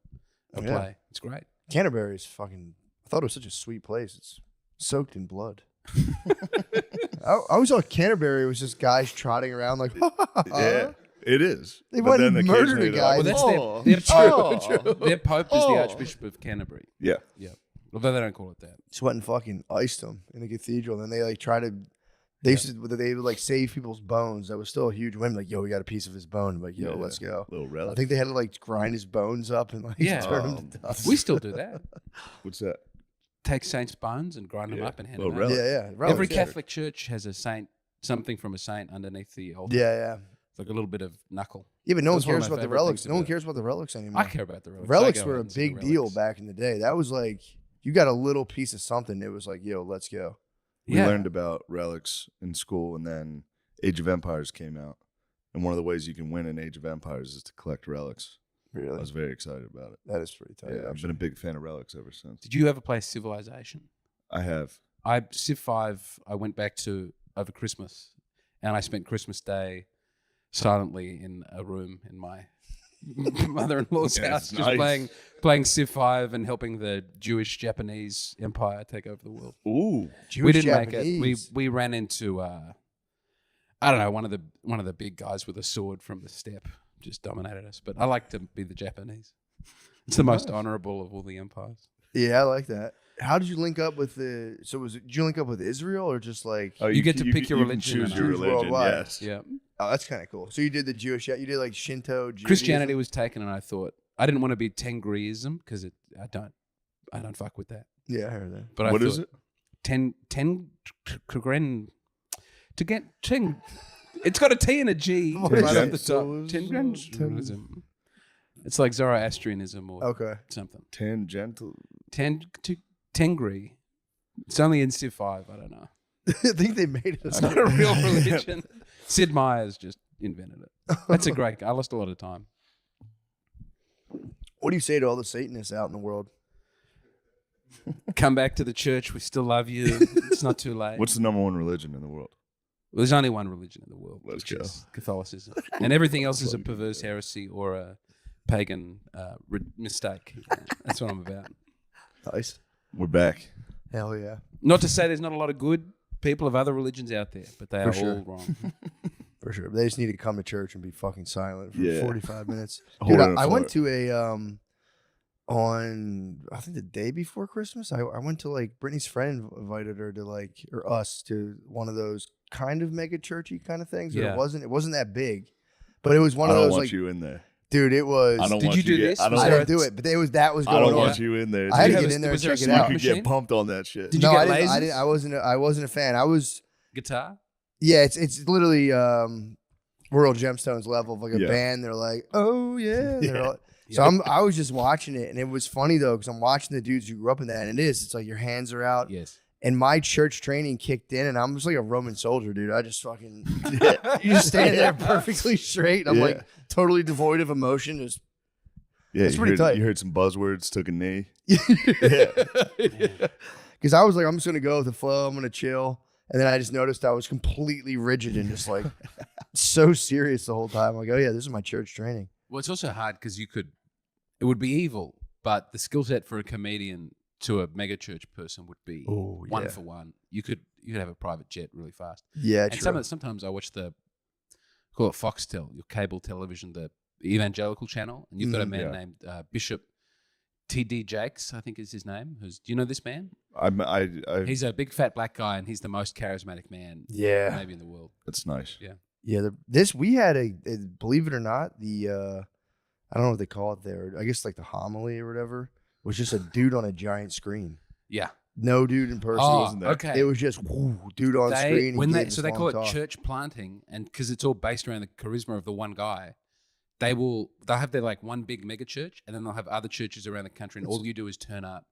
A Yeah. play. It's great. Canterbury is fucking. I thought it was such a sweet place. It's soaked in blood. I always thought Canterbury was just guys trotting around like, Yeah, it is. They But went then and murdered occasionally a they're guy. Well, like, that's "Oh, their pope is the Oh. Archbishop of Canterbury. yeah. Yeah, although they don't call it that. just went and fucking iced them in the cathedral. And then they like try to. They would like save people's bones. That was still a huge win. Like, yo, we got a piece of his bone. I'm like, yo, Yeah. let's go. Little I relic. think they had to like grind his bones up and like Yeah. turn him to dust. We still do that. What's that? Take saints' bones and grind them Yeah. up and hand Little them out. relic. Yeah. Every relics, yeah. Catholic church has a saint, something from a saint underneath the altar. Yeah. It's like a little bit of knuckle. Yeah, but no one That's one of cares my about the favorite relics. things No one about- cares about the relics anymore. I care about the relics. Relics I go were out a and see the big deal relics. back in the day. That was like you got a little piece of something. It was like, yo, let's go. We Yeah. learned about relics in school, and then Age of Empires came out. And one of the ways you can win in Age of Empires is to collect relics. I Really, was very excited about it. that is pretty tight. Yeah, I've been a big fan of relics ever since. Did you ever play Civilization? I have. Civ 5, I went back to over Christmas, and I spent Christmas Day silently in a room in my mother-in-law's Yeah, house, it's just nice. playing Civ 5 and helping the Jewish-Japanese empire take over the world. Ooh. We didn't make it. Japanese. We ran into I don't know, one of the big guys with a sword from the steppe just dominated us. But I like to be the Japanese. It's the most honorable of all the empires. Yeah, I like that. How did you link up with the? So did you link up with Israel or just like? Oh, You get to pick your can religion choose and your choose religion. worldwide. Yes. Yeah. Oh, that's kind of cool. So you did the Jewish. You did like Shinto. Judaism? Christianity was taken, and I thought I didn't want to be Tengriism because I don't fuck with that. Yeah, I heard that. But What I is thought it? to get Teng. It's got a T and a G What right is off it? the top. Tengriism. It's like Zoroastrianism or Okay. something. Tangential. Tengri. It's only in Civ 5. I don't know. I think they made it. It's not a real religion. Sid Meier's just invented it. That's a great. I lost a lot of time. What do you say to all the Satanists out in the world? Come back to the church. We still love you. It's not too late. What's the number one religion in the world? Well, there's only one religion in the world, Let's which go. is Catholicism, and everything else is a Plug it in perverse there. heresy or a pagan mistake. That's what I'm about. Nice. We're back. Hell yeah. Not to say there's not a lot of good people of other religions out there, but they For are sure. all wrong. For sure. They just need to come to church and be fucking silent for Yeah. 45 minutes. Hold Dude, on I for went it. to a on I think the day before Christmas. I went to like Brittany's friend invited her to like or us to one of those kind of mega churchy kind of things. But Yeah. it wasn't that big. But it was one I of don't those want like you in there. dude, it was I don't Did want you do get- this? I Was don't, I there want, didn't do it, but that was I going don't on. want you in there. I had to Did you get have in there was and there a check it You out. smoke could get machine? pumped on that shit. Did you no, get I lasers? didn't. I wasn't a fan. I was Guitar? yeah, it's literally Royal Gemstones level of like a Yeah. band. They're like, oh yeah. They're Yeah. all- so I was just watching it, and it was funny though because I'm watching the dudes who grew up in that, and it's like your hands are out, Yes. and my church training kicked in, and I'm just like a Roman soldier, dude. I just fucking you just stand there perfectly straight. I'm Yeah. like totally devoid of emotion. Just Yeah, It's you pretty heard, tight. you heard some buzzwords, took a knee. because I was like, I'm just gonna go with the flow. I'm gonna chill. And then I just noticed I was completely rigid and just like so serious the whole time. Like, oh yeah, this is my church training. Well, it's also hard because it would be evil, but the skill set for a comedian to a mega church person would be one for one. You could have a private jet really fast. Yeah, and true. sometimes I watch call it Foxtel, your cable television, the evangelical channel, and you've got a man named Bishop T.D. Jakes, I think is his name. Do you know this man? He's a big fat black guy, and he's the most charismatic man, maybe in the world. That's nice. Yeah, yeah. We had a believe it or not, the I don't know what they call it there. I guess like the homily or whatever was just a dude on a giant screen. Yeah, no dude in person. Wasn't there. Okay, it was just dude on screen. They call it church planting, and because it's all based around the charisma of the one guy. They'll have their like one big mega church, and then they'll have other churches around the country, and all you do is turn up,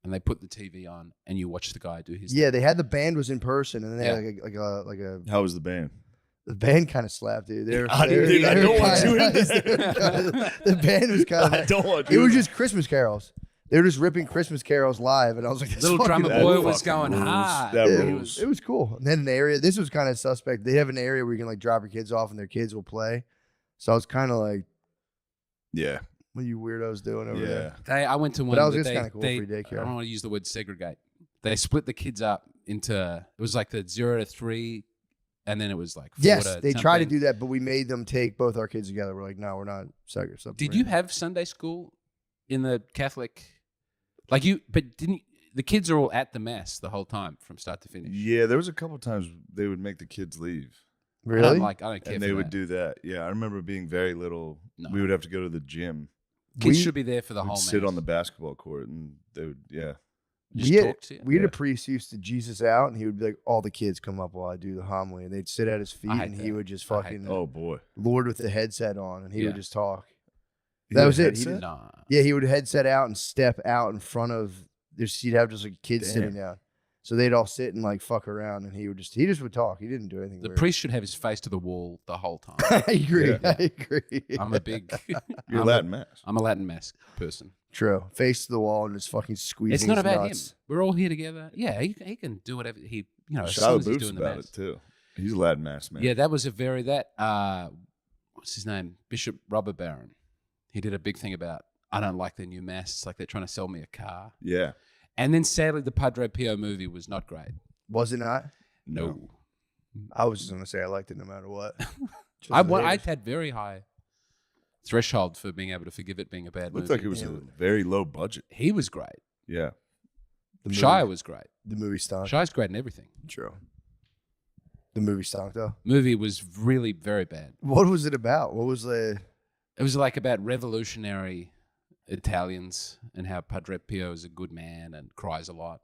and they put the TV on, and you watch the guy do his. Yeah, thing. They had the band was in person, and then they had like a. How was the band? The band kind of slapped, dude. I don't want you in this. The band was kind of. I don't want you. It was just Christmas carols. They were just ripping Christmas carols live, and I was like, "Little drummer boy was going hard." That rules. It was cool. And then an area. This was kind of suspect. They have an area where you can like drop your kids off, and their kids will play. So I was kind of like, yeah, what are you weirdos doing over there? I went to one. But that was just kind of cool for daycare. I don't want to use the word segregate. They split the kids up into. It was like the 0 to 3, and then it was like 4 yes, to they tried to something. do that, but we made them take both our kids together. We're like, no, we're not segregated. Did you have Sunday school in the Catholic? But didn't the kids are all at the mass the whole time from start to finish? Yeah, there was a couple times they would make the kids leave. Really? I don't care. And they would do that. Yeah, I remember being very little. No. We would have to go to the gym. Kids should be there for the We'd whole. sit mass. on the basketball court, and they would. Yeah. We had a priest who used to Jesus out, and he would be like, all the kids come up while I do the homily, and they'd sit at his feet, and he would just fucking Oh boy, Lord with the headset on, and he would just talk. He That had was a it. headset? He would headset out and step out in front of. He'd have just like kids sitting down, so they'd all sit and like fuck around, and he just would talk. He didn't do anything. The weird. priest should have his face to the wall the whole time. I agree. Yeah. I agree. I'm a big. You're Latin mass. I'm a Latin mass person. True. Face to the wall and just fucking squeezing. It's not his about nuts. him. We're all here together. Yeah, he can do whatever as soon Shia as he's LaBeouf's doing the about mass. it too. He's a Latin mass man. Yeah, that was what's his name? Bishop Robert Barron. He did a big thing about I don't like the new mass. It's like they're trying to sell me a car. Yeah. And then sadly, the Padre Pio movie was not great. Was it not? No. I was just gonna say I liked it no matter what. I had very high threshold for being able to forgive it being a bad Looked movie. like it was a very low budget. He was great. Yeah. Shia was great. The movie stunk. Shia's great in everything. True. The movie stunk though. Movie was really very bad. What was it about? What was the? It was like about revolutionary Italians and how Padre Pio is a good man and cries a lot.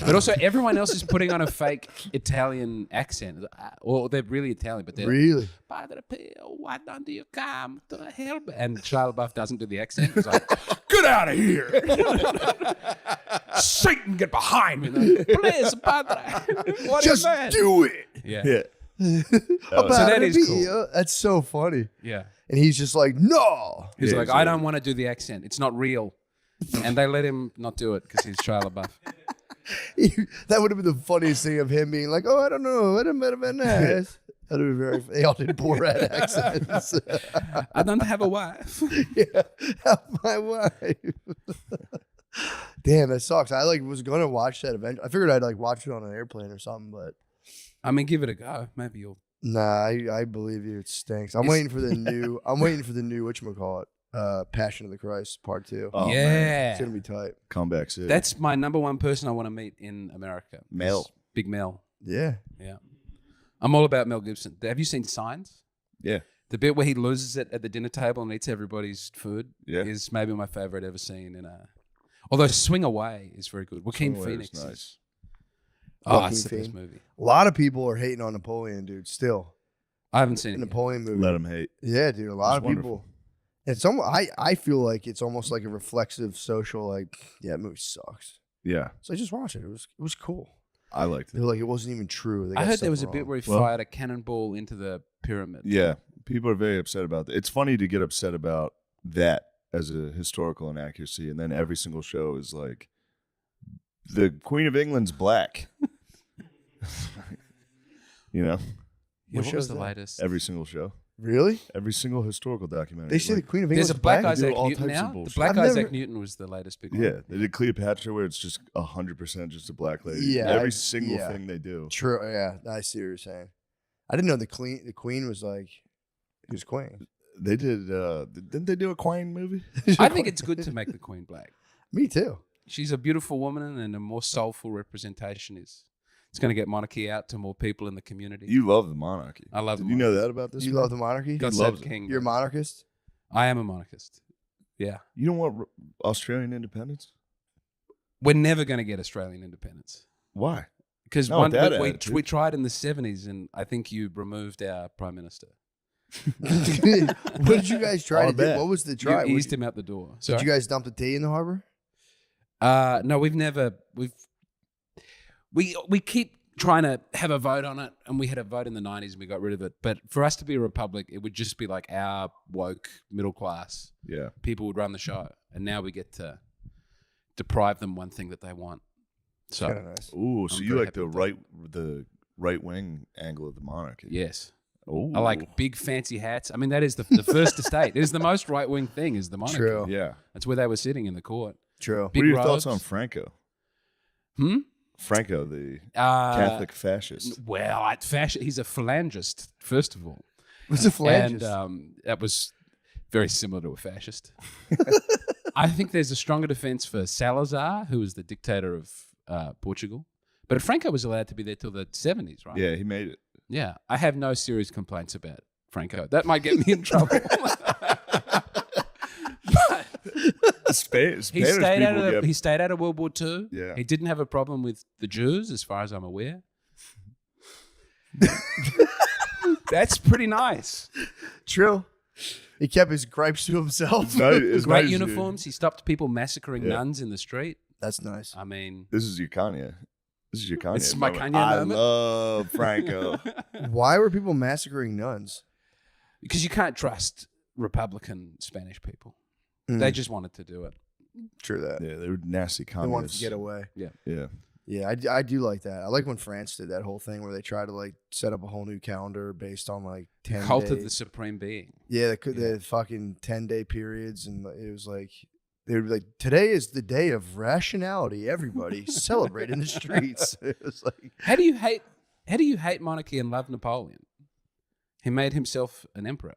But also everyone else is putting on a fake Italian accent. Or they're really Italian, but they're Really? Padre Pio, why don't you come to help? And Shia LaBeouf doesn't do the accent. He's like, get out of here. Satan, get behind me. Please, Padre. What Just is that? do it. Yeah. Yeah. About that it is be- cool. That's so funny. Yeah. And he's just like, no. He's Yeah, like, he's I like- don't want to do the accent. It's not real. And they let him not do it because he's Shia LaBeouf. That would have been the funniest thing of him being like, oh, I don't know. It might have been nice. That would have been very. They all did Borat accents. I don't have a wife. Yeah, help my wife. Damn, that sucks. I was gonna watch that event. I figured I'd watch it on an airplane or something, but I mean, give it a go. Maybe you'll. nah, I believe you. It stinks. I'm waiting for the new. I'm waiting for the new whatchamacallit, Passion of the Christ Part 2. Oh, man. yeah. It's gonna be tight. Comeback City. That's my number one person I want to meet in America. Mel. Is Big Mel. Yeah. Yeah. I'm all about Mel Gibson. Have you seen Signs? Yeah. The bit where he loses it at the dinner table and eats everybody's food Yeah. is maybe my favorite ever seen in a. Although Swing Away is very good. Joaquin Swing Away Phoenix. is is- nice. Oh, Joaquin it's the best Phoenix. movie. A lot of people are hating on Napoleon, dude. Still, I haven't seen the it. Yet. Napoleon movie. Let him hate. Yeah, dude. A lot It's of people. It's I feel like it's almost like a reflexive social. Yeah, that movie sucks. Yeah. So I just watched it. It was cool. I liked They're it. like it wasn't even true. They I got heard stuff there was a wrong. bit where he Well- fired a cannonball into the pyramid. Yeah. People are very upset about that. It's funny to get upset about that as a historical inaccuracy, and then every single show is like, the Queen of England's black. You know, Yeah, what show was is the that? latest? every single show, Really? every single historical documentary. They say the Like, Queen of There's England's a Black black? They do Isaac all Newton types of now. The bullshit. Black I've Isaac never- Newton was the latest big one. yeah, they did Cleopatra, where it's just 100% just a black lady. Yeah, every single yeah. thing they do. True. Yeah, I see what you're saying. I didn't know the Queen was like, she was queen. They did. Didn't they do a Queen movie? I think it's good to make the Queen black. Me too. She's a beautiful woman, and a more soulful representation is. It's going to get monarchy out to more people in the community. You love the monarchy. I love Did the you know monarchy. that about this? You man? love the monarchy? God He save loves the it. king. You're a baby. monarchist? I am a monarchist. Yeah. You don't want Australian independence? We're never going to get Australian independence. Why? Because No, that we attitude. tried in the 70s, and I think you removed our prime minister. What did you guys try All to do? bad. What was the You try? eased him out the door. Did Sorry? you guys dump the tea in the harbor? No, we keep trying to have a vote on it, and we had a vote in the 90s and we got rid of it. But for us to be a republic, it would just be like our woke middle class Yeah. people would run the show, and now we get to deprive them one thing that they want. So Kind of nice. Ooh, so I'm you very like happy the with that. right wing angle of the monarchy? yes, Oh, I like big fancy hats. I mean, that is the first estate. It is the most right wing thing. Is the monarchy? True. Yeah. That's where they were sitting in the court. True. Big what are your robes. thoughts on Franco? Franco, the Catholic fascist. Well, he's a phalangist, first of all. What's a phalangist? And that was very similar to a fascist. I think there's a stronger defense for Salazar, who was the dictator of Portugal. But Franco was allowed to be there till the 70s, right? Yeah, he made it. Yeah. I have no serious complaints about Franco. That might get me in trouble. Spanish He stayed people out of get- he stayed out of World War II. Yeah. He didn't have a problem with the Jews, as far as I'm aware. That's pretty nice. True. He kept his gripes to himself. It's nice- it's Great nice, dude. uniforms. He stopped people massacring Yeah. nuns in the street. That's nice. I mean, This is your Kanye. This is your Kanye. This is my moment. Kanye I moment. love Franco. Why were people massacring nuns? because you can't trust Republican Spanish people. Mm. They just wanted to do it. True that. Yeah, they were nasty They wanted communists. to get away. Yeah. Yeah, I do like that. I like when France did that whole thing where they tried to like set up a whole new calendar based on like 10 Cult days. of the Supreme Being. Yeah, the fucking 10-day periods, and it was like they would be like, today is the day of rationality. Everybody celebrate in the streets. It was like, How do you hate monarchy and love Napoleon? He made himself an emperor.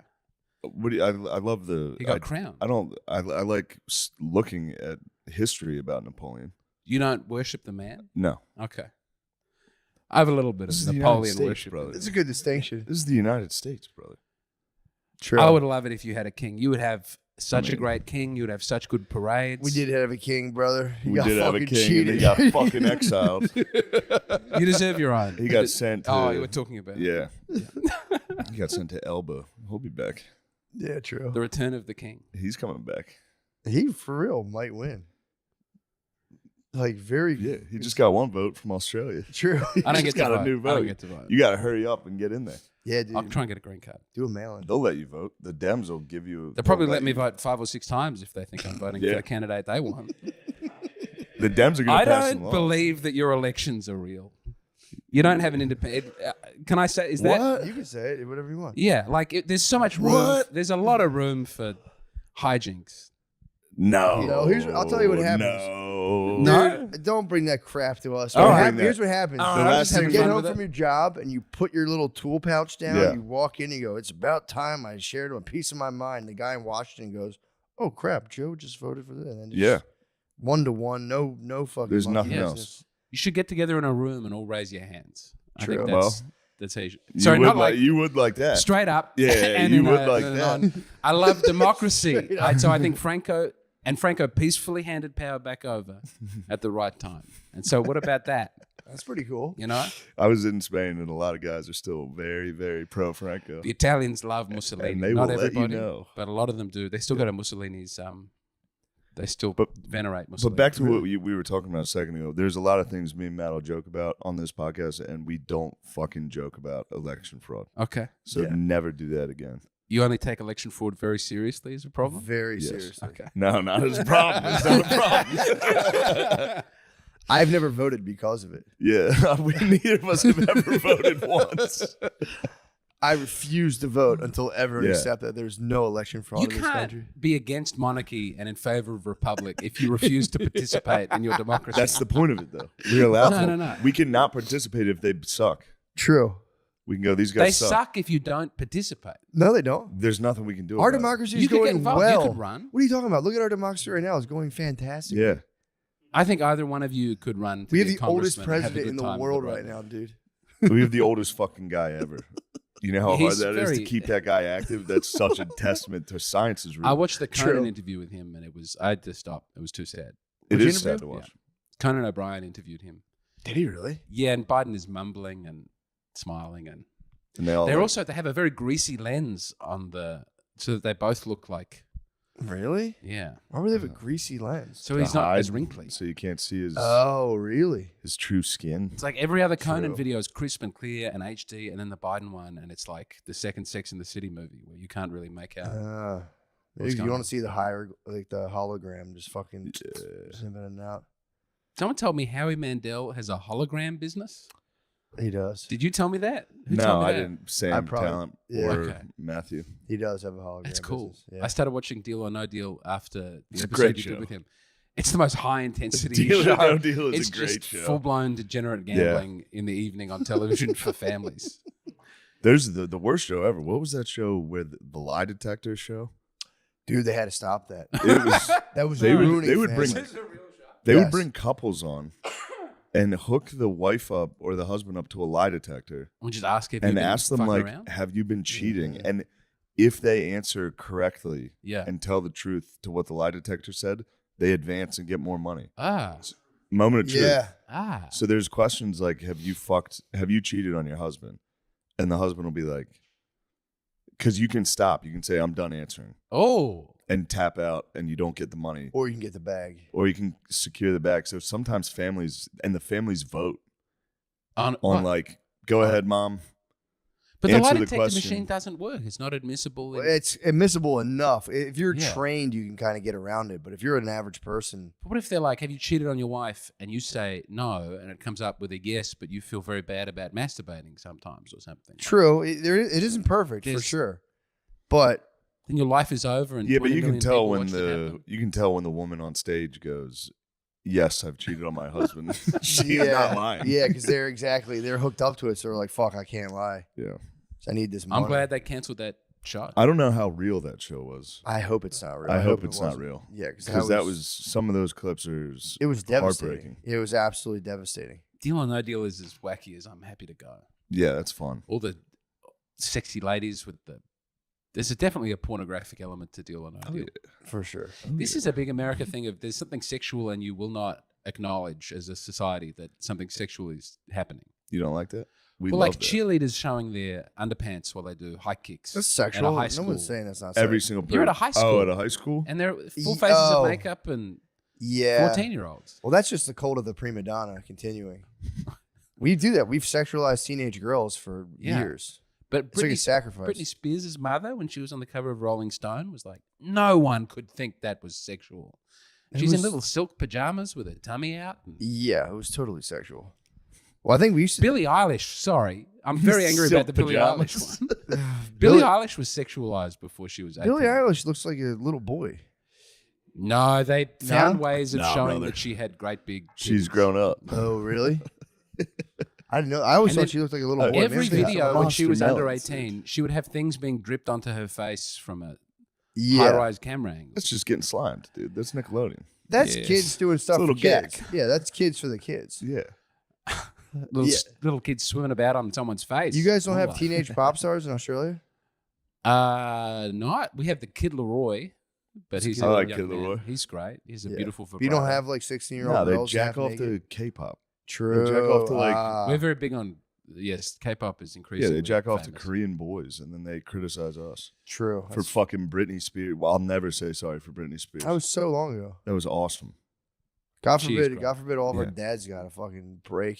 What do you, I love the. He got crowned. I like looking at history about Napoleon. You don't worship the man? No, Okay. I have a little bit This is of the United Napoleon States, worship. brother. it's a good distinction. this is the United States, brother. True. I would love it if you had a king. You would have such a mean- great king. You would have such good parades. We did have a king, brother. He We got did have a fucking king, cheated. and he got fucking exiled. You deserve your own. He got sent. To, Oh, you were talking about Yeah. He got sent to Elba. He'll be back. Yeah, true. the return of the king. He's coming back. He for real might win. Like very Yeah, he just got one vote from Australia. true. I don't Just get to got a vote. new I vote. don't get to vote. You got to hurry up and get in there. Yeah, dude. I'll try and get a green card. Do a mail-in. They'll let you vote. The Dems will give you. They'll probably they'll let me vote 5 or 6 times if they think I'm voting Yeah. for the candidate they want. The Dems are going I to pass some don't laws. believe that your elections are real. You don't have an independent. Can I say? Is that? What? You can say it, whatever you want. Yeah, like there's so much room. What? There's a lot of room for hijinks. No. No, I'll tell you what happens. No. Dude, don't bring that crap to us. All What right. hap- Here's what happens. All right, You I'm just just having get fun home with from it. your job and you put your little tool pouch down. Yeah. You walk in and you go, it's about time I shared a piece of my mind. The guy in Washington goes, oh, crap, Joe just voted for this. And then just Yeah. 1-to-1, no fucking There's monkey nothing business. else. You should get together in a room and all raise your hands. I True. think Well, that's how you should. You Sorry, would not like you would like that. straight up. Yeah, and you in would a- like in a that. non- I love democracy. Straight up. So I think Franco peacefully handed power back over at the right time. And so what about that? That's pretty cool. You know, I was in Spain, and a lot of guys are still very, very pro Franco. the Italians love Mussolini. And they Not will let you everybody, know. but a lot of them do. They still go to Mussolini's. They still venerate Mussolini. But back to what we were talking about a second ago. There's a lot of things me and Matt will joke about on this podcast, and we don't fucking joke about election fraud. Okay, So Yeah. never do that again. you only take election fraud very seriously as a problem. Very Yes. seriously. Okay. No, not as a problem. It's not a problem. I've never voted because of it. Yeah, neither of us have ever voted once. I refuse to vote until everyone Yeah. accepts that there's no election fraud You in this can't country. be against monarchy and in favor of republic if you refuse to participate in your democracy. That's the point of it, though. We're allowed to. No. We cannot participate if they suck. True. We can go, these They guys suck if you don't participate. No, they don't. There's nothing we can do Our about it. democracy You is could get going involved. well. You could run. What are you talking about? Look at our democracy right now. It's going fantastic. Yeah. I think either one of you could run. To We have be the a oldest congressman and have a president in good the time world with right the now, dude. We have the oldest fucking guy ever. You know how He's hard that is to very- keep that guy active? That's such a testament to science is real. I watched the Conan True. interview with him, and I had to stop. It was too sad. It Which is sad to interview? watch. Conan O'Brien interviewed him. Did he really? Yeah, and Biden is mumbling and smiling, and And they all they like, have a very greasy lens on so that they both look like Really? yeah. Why would they have a greasy lens? So he's to not hide, as wrinkly. so you can't see Oh, really? his true skin. It's like every other Conan True. video is crisp and clear and HD, and then the Biden one, and it's like the second Sex in the City movie where you can't really make out. Maybe going you want on? to see the the hologram just fucking zipping in and out. Someone told me Howie Mandel has a hologram business. He does. Did you tell me that? Who No, told me I that? didn't. Sam probably- Talent yeah. or Okay. Matthew. He does have a hologram. That's cool. business, yeah. I started watching Deal or No Deal after the It's a episode great you show. did with him. It's the most high intensity Deal or show. No Deal is It's a great just show. full blown degenerate gambling in the evening on television for families. There's the worst show ever. What was that show where the lie detector show? Dude, they had to stop that. It was That was They would- ruining they would bring- families. they would Yes. bring couples on and hook the wife up or the husband up to a lie detector We just ask if and you've been ask them fucking like, around. have you been cheating? And if they answer correctly Yeah. and tell the truth to what the lie detector said, they advance and get more money. Ah. Moment of truth. Yeah. So there's questions like, have you cheated on your husband? And the husband will be like, because you can stop. You can say, I'm done answering Oh. and tap out and you don't get the money. Or you can get the bag. Or you can secure the bag. So sometimes families vote On on what? like, go ahead, mom. But the lie answer the detector question. machine doesn't work. It's not admissible. Well, it's admissible enough. If you're Yeah. trained, you can kind of get around it. But if you're an average person, But what if they're like, have you cheated on your wife? And you say no, and it comes up with a yes, but you feel very bad about masturbating sometimes or something. true, it isn't perfect for There's- sure. But Then your life is over. And Yeah, but 20 you can million tell people when watched it happen. you can tell when the woman on stage goes, yes, I've cheated on my husband. She's not lying. Yeah, because they're hooked up to it. So they're like, fuck, I can't lie. Yeah. So I need this money. I'm glad they canceled that show. I don't know how real that show was. I hope it's not real. I hope it's not wasn't. real. Yeah, Because that was some of those clips are it was devastating. heartbreaking. It was absolutely devastating. Deal or No Deal is as wacky as I'm happy to go. Yeah, that's fun. All the sexy ladies with the. There's definitely a pornographic element to Deal or No Deal. For sure. This is a big America thing of there's something sexual and you will not acknowledge as a society that something sexual is happening. You don't like that? We Well, love like that. cheerleaders showing their underpants while they do high kicks. That's at a sexual. high No school. one's saying that's not Every sexual. single person. You're at a high Oh, school. at a high school? And they're full faces Oh. of makeup and Yeah. 14-year-olds. Well, that's just the cult of the prima donna continuing. We do that. We've sexualized teenage girls for Yeah. years. But It's like a sacrifice. Britney Spears' mother, when she was on the cover of Rolling Stone, was like, no one could think that was sexual. It She's in was- little silk pajamas with her tummy out. And Yeah, it was totally sexual. Well, I think we used to. Billie Eilish, sorry. I'm very angry about Silk the Billie pajamas. Eilish one. Billie Eilish was sexualized before she was 18. Billie Eilish looks like a little boy. No, they found No? ways of No, showing brother. that she had great big She's titties. grown up. Oh, really? I didn't know. I always And thought then she looked like a little boy. Every Maybe that's- video when she was monster under melons, 18, she would have things being dripped onto her face from a Yeah, high-rise camera angle. That's just getting slimed, dude. That's Nickelodeon. that's Yes. kids doing stuff little for kids. gag. Yeah, that's kids for the kids. Yeah. Little, Yeah. little kids swimming about on someone's face. You guys don't All have that. teenage pop stars in Australia? Not. We have the Kid Leroy, but he's I a like young Kid man. Leroy. He's great. He's a Yeah. beautiful. But you don't vibrato. have like 16-year-old No, they girls jack half off naked? to K-pop. True. jack off to, like- We're very big on. Yes, K-pop is Yeah, increasingly. they jack off to famous. Korean boys, and then they criticize us True. for fucking Britney Spears. Well, I'll never say sorry for Britney Spears. That was so long ago. That was awesome. God She is forbid. great. God forbid all of our Yeah. dads got a fucking break.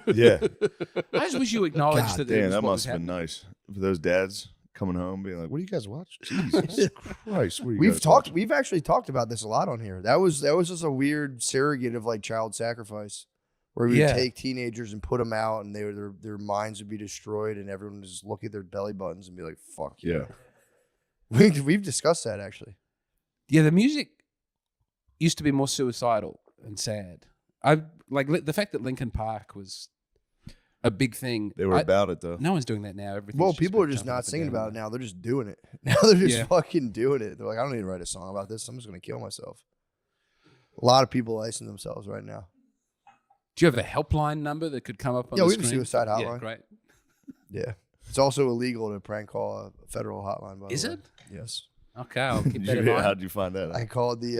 Yeah. I just wish you acknowledged God that. damn, was that what must was have been happening. nice for those dads coming home, being like, "What do you guys watch?" Jesus Christ, what are you guys watching? We've actually talked about this a lot on here. That was just a weird surrogate of like child sacrifice, where we would take teenagers and put them out, and their minds would be destroyed, and everyone would just look at their belly buttons and be like, "Fuck Yeah. We've discussed that actually. Yeah, the music used to be more suicidal and sad. I like the fact that Linkin Park was a big thing. They were about it though. No one's doing that now. Everything's Well, just people are about just jumping not up and singing down. about it now. They're just doing it. Now they're just Yeah. fucking doing it. They're like, I don't need to write a song about this. I'm just going to kill myself. A lot of people icing themselves right now. Do you have a helpline number that could come up on Yeah, the we have a screen? suicide Yeah, hotline. great. Yeah. It's also illegal to prank call a federal hotline, by the way. Is it? Yes. Okay, I'll keep that in mind. How'd you find that? I called the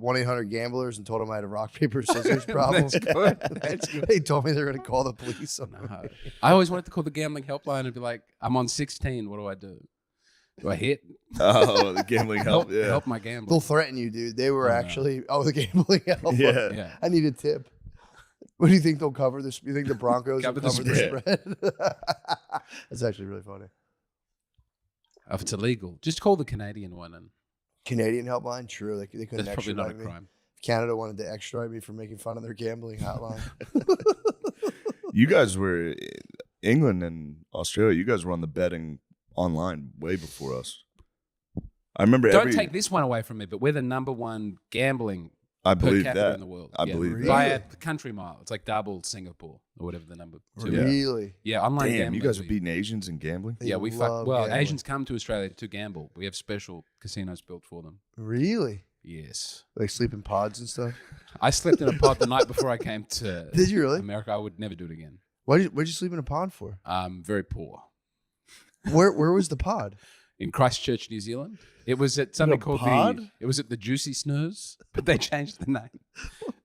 1-800 gamblers and told them I had a rock, paper, scissors problem. That's good. That's good. They told me they were going to call the police on me. No. I always wanted to call the gambling helpline and be like, I'm on 16. What do I do? Do I hit? Oh, the gambling help. Yeah. Help my gambling. They'll threaten you, dude. They were Oh, no. actually, the gambling help. Yeah. Yeah. I need a tip. What do you think they'll cover this? You think the Broncos Cover will the cover the spread? That's actually really funny. If it's illegal, just call the Canadian one, and Canadian helpline, true. They couldn't that's probably not a extradite me. crime. Canada wanted to extradite me for making fun of their gambling hotline. You guys were England and Australia. You guys were on the betting online way before us. I remember. Don't take this one away from me, but we're the #1 gambling I per believe capita that. in the world. I believe that. by a Really? country mile. It's like double Singapore or whatever the number. Two Yeah. Really? Yeah, online Damn, gambling. you guys are we- beating Asians in gambling. They Yeah, we love fuck. Well, gambling. Asians come to Australia to gamble. We have special casinos built for them. Really? Yes. Like sleep in pods and stuff? I slept in a pod the night before I came to Did you really? America. I would never do it again. What'd you sleep in a pond for? Very poor. Where was the pod? In Christchurch, New Zealand. It was at something called pod? it was at the JUCY Snooze, but they changed the name.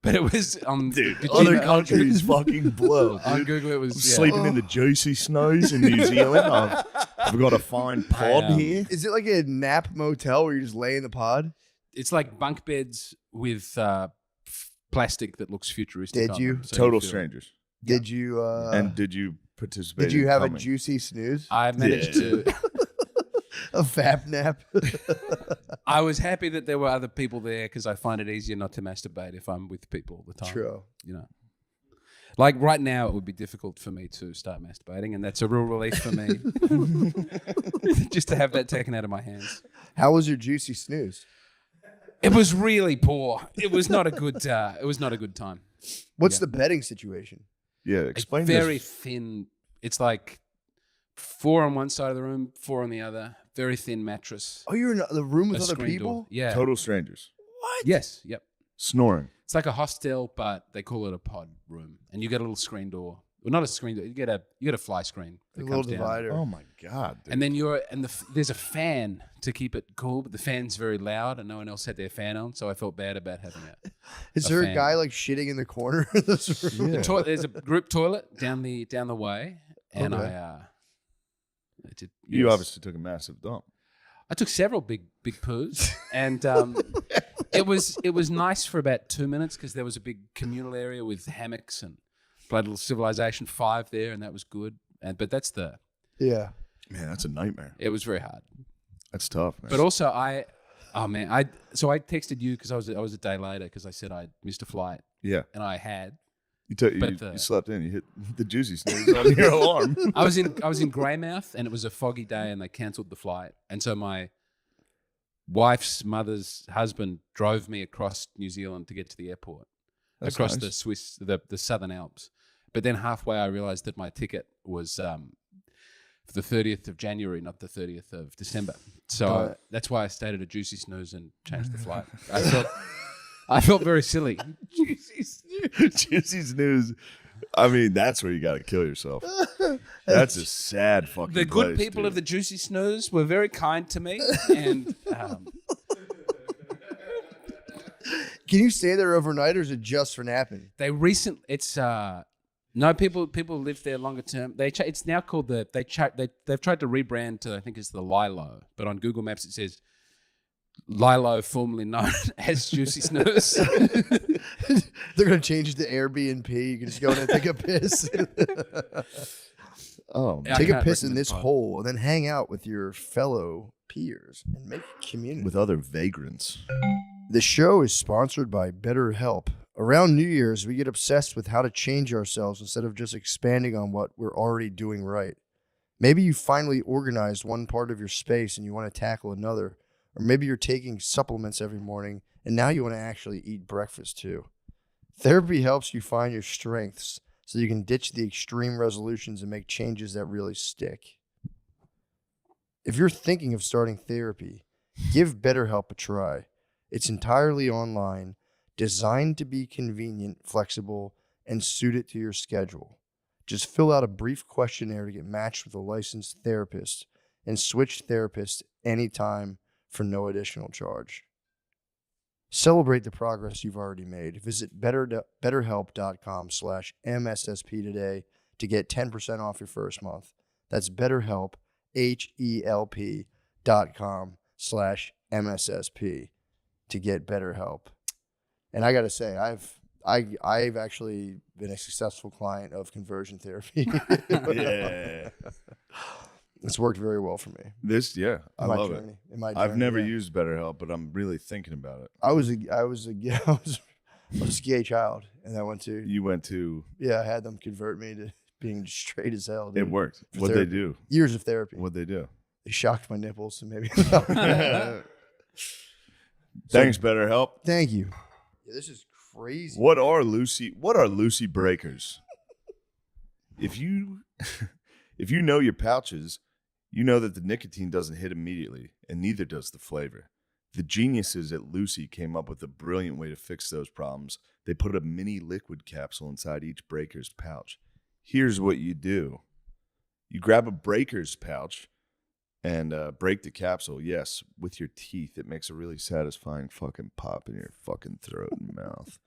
But it was Dude, did you other know- countries fucking blow. on Dude. Google. It was I'm sleeping in the JUCY SNOOZE in New Zealand. I've got a fine pod here. Is it like a nap motel where you just lay in the pod? It's like bunk beds with plastic that looks futuristic. Did on you? them, so Total feel- strangers. Did you And did you participate? did you in have coming? a juicy snooze? I managed Yeah. to. A fap nap? I was happy that there were other people there because I find it easier not to masturbate if I'm with people all the time. True. You know, like right now, it would be difficult for me to start masturbating, and that's a real relief for me, just to have that taken out of my hands. How was your juicy snooze? It was really poor. It was not a good. It was not a good time. What's Yeah. the betting situation? Yeah, It's explain very this. thin. It's like 4 on one side of the room, 4 on the other. Very thin mattress. Oh, you're in the room with a other screen people? door. Yeah. Total strangers. Yes. Yep. Snoring. It's like a hostel, but they call it a pod room, and you get a little screen door. Well, not a screen door. You get a fly screen. A that little comes down. divider. Oh my god. Dude. And then there's a fan to keep it cool, but the fan's very loud, and no one else had their fan on, so I felt bad about having it. Is a there fan. a guy like shitting in the corner of this room? Yeah. There's a group toilet down the way, and Okay. I did. You yes. obviously took a massive dump. I took several big poos, and it was nice for about 2 minutes because there was a big communal area with hammocks and played a little Civilization 5 there, and that was good. But that's Yeah. Man, that's a nightmare. it was very hard. That's tough, man. But also I texted you because I was a day later because I said I missed a flight, yeah, and I had. you slept in. You hit the juicy snooze on your alarm. I was in Greymouth, and it was a foggy day, and they cancelled the flight, and so my wife's mother's husband drove me across New Zealand to get to the airport, That's across nice. the Southern Alps. But then halfway, I realised that my ticket was for the 30th of January, not the 30th of December. So that's why I stayed at a Juicy Snooze and changed the flight. I felt very silly. Juicy snooze. I mean, that's where you got to kill yourself. That's a sad fucking. The good place, people dude. of the Juicy Snooze were very kind to me, and Can you stay there overnight, or is it just for napping? it's no people live there longer term. It's now called they've tried to rebrand to, I think it's the Lilo, but on Google Maps it says Lilo, formerly known as Juicy Snooze. They're gonna change it to Airbnb. You can just go in and take a piss. Oh, I Take a can't piss in recommend this the pod. hole and then hang out with your fellow peers and make a community. with other vagrants. The show is sponsored by BetterHelp. Around New Year's, we get obsessed with how to change ourselves instead of just expanding on what we're already doing right. Maybe you finally organized one part of your space and you want to tackle another. Or maybe you're taking supplements every morning and now you want to actually eat breakfast too. Therapy helps you find your strengths so you can ditch the extreme resolutions and make changes that really stick. If you're thinking of starting therapy, give BetterHelp a try. It's entirely online, designed to be convenient, flexible, and suited to your schedule. Just fill out a brief questionnaire to get matched with a licensed therapist and switch therapists anytime for no additional charge. Celebrate the progress you've already made. Visit betterhelp.com/MSSP today to get 10% off your first month. That's BetterHelp, HELP.com/MSSP to get better help. And I got to say, I've actually been a successful client of conversion therapy. Yeah. It's worked very well for me. I love it. In my I've journey, never yeah. used BetterHelp, but I'm really thinking about it. I was a gay child, and I went to You went to, I had them convert me to being straight as hell. Dude. it worked. For What'd they therapy. do? Years of therapy. What'd they do? They shocked my nipples, so maybe. Thanks, BetterHelp. Thank you. Yeah, this is crazy. What are Lucy breakers? If you know your pouches, you know that the nicotine doesn't hit immediately, and neither does the flavor. The geniuses at Lucy came up with a brilliant way to fix those problems. They put a mini liquid capsule inside each breaker's pouch. Here's what you do. You grab a breaker's pouch and break the capsule. Yes, with your teeth. It makes a really satisfying fucking pop in your fucking throat and mouth.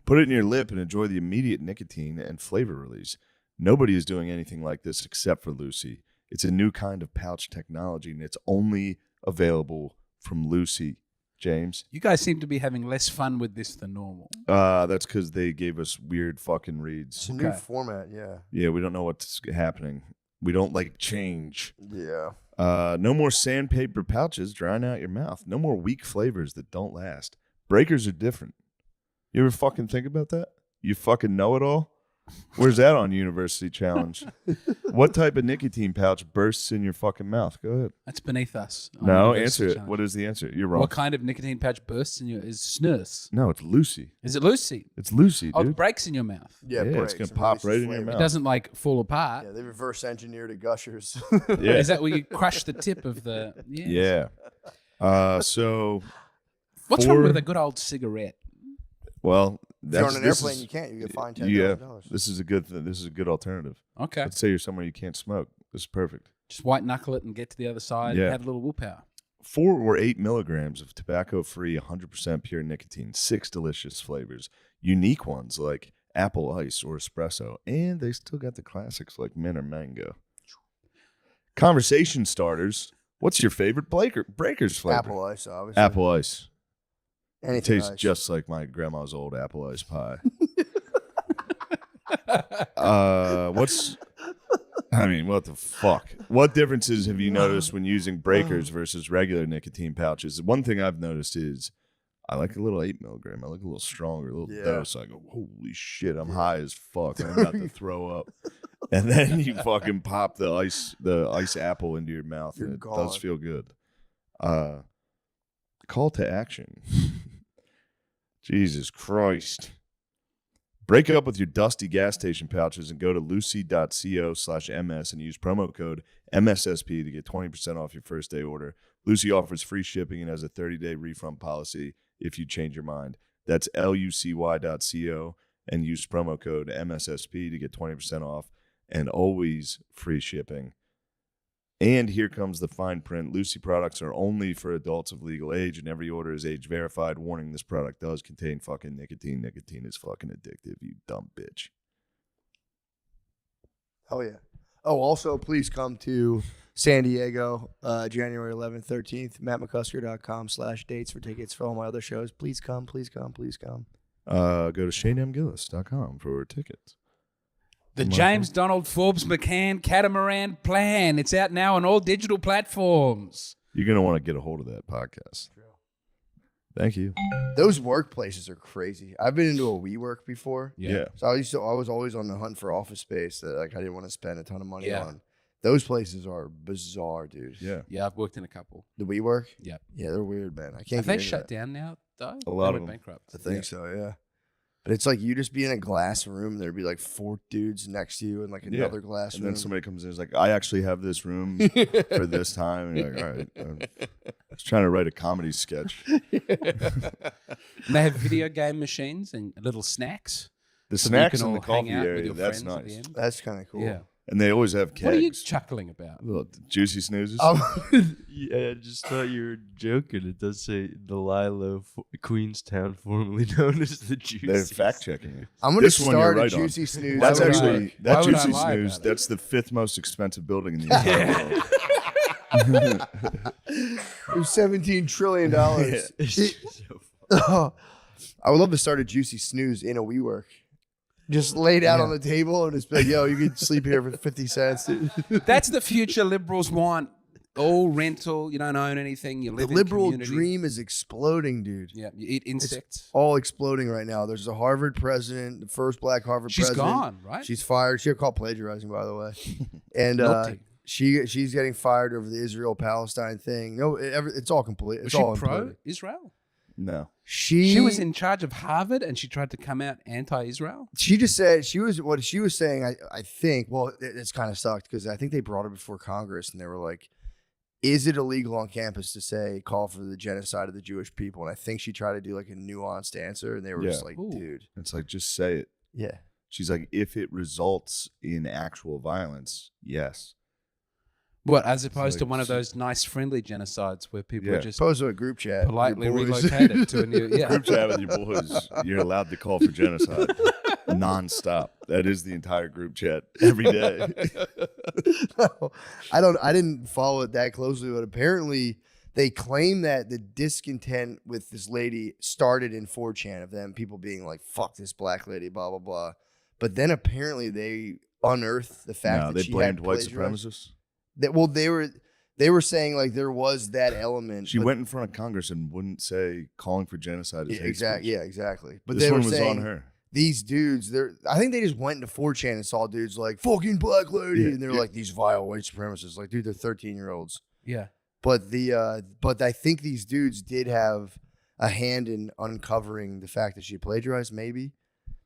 Put it in your lip and enjoy the immediate nicotine and flavor release. Nobody is doing anything like this except for Lucy. It's a new kind of pouch technology, and it's only available from Lucy. James? You guys seem to be having less fun with this than normal. That's because they gave us weird fucking reads. It's a new format, yeah. Yeah, we don't know what's happening. We don't like change. Yeah. No more sandpaper pouches drying out your mouth. No more weak flavors that don't last. Breakers are different. You ever fucking think about that? You fucking know it all? Where's that on University Challenge? What type of nicotine pouch bursts in your fucking mouth? Go ahead. That's beneath us. No, answer it. What is the answer? You're wrong. What kind of nicotine pouch bursts in your is snus? No, it's Lucy. Is it Lucy? It's Lucy, Oh, dude. it breaks in your mouth. Yeah, Yeah, it's breaks gonna and pop releases right in your flavor. mouth. It doesn't like fall apart. Yeah, they reverse engineered a Gushers. Yeah. Is that where you crush the tip of the? Yeah. So. What's wrong with a good old cigarette? Well, If you're on an this airplane, is- you can't. You get fined Yeah, $10,000. this is a good. This is a good alternative. Okay, Let's say you're somewhere you can't smoke. This is perfect. just white knuckle it and get to the other side. Yeah. And have a little willpower. 4 or 8 milligrams of tobacco-free, 100% pure nicotine. 6 delicious flavors, unique ones like apple ice or espresso, and they still got the classics like mint or mango. Conversation starters. What's your favorite breakers flavor? Apple ice, obviously. Apple ice. It Anything tastes ice. just like my grandma's old apple ice pie. What the fuck? What differences have you noticed when using breakers versus regular nicotine pouches? One thing I've noticed is I like a little 8 milligram. I like a little stronger, a little Yeah. dose. I go, holy shit, I'm high as fuck. I'm about to throw up. And then you fucking pop the ice apple into your mouth, You're and it gone. does feel good. Call to action. Jesus Christ. Break up with your dusty gas station pouches and go to lucy.co/ms and use promo code MSSP to get 20% off your first day order. Lucy offers free shipping and has a 30-day refund policy if you change your mind. That's lucy.co and use promo code MSSP to get 20% off and always free shipping. And here comes the fine print. Lucy products are only for adults of legal age, and every order is age verified. Warning, this product does contain fucking nicotine. Nicotine is fucking addictive, you dumb bitch. Hell yeah. Oh, also, please come to San Diego, January 11th, 13th, mattmccusker.com/dates for tickets for all my other shows. Please come, please come, please come. Go to ShaneMGillis.com for tickets. The James Donald Forbes McCann Catamaran Plan. It's out now on all digital platforms. You're gonna want to get a hold of that podcast. Thank you. Those workplaces are crazy. I've been into a WeWork before. Yeah. So I was always on the hunt for office space that like I didn't want to spend a ton of money Yeah. on. Those places are bizarre, dude. Yeah. Yeah, I've worked in a couple. The WeWork? Yep. Yeah, they're weird, man. I can't Have they get into shut that. down now, though? A lot They of went them. bankrupt. I think so, yeah. But it's like you just be in a glass room. There'd be like 4 dudes next to you in like another glass And room. then somebody comes in and is like, I actually have this room for this time. And you're like, all right. I was trying to write a comedy sketch. And they have video game machines and little snacks. The So that you snacks can in the all hang coffee out with area, your that's friends at the nice. end. That's kind of cool. Yeah. And they always have kegs. What are you chuckling about? Little juicy snoozes. Yeah, I just thought you were joking. It does say the Lilo, Queenstown, formerly known as the Juicy. They're fact checking you. I'm going to This one you're start a right on. Juicy Snooze. That's Why would actually I- that why would I juicy lie snooze. about it? That's the 5th most expensive building in the entire world. It was $17 trillion. I would love to start a Juicy Snooze in a WeWork. Just laid out on the table and just be like, yo, you can sleep here for 50 cents. dude. That's the future liberals want. All rental. You don't own anything. You The live in liberal community. dream is exploding, dude. Yeah, you eat insects. All exploding right now. There's a Harvard president, the first black Harvard She's president. gone, right? She's fired. She got caught plagiarizing, by the way. And Naughty. she's getting fired over the Israel-Palestine thing. No, it's all complete. It's Was all she pro imploded. Israel? No. She was in charge of Harvard, and she tried to come out anti-Israel. She just said what she was saying. I think. Well, it's kind of sucked because I think they brought her before Congress, and they were like, "Is it illegal on campus to call for the genocide of the Jewish people?" And I think she tried to do like a nuanced answer, and they were just like, Ooh. "Dude, It's like, just say it. yeah." She's like, if it results in actual violence, yes. What, as opposed to like- one of those nice, friendly genocides where people are Yeah. just Post to a group chat. politely your boys. relocated to a new. Yeah, Group chat with your boys, you're allowed to call for genocide nonstop. That is the entire group chat every day. No, I didn't follow it that closely, but apparently they claim that the discontent with this lady started in 4chan of them people being like, "Fuck this black lady," blah blah blah. But then apparently they unearthed the fact No, that they she blamed had white plagiarized. supremacists. They were saying like there was that element. She but- went in front of Congress and wouldn't say calling for genocide is hate exactly. speech. Yeah, exactly. But This they one were was saying on her. these dudes, I think they just went into 4chan and saw dudes like fucking black lady, Yeah, and they're like these vile white supremacists. Like, dude, they're 13-year-olds. yeah. But but I think these dudes did have a hand in uncovering the fact that she plagiarized, maybe.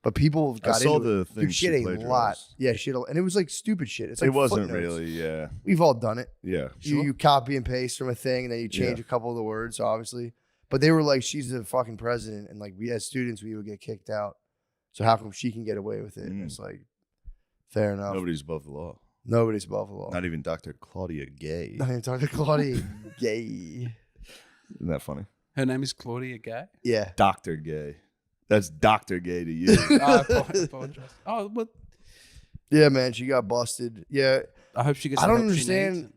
But people got I saw into the it. thing Dude, she she had a plagiarized. lot. Yeah, she had and it was like stupid shit. It's like It wasn't footnotes. really, yeah. We've all done it. Yeah. You copy and paste from a thing, and then you change a couple of the words, obviously. But they were like, she's the fucking president, and like we as students, we would get kicked out. So how come she can get away with it? And it's like, fair enough. Nobody's above the law. Nobody's above the law. Not even Dr. Claudia Gay. Not even Dr. Claudia Gay. Isn't that funny? Her name is Claudia Gay. Yeah. Dr. Gay. That's Dr. Gay to you. I apologize. Oh, well, Yeah, man, she got busted. Yeah. I hope she gets. I the don't help she understand. needs.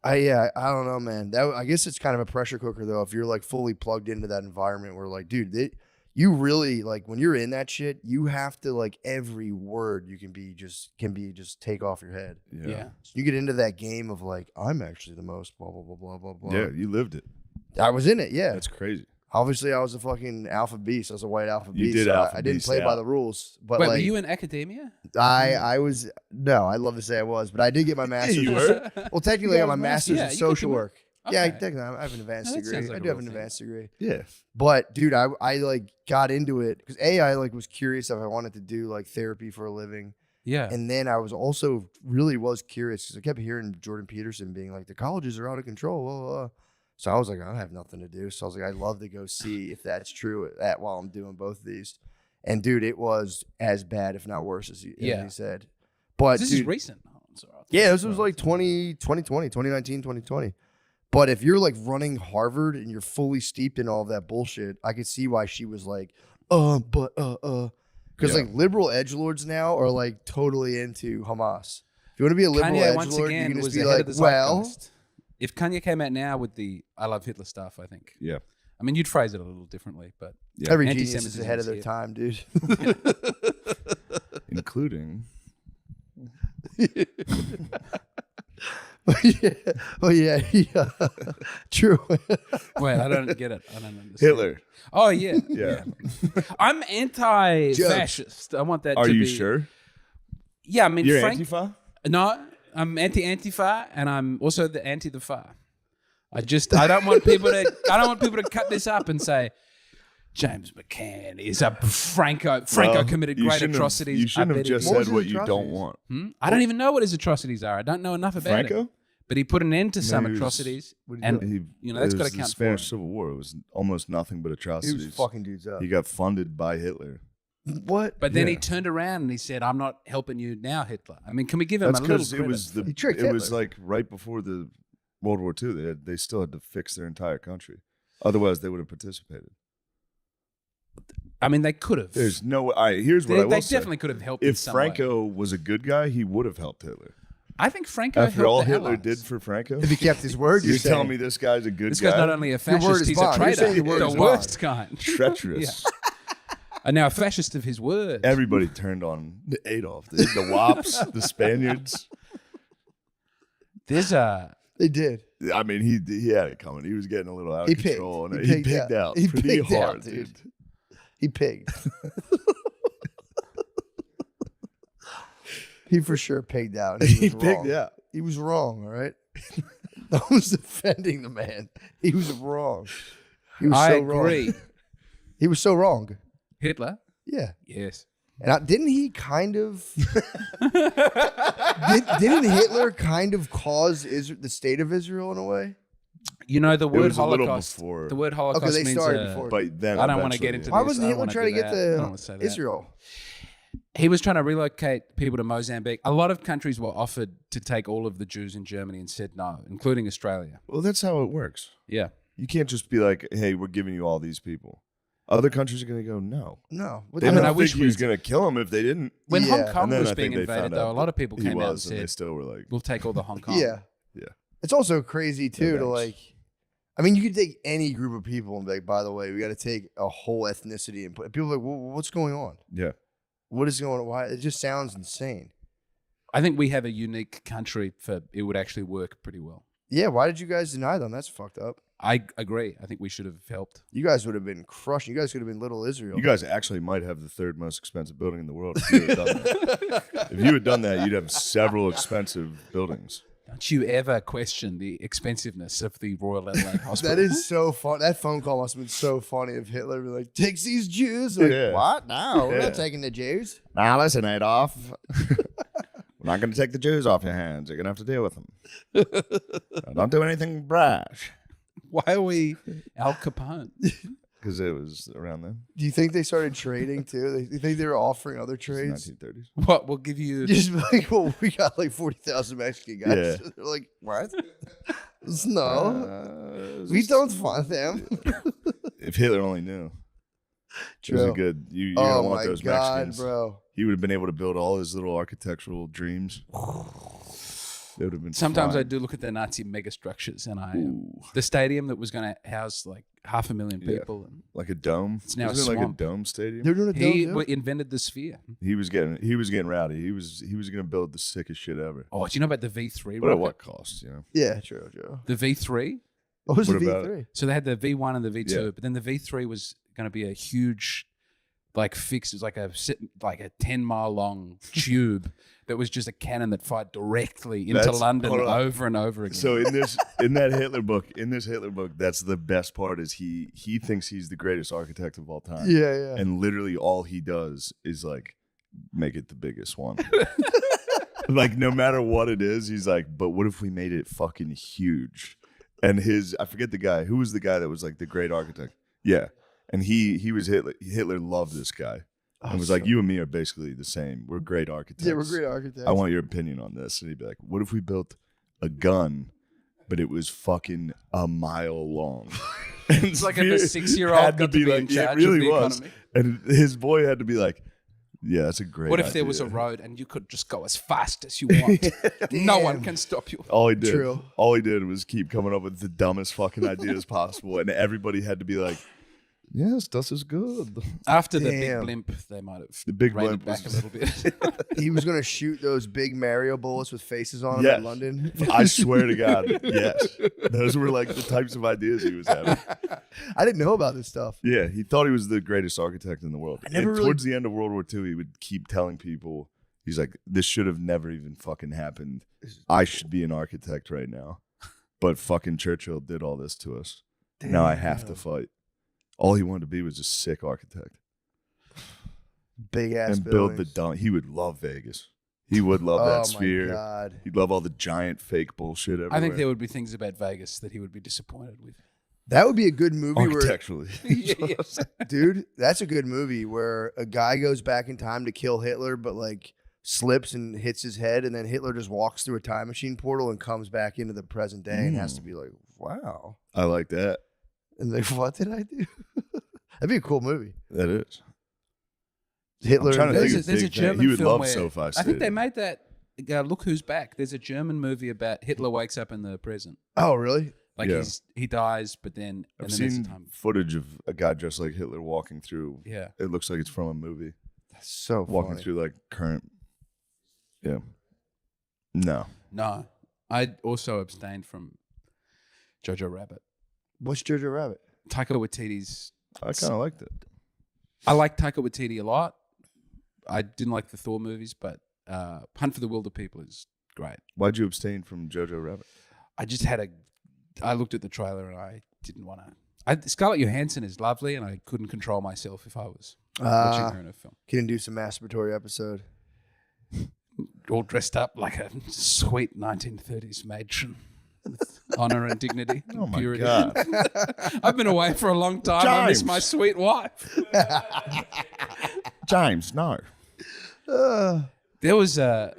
I don't know, man. I guess it's kind of a pressure cooker though. If you're like fully plugged into that environment, where like, dude, you really like when you're in that shit, you have to like every word you can be just take off your head. Yeah. So you get into that game of like, I'm actually the most blah blah blah blah blah blah. Yeah, you lived it. I was in it. Yeah, That's crazy. obviously I was a fucking alpha beast. I was a white alpha You beast. did so alpha I didn't beast play by out. the rules. But Wait, like, were you in academia? I was no. I'd love to say I was, but I did get my master's. You in- were? Well, technically, I You got my got a master's master- in yeah, you social could do it. work. Yeah, Okay. technically, I have an advanced Oh, that degree. sounds like I a do have real an thing. advanced degree. Yeah. But dude, I like got into it because I like was curious if I wanted to do like therapy for a living, Yeah. and then I was also really was curious because I kept hearing Jordan Peterson being like, the colleges are out of control. Blah, blah, blah. So I was like, I have nothing to do. So I was like, I'd love to go see if that's true while I'm doing both of these. And dude, it was as bad, if not worse, as he said. But this dude, is recent. Oh, I'm sorry. yeah, this was like 2020, 2019, 2020. But if you're like running Harvard and you're fully steeped in all of that bullshit, I could see why she was like, because Yeah. like liberal edgelords now are like totally into Hamas. If you want to be a liberal Kanye once edgelord, you again can just was be ahead like, of the well, zeitgeist. If Kanye came out now with the "I love Hitler" stuff, I think. Yeah. I mean, you'd phrase it a little differently, but Yeah. every genius is Anti-Semitism ahead of is their here. time, dude. Including Yeah. True. Wait, I don't get it. I don't understand. Hitler. Oh yeah, Yeah. I'm anti-fascist. I want that. Are to you be, sure? Yeah, I mean, You're Frank. Antifa? No, I'm anti-Antifa, and I'm also the anti the far. I don't want people to cut this up and say James McCann is a Franco Well, committed you great shouldn't have- atrocities. You shouldn't have just What was said his what you don't atrocities? want. I don't even know what his atrocities are. I don't know enough about Franco? it. But he put an end to some he was- atrocities, What did he and do? you know that's it got was to the count for Spanish him. Civil War. It was almost nothing but He atrocities. was fucking dudes up. He got funded by Hitler. What? But then he Yeah. turned around and he said, "I'm not helping you now, Hitler." I mean, can we give him That's a little because credit? it was He tricked it was Hitler. like right before the World War II. They still had to fix their entire country. Otherwise, they would have participated. I mean, they could have. There's no way. All right, here's what They I will say. definitely could have helped. in If some way. Franco was a good guy, he would have helped Hitler. I think Franco After helped all the Hitler Allies. did for Franco, If he kept his word, you're you're telling saying. me this guy's a good This guy? guy's not only a word fascist, is he's a bond. You're traitor. saying your word The is worst kind. treacherous. And now a fascist of his word. Everybody turned on Adolf. The Wops, the Spaniards. There's a They did. I mean, he had it coming. He was getting a little out of He pigged. control, and He he pigged pigged out. He pretty pigged hard, out, dude. He pigged. He for sure pigged out. He He was wrong. pigged out. He was wrong, all right? No one's defending the man. He was wrong. He was I so agree. wrong. He was so wrong. Hitler? Yeah. Yes. And didn't he kind of didn't Hitler kind of cause the state of Israel in a way? You know the word was a little Holocaust. before. The word Holocaust Okay, they means started before. But then I don't want to eventually- get into Why this. wasn't I don't Hitler wanna trying to do get that. I don't the wanna say that. Israel? He was trying to relocate people to Mozambique. A lot of countries were offered to take all of the Jews in Germany and said no, including Australia. Well, that's how it works. Yeah. You can't just be like, "Hey, we're giving you all these people." Other countries are going to go, "No." No. What They the mean, don't I think wish he was we- going to kill them if they didn't. When Yeah. Hong And Kong then was I being think they invaded, found though, out a lot of people he came out and was, and they said, still were like, "We'll take all the Hong Kong." Yeah. Yeah. It's also crazy too to thanks. like. I mean, you could take any group of people and be like, by the way, we got to take a whole ethnicity and put people are like, well, what's going on? "Yeah." What is going on? Why? It just sounds insane. I think we have a unique country for it would actually work pretty well. Yeah. Why did you guys deny them? That's fucked up. I agree. I think we should have helped. You guys would have been crushing. You guys could have been little Israel. You guys actually might have the third most expensive building in the world if you had done that. If you had done that, you'd have several expensive buildings. Don't you ever question the expensiveness of the Royal Adelaide Hospital? That is so fun. That phone call must have been so funny if Hitler were like, takes these Jews. Like, Yeah. what? No, we're Yeah. not taking the Jews. Now listen, Adolf. We're not going to take the Jews off your hands. You're going to have to deal with them. Now, don't do anything brash. Why are we Al Capone? Because it was around then. Do you think they started trading too? Do you think they were offering other It trades? was 1930s. What? We'll give you. Just like, well, we got like 40,000 Mexican guys. Yeah. They're like, what? No, we don't want them. If Hitler only knew. It was a True. good. You Oh don't want my those God, Mexicans. bro. He would have been able to build all his little architectural dreams. They would have been. Sometimes I fine. do look at the Nazi megastructures, and Ooh. the stadium that was going to house like 500,000 Yeah. people. And Like a dome. It's now a Wasn't it like a swamp. dome stadium? They're doing a he dome too? invented the sphere. He was getting rowdy. He was going to build the sickest shit ever. Oh, do you know about the V3 But at rocket? what cost? You know. Yeah, true, true. The V3. What was What the about V3? So they had the V1 and the V2, Yeah. but then the V3 was going to be a huge, like fix. It was like a 10-mile long tube that was just a cannon that fired directly into That's- London hold on. over and over again. So in that Hitler book, that's the best part is he thinks he's the greatest architect of all time. Yeah, yeah. And literally all he does is like make it the biggest one. Like no matter what it is, he's like, but what if we made it fucking huge? And I forget the guy. Who was the guy that was like the great architect? Yeah. And he was Hitler. Hitler loved this guy. And was like, you and me are basically the same. We're great architects. Yeah, we're great architects. I want your opinion on this. And he'd be like, what if we built a gun, but it was fucking a mile long? And It's like if a Spear 6-year-old had got to be in yeah, charge it really of the was. economy. And his boy had to be like, yeah, that's a great What if there was a idea." road and you could just go as fast as you want? No one can stop you. All he did, True. was keep coming up with the dumbest fucking ideas possible, and everybody had to be like, Yes, das is good. After the big Damn. blimp, they might have The big reined it blimp back was- a little bit. He was gonna shoot those big Mario bullets with faces on them Yes. in London. I swear to God, yes. Those were like the types of ideas he was having. I didn't know about this stuff. Yeah, he thought he was the greatest architect in the world. I never And really- towards the end of World War II, he would keep telling people, he's like, this should have never even fucking happened. I should be an architect right now. But fucking Churchill did all this to us. Now I have to fight. All he wanted to be was a sick architect. Big ass And build the buildings. dumb. He would love Vegas. He would love Oh that my sphere. god. He'd love all the giant fake bullshit everywhere. I think there would be things about Vegas that he would be disappointed with. That would be a good movie where architecturally. Yes. dude, that's a good movie where a guy goes back in time to kill Hitler, but like slips and hits his head, and then Hitler just walks through a time machine portal and comes back into the present day and has to be like, wow. I like that. And like, what did I do? That'd be a cool movie. That is. Hitler. I'm trying and to There's think a, of there's a big thing. German He would film love where SoFi I think Stadium. they made that. Look Who's Back. There's a German movie about Hitler wakes up in the present. Oh, really? Like Yeah. he dies, but then I've and then there's a seen time. footage of a guy dressed like Hitler walking through. Yeah. It looks like it's from a movie. That's so Walking funny. through like current. Yeah. No. No, I also abstained from Jojo Rabbit. What's Jojo Rabbit? Taika Waititi's. I kind of liked it. I like Taika Waititi a lot. I didn't like the Thor movies, but Hunt for the Wilder People is great. Why'd you abstain from Jojo Rabbit? I just had I looked at the trailer and I didn't want to. Scarlett Johansson is lovely, and I couldn't control myself if I was watching her in a film. Can you do some masturbatory episode? All dressed up like a sweet 1930s matron with honor and dignity and Oh my purity. God. I've been away for a long time. I miss James. my sweet wife. James, no. There was I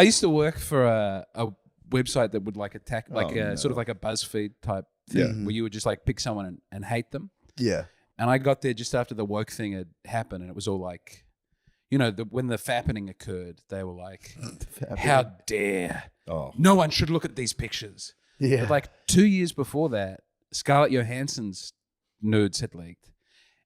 used to work for a website that would like attack, like Oh, sort of no. like a BuzzFeed type thing, Yeah. where you would just like pick someone and hate them. Yeah. And I got there just after the woke thing had happened, and it was all like, you know, when the fappening occurred, they were like, "How dare! Oh. No one should look at these pictures." Yeah. But like 2 years before that, Scarlett Johansson's nudes had leaked,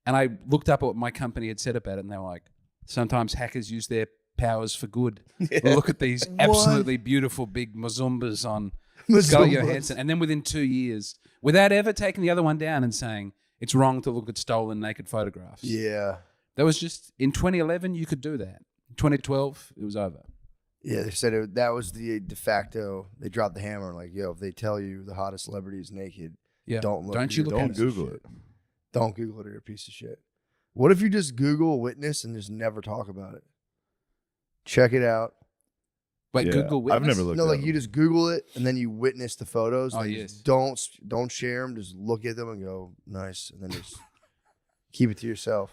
and I looked up at what my company had said about it, and they were like, "Sometimes hackers use their powers for good. Look at these absolutely beautiful big mazumbas on Scarlett Mazumbas. Johansson." And then within 2 years, without ever taking the other one down and saying it's wrong to look at stolen naked photographs. Yeah. That was just in 2011 you could do that. In 2012 it was over. Yeah, they said that was the de facto. They dropped the hammer, like, yo, if they tell you the hottest celebrity is naked, Yeah. don't look. Don't you you're look a at Don't piece of Google shit. it. Don't Google it or you're a piece of shit. What if you just Google a witness and just never talk about it? Check it out. Wait, Yeah, Google Witness? I've never looked No, at like them. you just Google it and then you witness the photos. Oh, like, yes. Don't share them. Just look at them and go nice, and then just keep it to yourself.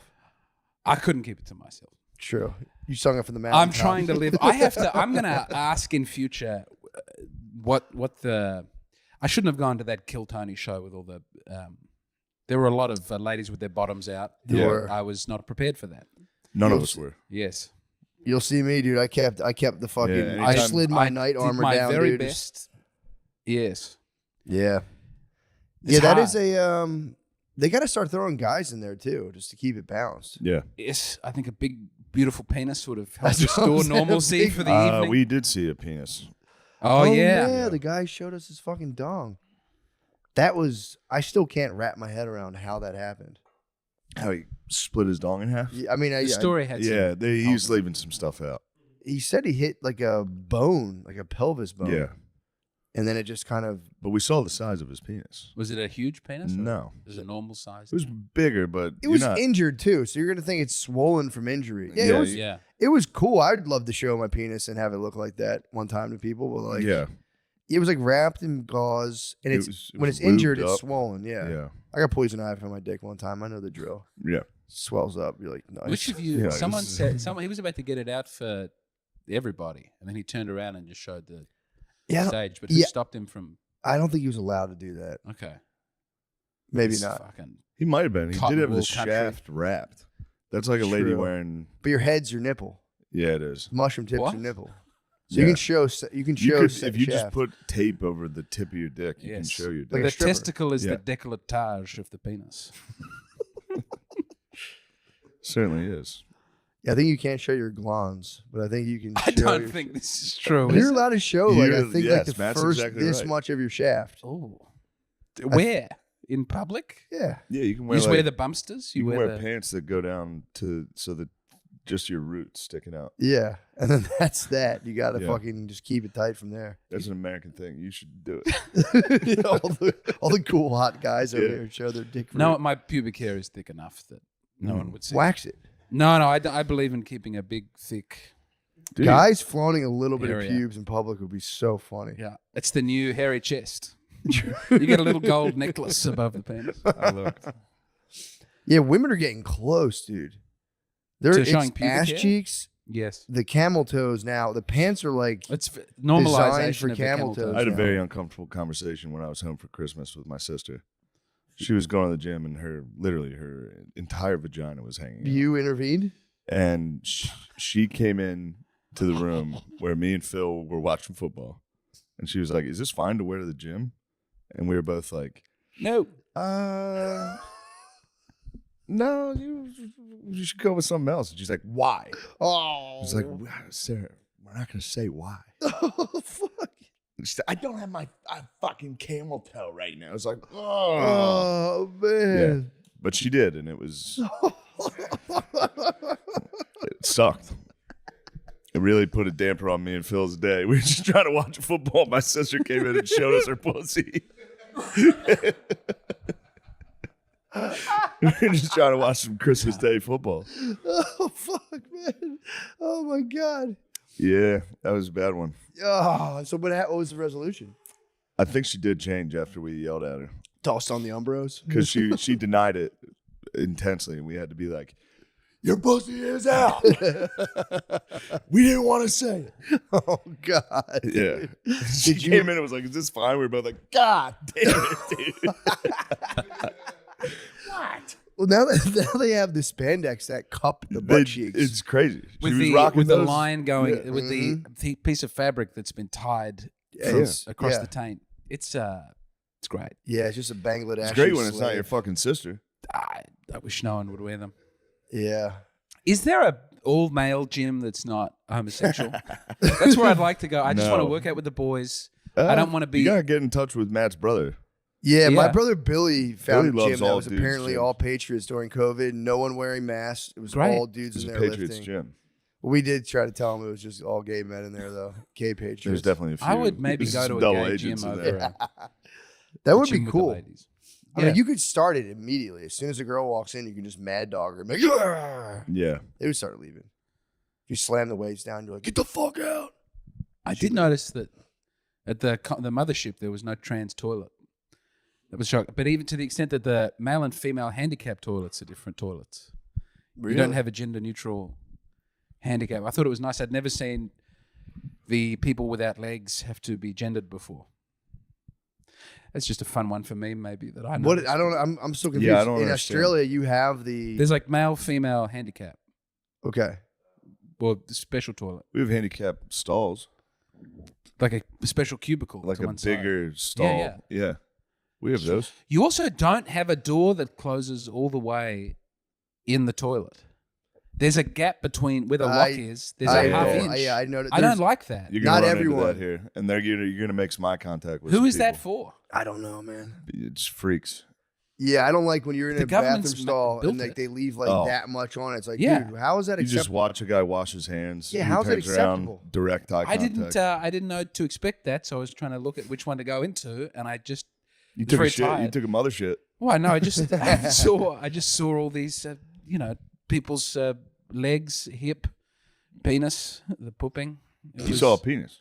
I couldn't keep it to myself. True. You sung it from the mountain. I'm trying to live. I'm going to ask in future what the. I shouldn't have gone to that Kill Tony show with all the. There were a lot of ladies with their bottoms out. There were. I was not prepared for that. None of us were. Yes. You'll see me, dude. I kept the fucking. Yeah, I anytime- slid my I night did armor my down, very dude. best. Yes. Yeah. It's Yeah, that hard. is a. They got to start throwing guys in there too, just to keep it balanced. Yeah. Yes. I think a big, beautiful penis would have helped That's what I'm restore saying, a normalcy big- for the evening. We did see a penis. oh, yeah. The guy showed us his fucking dong. That was. I still can't wrap my head around how that happened. How he split his dong in half? Yeah, I mean, The story had some. Yeah, he's leaving some stuff out. he said he hit like a bone, like a pelvis bone. Yeah. And then it just kind of. But we saw the size of his penis. Was it a huge penis? or No. Was it normal size? It was bigger, but It was you're not, injured too, so you're gonna think it's swollen from injury. Yeah, Yeah, it was. Yeah. It was cool. I'd love to show my penis and have it look like that one time to people, but like, yeah. it was like wrapped in gauze, and It it's was- it when was it's injured, lubed it's up. swollen. Yeah. Yeah. I got poison ivy on my dick one time. I know the drill. Yeah. Swells up. You're like, nice. Which of you? Yeah, someone this is- said. Someone he was about to get it out for everybody, and then he turned around and just showed the Yeah, I don't- stage. But who yeah. stopped him from? I don't think he was allowed to do that. Okay, Maybe This not. Fucking, He might have been. He Cotton did have wool the country. shaft wrapped. That's like a lady True. wearing. But your head's your nipple. Yeah, it is. Mushroom tips What? your nipple. So you can show. You can show. If you just shaft. put tape over the tip of your dick, you can Yes. show your But dick. the stripper. testicle is Yeah. the décolletage of the penis. Certainly is. Yeah, I think you can't show your glans, but I think you can. I show don't your- think this is true. You're Is it? allowed to show. Like I You're- think yes, like the Matt's first exactly this right. much of your shaft. Oh. Where? In public? Yeah. Yeah, you can You wear just like, wear the bumpsters? you can wear the... pants that go down so that just your roots sticking out. Yeah, and then that's that. You got to Yeah. fucking just keep it tight from there. That's an American thing. You should do it. all the cool hot guys over Yeah. here show their dick. No, root. my pubic hair is thick enough that no one would see. Wax it. No, I believe in keeping a big, thick. Dude, Guys flaunting a little bit of Area. pubes in public would be so funny. Yeah, it's the new hairy chest. You get a little gold necklace above the penis. I love it. Yeah, women are getting close, dude. They're To it's showing pubic ass hair? cheeks, Yes, the camel toes now. The pants are like it's normalization Designed for of the camel toes. I had a Yeah. very uncomfortable conversation when I was home for Christmas with my sister. She was going to the gym and her entire vagina was hanging out. you intervened. And she came in to the room where me and Phil were watching football. And she was like, "Is this fine to wear to the gym?" And we were both like, No, "No, you should go with something else." And she's like, "Why?" Oh, I was like, "Sarah, we're not going to say why." oh fuck. And she said, "I don't have my fucking camel toe right now." I was like, "Oh." Oh man. But she did, and it sucked. It really put a damper on me and Phil's day. We were just trying to watch football. My sister came in and showed us her pussy. We were just trying to watch some Christmas Day football. Oh fuck, man. Oh my god. Yeah, that was a bad one. Oh, so what was the resolution? I think she did change after we yelled at her Tossed on the Umbros. because she denied it intensely, and we had to be like, "Your pussy is out." We didn't want to say it. Oh god. Yeah. She came in and was like, "Is this fine?" We were both like, "God damn it, dude." What? Well, now they have the spandex that cup the butt cheeks. It's crazy. She with was the rocking with the those- line going Yeah. with the piece of fabric that's been tied Yes. across Yeah. the taint. It's great. Yeah, it's just a Bangladesh. It's great when it's not your fucking sister. I wish no one would wear them. Yeah. Is there a all male gym that's not homosexual? That's where I'd like to go. I just want to No. work out with the boys. I don't want to be. You gotta get in touch with Matt's brother. Yeah, my Yeah. brother Billy found Billy a loves gym that all was dudes apparently gyms. all Patriots during COVID. No one wearing masks. It was Great. all dudes It's in a there Patriots lifting. gym. We did try to tell him it was just all gay men in there, though. Gay Patriots. There's definitely a few. I would maybe There's go some to a double gay agents gym in over there. That a would gym be with the cool. ladies. I mean, you could start it immediately. As soon as a girl walks in, you can just mad dog her. And be like, "Argh!" Yeah. They would start leaving. If you slam the weights down, you're like, get the fuck out. I did notice that at the mothership there was no trans toilet. That was shocking. But even to the extent that the male and female handicap toilets are different toilets. Really? You don't have a gender neutral handicap. I thought it was nice. I'd never seen the people without legs have to be gendered before. That's just a fun one for me, maybe that I know. What? I don't. I'm so confused. Yeah, I don't In understand. Australia, you have the. There's like male female handicap Okay. or the special toilet, We have handicapped stalls. like a special cubicle, Like to a one side. bigger stall. Yeah. We have those. You also don't have a door that closes all the way in the toilet. There's a gap between where the lock is. There's a half inch. Yeah, I noticed. I don't like that. You're gonna Not run everyone. into that here, and you're gonna make some eye contact with. Who some is that people. for? I don't know, man. It's freaks. Yeah, I don't like when you're in The a bathroom government's stall built and like it. they leave like Oh. that much on it. It's like, Yeah. dude, how is that You just acceptable? watch a guy wash his hands. Yeah, he how's that turns around, acceptable? direct eye I contact. I didn't know to expect that, so I was trying to look at which one to go into, and I just You was took a very shit. You tired. took a mother shit. Well, no, I just I just saw all these, people's legs, hip, penis, the pooping. You saw a penis.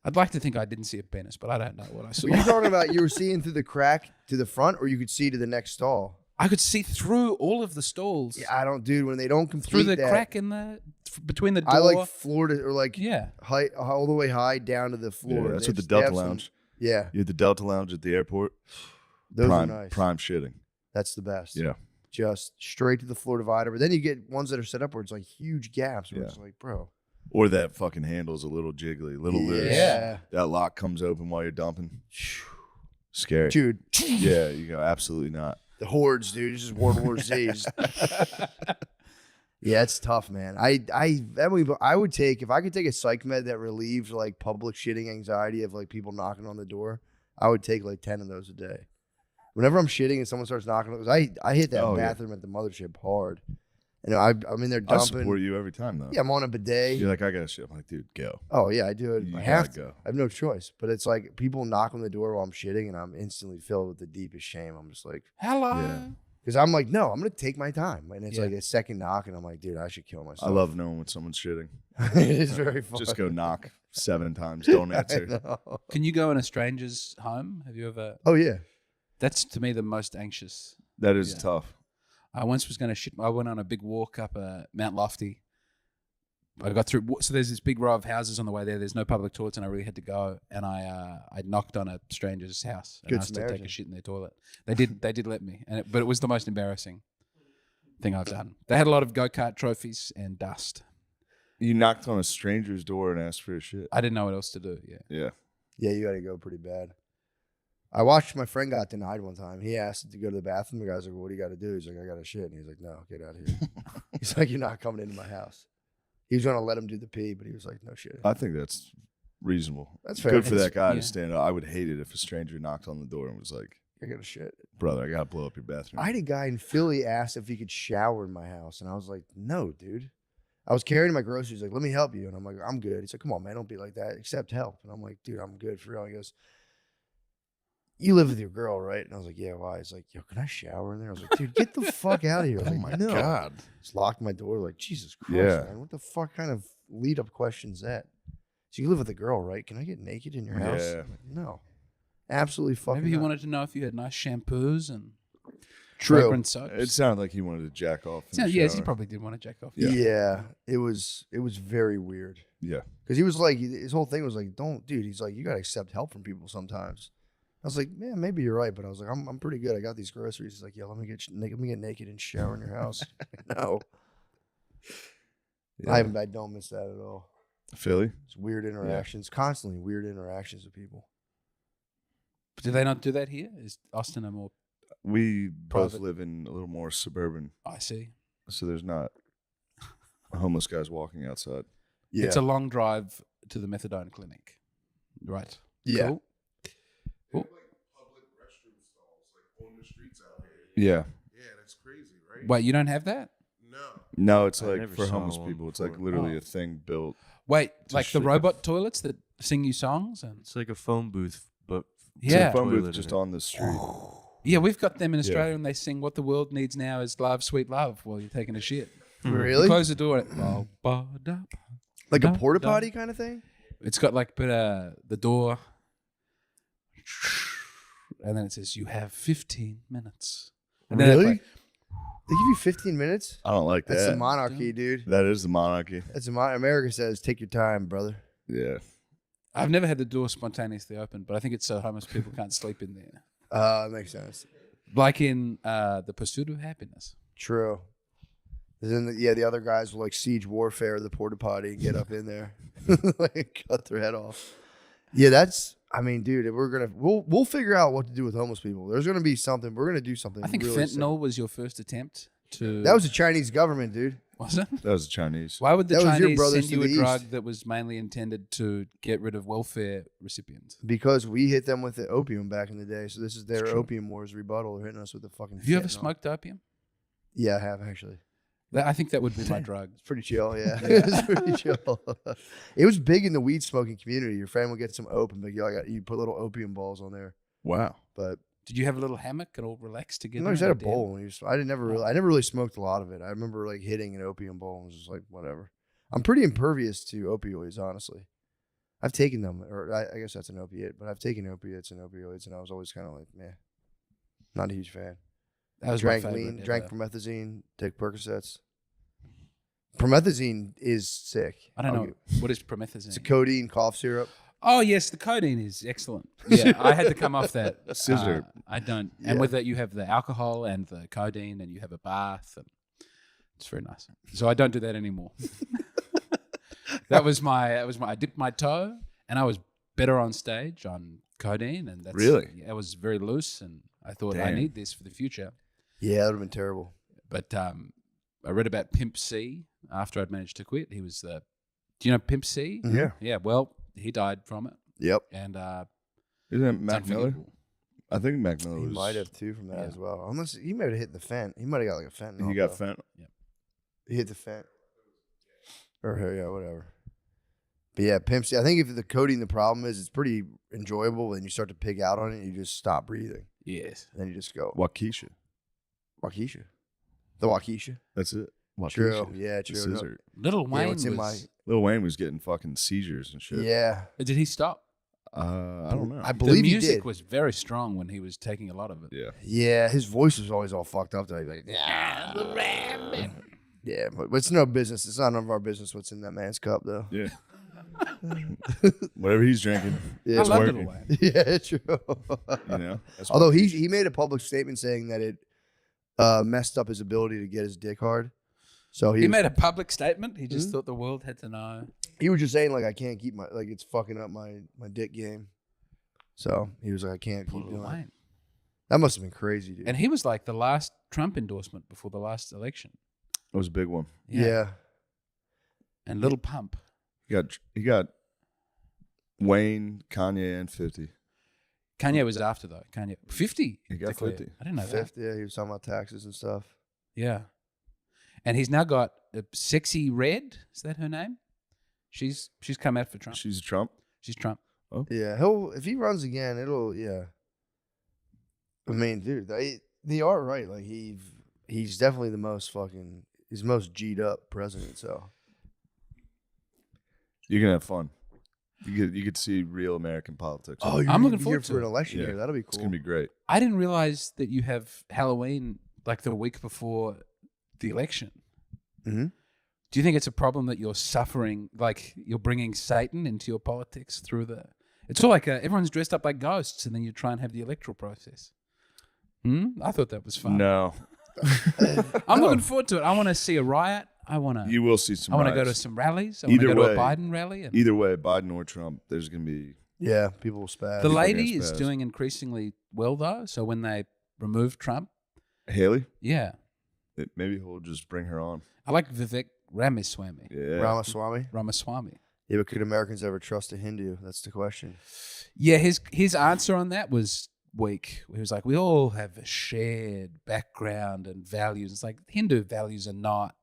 I'd like to think I didn't see a penis, but I don't know what I saw. Were you talking about you were seeing through the crack to the front, or you could see to the next stall? I could see through all of the stalls, Yeah, I don't, dude. When they don't complete through the that, crack in between the door. I like floor to or like yeah. high, all the way high down to the floor. Yeah, that's They what the have- they Delta have some- Lounge. Yeah, You had the Delta Lounge at the airport. those prime, are nice. prime shitting. That's the best. Yeah. Just straight to the floor divider. But then you get ones that are set up where it's like huge gaps. Where Yeah. it's like, bro, Or that fucking handle's a little jiggly, a little loose. Yeah. That lock comes open while you're dumping. Scary. Dude, Yeah, you go, absolutely not. the hordes, dude. It's just World War Z. Yeah, it's tough, man. I would take, if I could take a psych med that relieved like public shitting anxiety of like people knocking on the door, I would take like 10 of those a day. Whenever I'm shitting and someone starts knocking, because I hit that bathroom at the mothership hard. And I'm in there I dumping. support you every time, though. Yeah, I'm on a bidet. You're like, I got to shit. I'm like, dude, go. Oh, yeah, I do it. You I have gotta to. go. I have no choice. But it's like people knock on the door while I'm shitting, and I'm instantly filled with the deepest shame. I'm just like, Hello. Yeah. because I'm like, no, I'm going to take my time. And it's Yeah. like a second knock, and I'm like, dude, I should kill myself. I love knowing when someone's shitting. it is very fun. Just go knock 7 times. Don't I answer. know. Can you go in a stranger's home? Have you ever? Oh, yeah. That's to me the most anxious. That is Yeah. tough. I once was going to shit. I went on a big walk up Mount Lofty. I got through. So there's this big row of houses on the way there. There's no public toilets, and I really had to go. And I knocked on a stranger's house and Good asked to take Samaritan. a shit in their toilet. They did let me, but it was the most embarrassing thing I've done. They had a lot of go-kart trophies and dust. You knocked on a stranger's door and asked for a shit. I didn't know what else to do. Yeah. Yeah. Yeah, you got to go pretty bad. I watched my friend got denied one time. He asked to go to the bathroom. The guy's like, well, what do you got to do? He's like, I got to shit. And he's like, no, get out of here. He's like, you're not coming into my house. He was going to let him do the pee, but he was like, no shit. I think that's reasonable. That's fair. Good for It's- that guy yeah. to stand up. I would hate it if a stranger knocked on the door and was like, I got to shit. brother, I got to blow up your bathroom. I had a guy in Philly ask if he could shower in my house. And I was like, no, dude. I was carrying my groceries. He's like, let me help you. And I'm like, I'm good. He's like, come on, man. Don't be like that. Accept help. And I'm like, dude, I'm good for real. He goes, you live with your girl, right? And I was like, yeah, why? He's like, yo, can I shower in there? I was like, dude, get the fuck out of here. I was Oh like, my no. God. Just locked my door. Like, Jesus Christ, Yeah. man. What the fuck kind of lead up question is that? So you live with a girl, right? Can I get naked in your house? Yeah. I'm like, no. Absolutely fucking Maybe he not. wanted to know if you had nice shampoos and True. fragrant soaps. It sounded like he wanted to jack off. in the Yes, he shower. probably did want to jack off. Yeah. It was very weird. Yeah. Because he was like, his whole thing was like, don't, dude. He's like, you got to accept help from people sometimes. I was like, man, maybe you're right. But I was like, I'm pretty good. I got these groceries. He's like, yeah, let me get naked and shower in your house. No. Yeah. I don't miss that at all. Philly? It's weird interactions, constantly weird interactions with people. But do they not do that here? Is Austin a more? We both Private. live in a little more suburban, I see. so there's not homeless guys walking outside. Yeah. It's a long drive to the methadone clinic. Right. Yeah. Cool. Cool. Public restroom stalls like on the streets out here. Yeah. Yeah, that's crazy, right? Wait, you don't have that? No. No, it's I like never for saw homeless one people. It's like before. literally Oh. a thing built. Wait, To like the shit. robot toilets that sing you songs and It's like a phone booth, but It's a yeah, phone toilet booth in just it. on the street. yeah, we've got them in Yeah. Australia, and they sing "What the world needs now is love, sweet love" while you're taking a shit. You Really? close the door. And Like a Dun, porta dun. potty kind of thing? it's got like the door, and then it says you have 15 minutes. And then it, Really? like, They give you 15 minutes? I don't like That's that. the monarchy, dude. That is the monarchy. That's America says, take your time, brother. Yeah. I've never had the door spontaneously open, but I think it's so homeless people can't sleep in there. That makes sense. Like in The Pursuit of Happiness. True. Then the other guys will like siege warfare the porta potty and get up in there, like cut their head off. Yeah, that's. I mean, dude, we'll figure out what to do with homeless people. There's gonna be something. We're gonna do something. I think really fentanyl was your first attempt to. sick. That was the Chinese government, dude. Was it? That was the Chinese. Why would the That was your Chinese brothers send you to a the drug east. that was mainly intended to get rid of welfare recipients? Because we hit them with the opium back in the day. So this is their It's true. opium wars rebuttal. They're hitting us with the fucking. Have you ever fentanyl. smoked opium? Yeah, I have actually. I think that would be my drug. It's pretty chill, yeah. It's pretty chill. It was big in the weed smoking community. Your friend would get some opium, but you put little opium balls on there. Wow. But Did you have a little hammock and all relaxed together? I just in had a the bowl. I never really smoked a lot of it. I remember like hitting an opium bowl and was just like whatever. I'm pretty impervious to opioids, honestly. I've taken them, or I guess that's an opiate, but I've taken opiates and opioids, and I was always kind of like, meh, not a huge fan. That was Drank my favorite lean, ever. drank promethazine, take Percocets. Promethazine is sick. I don't I'll know. give- What is promethazine? It's a codeine cough syrup. Oh, yes, the codeine is excellent. Yeah, I had to come off that. Scissor. I don't. Yeah. And with that, you have the alcohol and the codeine, and you have a bath, and it's very nice. So I don't do that anymore. That was my. I dipped my toe, and I was better on stage on codeine, and that's Really? I was very loose, and I thought I Damn. need this for the future. Yeah, that would have been terrible. But I read about Pimp C after I'd managed to quit. He was the. Do you know Pimp C? Mhm. Yeah. Yeah. Well, he died from it, Yep. and Isn't it it's Mac Miller? unforgivable. I think Mac Miller He was. might have too from that Yeah. as well. Unless he might have hit the fent. He might have got like a fentanyl. He got though. fent. He hit the fent. Or yeah, whatever. But yeah, Pimp C. I think if the codeine, the problem is it's pretty enjoyable. When you start to pig out on it, you just stop breathing. Yes. Then you just go Waukesha. Waukesha. The Waukesha. That's it. Waukesha. True. Yeah, The true. scissor. Little Yeah, Wayne what's in was. Lil Wayne was getting fucking seizures and shit. Yeah. Did he stop? I don't know. I The believe he music did. was very strong when he was taking a lot of it. Yeah. Yeah, his voice was always all fucked up. Though. He'd be like, yeah, but it's no business. It's not none of our business what's in that man's cup, though. Yeah. Whatever he's drinking, Yeah, I it's love working. Little Wayne. yeah, true. You know. That's Although Waukesha. he made a public statement saying that it messed up his ability to get his dick hard. So He was, made a public statement. He Mm-hmm. just thought the world had to know. he was just saying like I can't keep my it's fucking up my dick game. So he was like I can't keep Little doing it. Wayne. That must have been crazy, dude. And he was like the last Trump endorsement before the last election. It was a big one. yeah. And Little Pump. He got Wayne, Kanye, and 50. Kanye was after though. Kanye 50. He got declared. 50. I didn't know that. Fifth, yeah, he was talking about taxes and stuff. Yeah. And he's now got a Sexy Red. Is that her name? She's come out for Trump. She's a Trump. She's Trump. Yeah, if he runs again, it'll I mean, dude, they are right. Like he's definitely the most fucking he's the most G'd up president. So You're gonna have fun. You could see real American politics. you're I'm gonna looking be forward here to for an it. election Yeah. year. That'll be cool. It's gonna be great. I didn't realize that you have Halloween like the week before the election. Mm-hmm. Do you think it's a problem that you're suffering, like you're bringing Satan into your politics through the? It's all like everyone's dressed up like ghosts, and then you try and have the electoral process. I thought that was fun. No, I'm looking forward to it. I want to see a riot. I want to. you will see some. I want to go to riots. some rallies. I want to Either go to a way- Biden rally. And Either way, Biden or Trump, there's gonna be. Yeah, people will spaz. the people are lady gonna is spaz. doing increasingly well though. So when they remove Trump, Haley, yeah, maybe he'll just bring her on. I like Vivek Ramaswamy. Yeah, Ramaswamy. Ramaswamy. Yeah, but could Americans ever trust a Hindu? That's the question. Yeah, his answer on that was weak. He was like, we all have a shared background and values. It's like Hindu values are not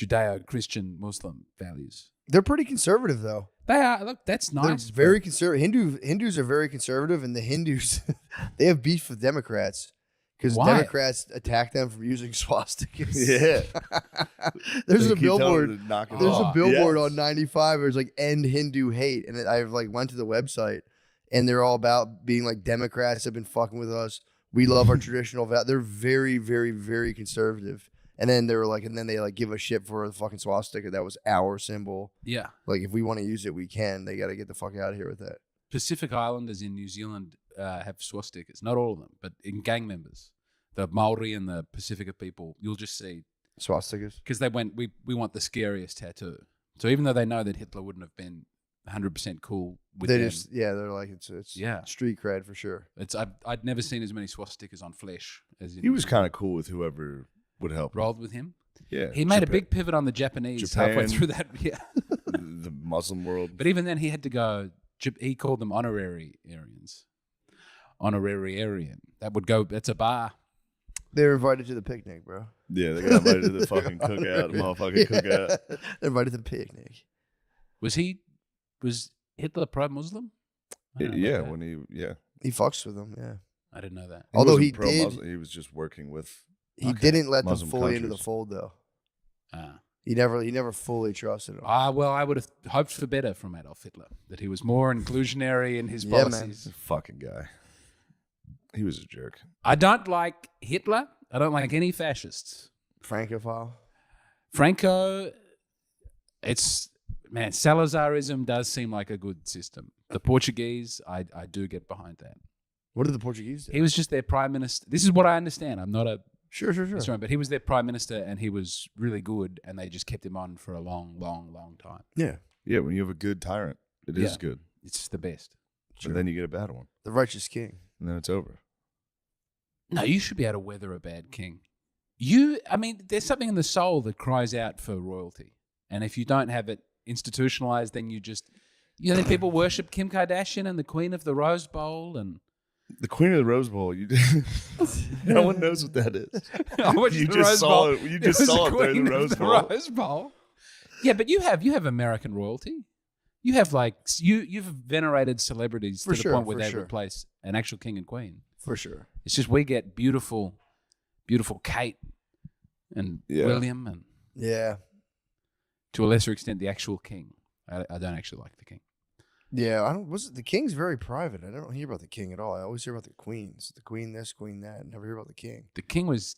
Judeo-Christian Muslim values. They're pretty conservative, though. They are. Look, that's nice. They're very conservative. Hindus are very conservative, and the Hindus they have beef with Democrats because Why? Democrats attack them for using swastikas. Yeah. There's They a keep telling billboard. her to knock it There's a off. billboard Yes. on 95 where it's like end Hindu hate, and I've like went to the website, and they're all about being like Democrats have been fucking with us. We love our traditional values. They're very, very, very conservative. And then they were like, and then they like give a shit for the fucking swastika that was our symbol. Yeah. Like if we want to use it, we can. They got to get the fuck out of here with that. Pacific Islanders in New Zealand have swastikas. Not all of them, but in gang members. The Maori and the Pacifica people, you'll just see. Swastikas. Because they went, we want the scariest tattoo. So even though they know that Hitler wouldn't have been 100% cool with They them, just they're like it's Yeah. street cred for sure. I'd never seen as many swastikas on flesh as He was kind of cool with whoever would help. him. rolled with him. Yeah, He made a Japan- big pivot on the Japanese halfway Japan. through that. Yeah. the Muslim world. But even then, he had to go. He called them honorary Aryans. Honorary Aryan. That would go. That's a bar. They were invited to the picnic, bro. Yeah, they got invited to the fucking cookout, the motherfucking cookout. They're invited to the picnic. Was Hitler pro-Muslim? I don't know Yeah, about that. when He fucks with them, yeah. I didn't know that. Although wasn't he did, pro-Muslim, he was just working with. he Okay. didn't let Muslim them fully into the countries. fold though. Ah. He never fully trusted them. Well, I would have hoped for better from Adolf Hitler. That he was more inclusionary in his Yeah, man. policies. This fucking guy. He was a jerk. I don't like Hitler. I don't like any fascists. Francophile. Franco, Salazarism does seem like a good system. The Portuguese, I do get behind that. What did the Portuguese do? He was just their prime minister. This is what I understand. I'm not a Sure. historian, but he was their prime minister and he was really good and they just kept him on for a long, long, long time. Yeah. Yeah, when you have a good tyrant, it is Yeah. good. It's the best. But then you get a bad one, The righteous king. and then it's over. No, you should be able to weather a bad king. I mean, there's something in the soul that cries out for royalty. And if you don't have it institutionalized, then then people worship Kim Kardashian and the Queen of the Rose Bowl. And The Queen of the Rose Bowl. No one knows what that is. I watched You the just Rose saw Bowl. it. You just was saw the it during Queen the of Rose Bowl. Rose Bowl. Yeah, but you have American royalty. You have you've venerated celebrities For to the sure, point where for they sure. replace an actual king and queen. For sure. It's just we get beautiful Kate and Yeah. William, and Yeah. to a lesser extent the actual king. I don't actually like the king. Yeah, the king's very private. I don't hear about the king at all. I always hear about the queens. The queen this, queen that. Never hear about the king. The king was,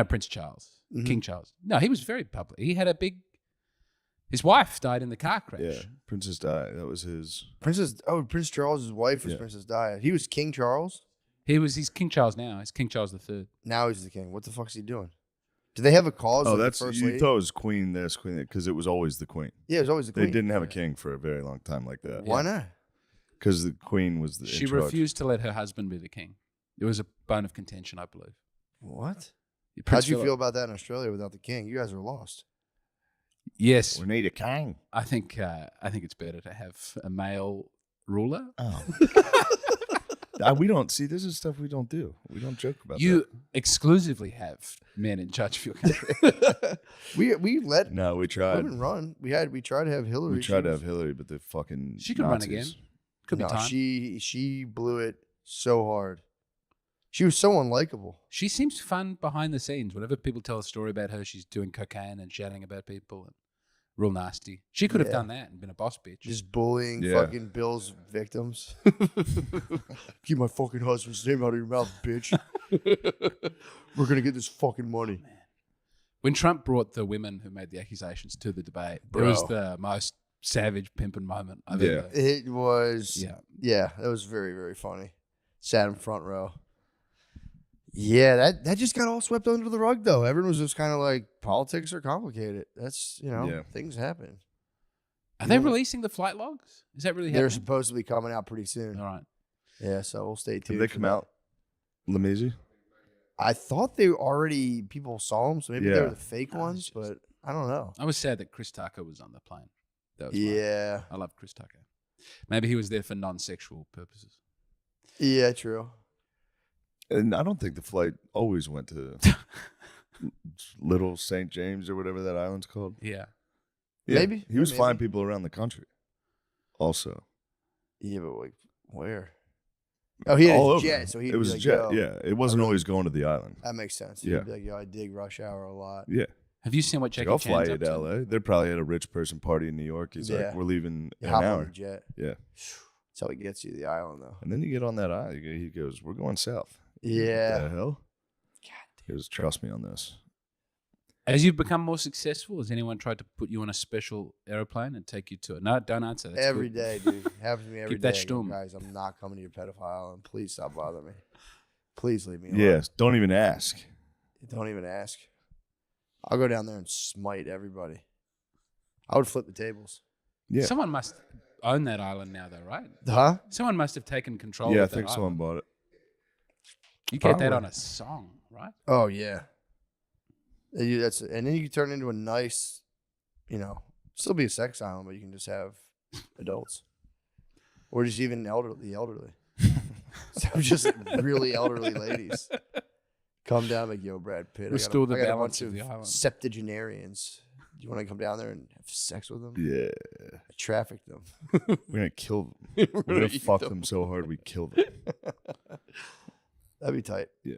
Prince Charles, Mhm. King Charles. No, he was very public. He had his wife died in the car crash. Yeah, Princess Di. That was his. Prince Charles's wife was Yeah. Princess Di. He was King Charles. He's King Charles now. He's King Charles III. Now he's the king. What the fuck's he doing? Do they have a cause? Oh, like the that's first you lady? thought it was Queen this, Queen that, because it was always the Queen. Yeah, it was always the They queen. didn't have a king for a very long time like that. Why not? Because the Queen was the. She in charge. refused to let her husband be the king. It was a bone of contention, I believe. What? Prince How'd you Philip- feel about that in Australia without the king? You guys are lost. Yes, We need a king. I think it's better to have a male ruler. Oh. We don't see. This is stuff we don't do. We don't joke about You that. exclusively have men in charge of your country. we let No, we tried. women run. We tried to have Hillary. We tried to have Hillary, but the fucking She could Nazis. run again. Could No, be time. she blew it so hard. She was so unlikable. She seems fun behind the scenes. Whenever people tell a story about her, she's doing cocaine and shouting about people and real nasty. She could have Yeah. done that and been a boss bitch. Just bullying Yeah. fucking Bill's victims. Keep my fucking husband's name out of your mouth, bitch. We're gonna get this fucking money. When Trump brought the women who made the accusations to the debate, it was Bro. the most savage pimping moment I've Yeah. ever. It was Yeah. that was very, very funny. Sat in front row. Yeah, that just got all swept under the rug though. Everyone was just kind of like, politics are complicated. That's Yeah. things happen. Are they releasing the flight logs? Is that really They're happening? supposed to be coming out pretty soon. All right. Yeah, so we'll stay tuned. Did they for come that. out? Lamezi? I thought they already people saw them, so maybe they Yeah. were the fake ones, but I don't know. I was sad that Chris Tucker was on the plane. That was Yeah, I love Chris Tucker. Maybe he was there for non-sexual purposes. yeah, true. And I don't think the flight always went to Little St. James or whatever that island's called. Yeah. Yeah, Maybe. He was Maybe. flying people around the country. Also. Yeah, but like where? Oh, he had All a over. jet, so he It was like, a jet, yo. yeah. It wasn't really- always going to the island. That makes sense. Yeah. He'd be like, yo, I dig rush hour a lot. Yeah. Have you seen what Like, Jackie I'll fly Chan's you up to to? LA. They're probably at a rich person party in New York. He's Yeah. like, we're leaving in You an hop on hour. the jet. Yeah. That's how he gets you to the island, though. And then you get on that island. He goes, we're going south. What the Yeah. hell? He goes, trust me on this. As you've become more successful, has anyone tried to put you on a special aeroplane and take you to it? No, don't answer. That's Every good. day, dude. Happens to me every Keep that day. I go, stum. guys, I'm not coming to your pedophile island. Please stop bothering me. Please leave me alone. Yes. Don't even ask. Don't even ask. I'll go down there and smite everybody. I would flip the tables. Yeah. Someone must own that island now, though, right? Huh? Someone must have taken control Yeah, I of that think someone island. bought it. You get that Probably. on a song, right? Oh, yeah. And then you can turn into a nice, still be a sex island, but you can just have adults. Or just even the elderly. So just really elderly ladies. Come down like, yo, Brad Pitt. Restore the I got a balance bunch of the island. septuagenarians. Do you want to come down there and have sex with them? Yeah. I traffic them. We're going to kill them. We're going to eat fuck them. them so hard we kill them. That'd be tight. Yeah.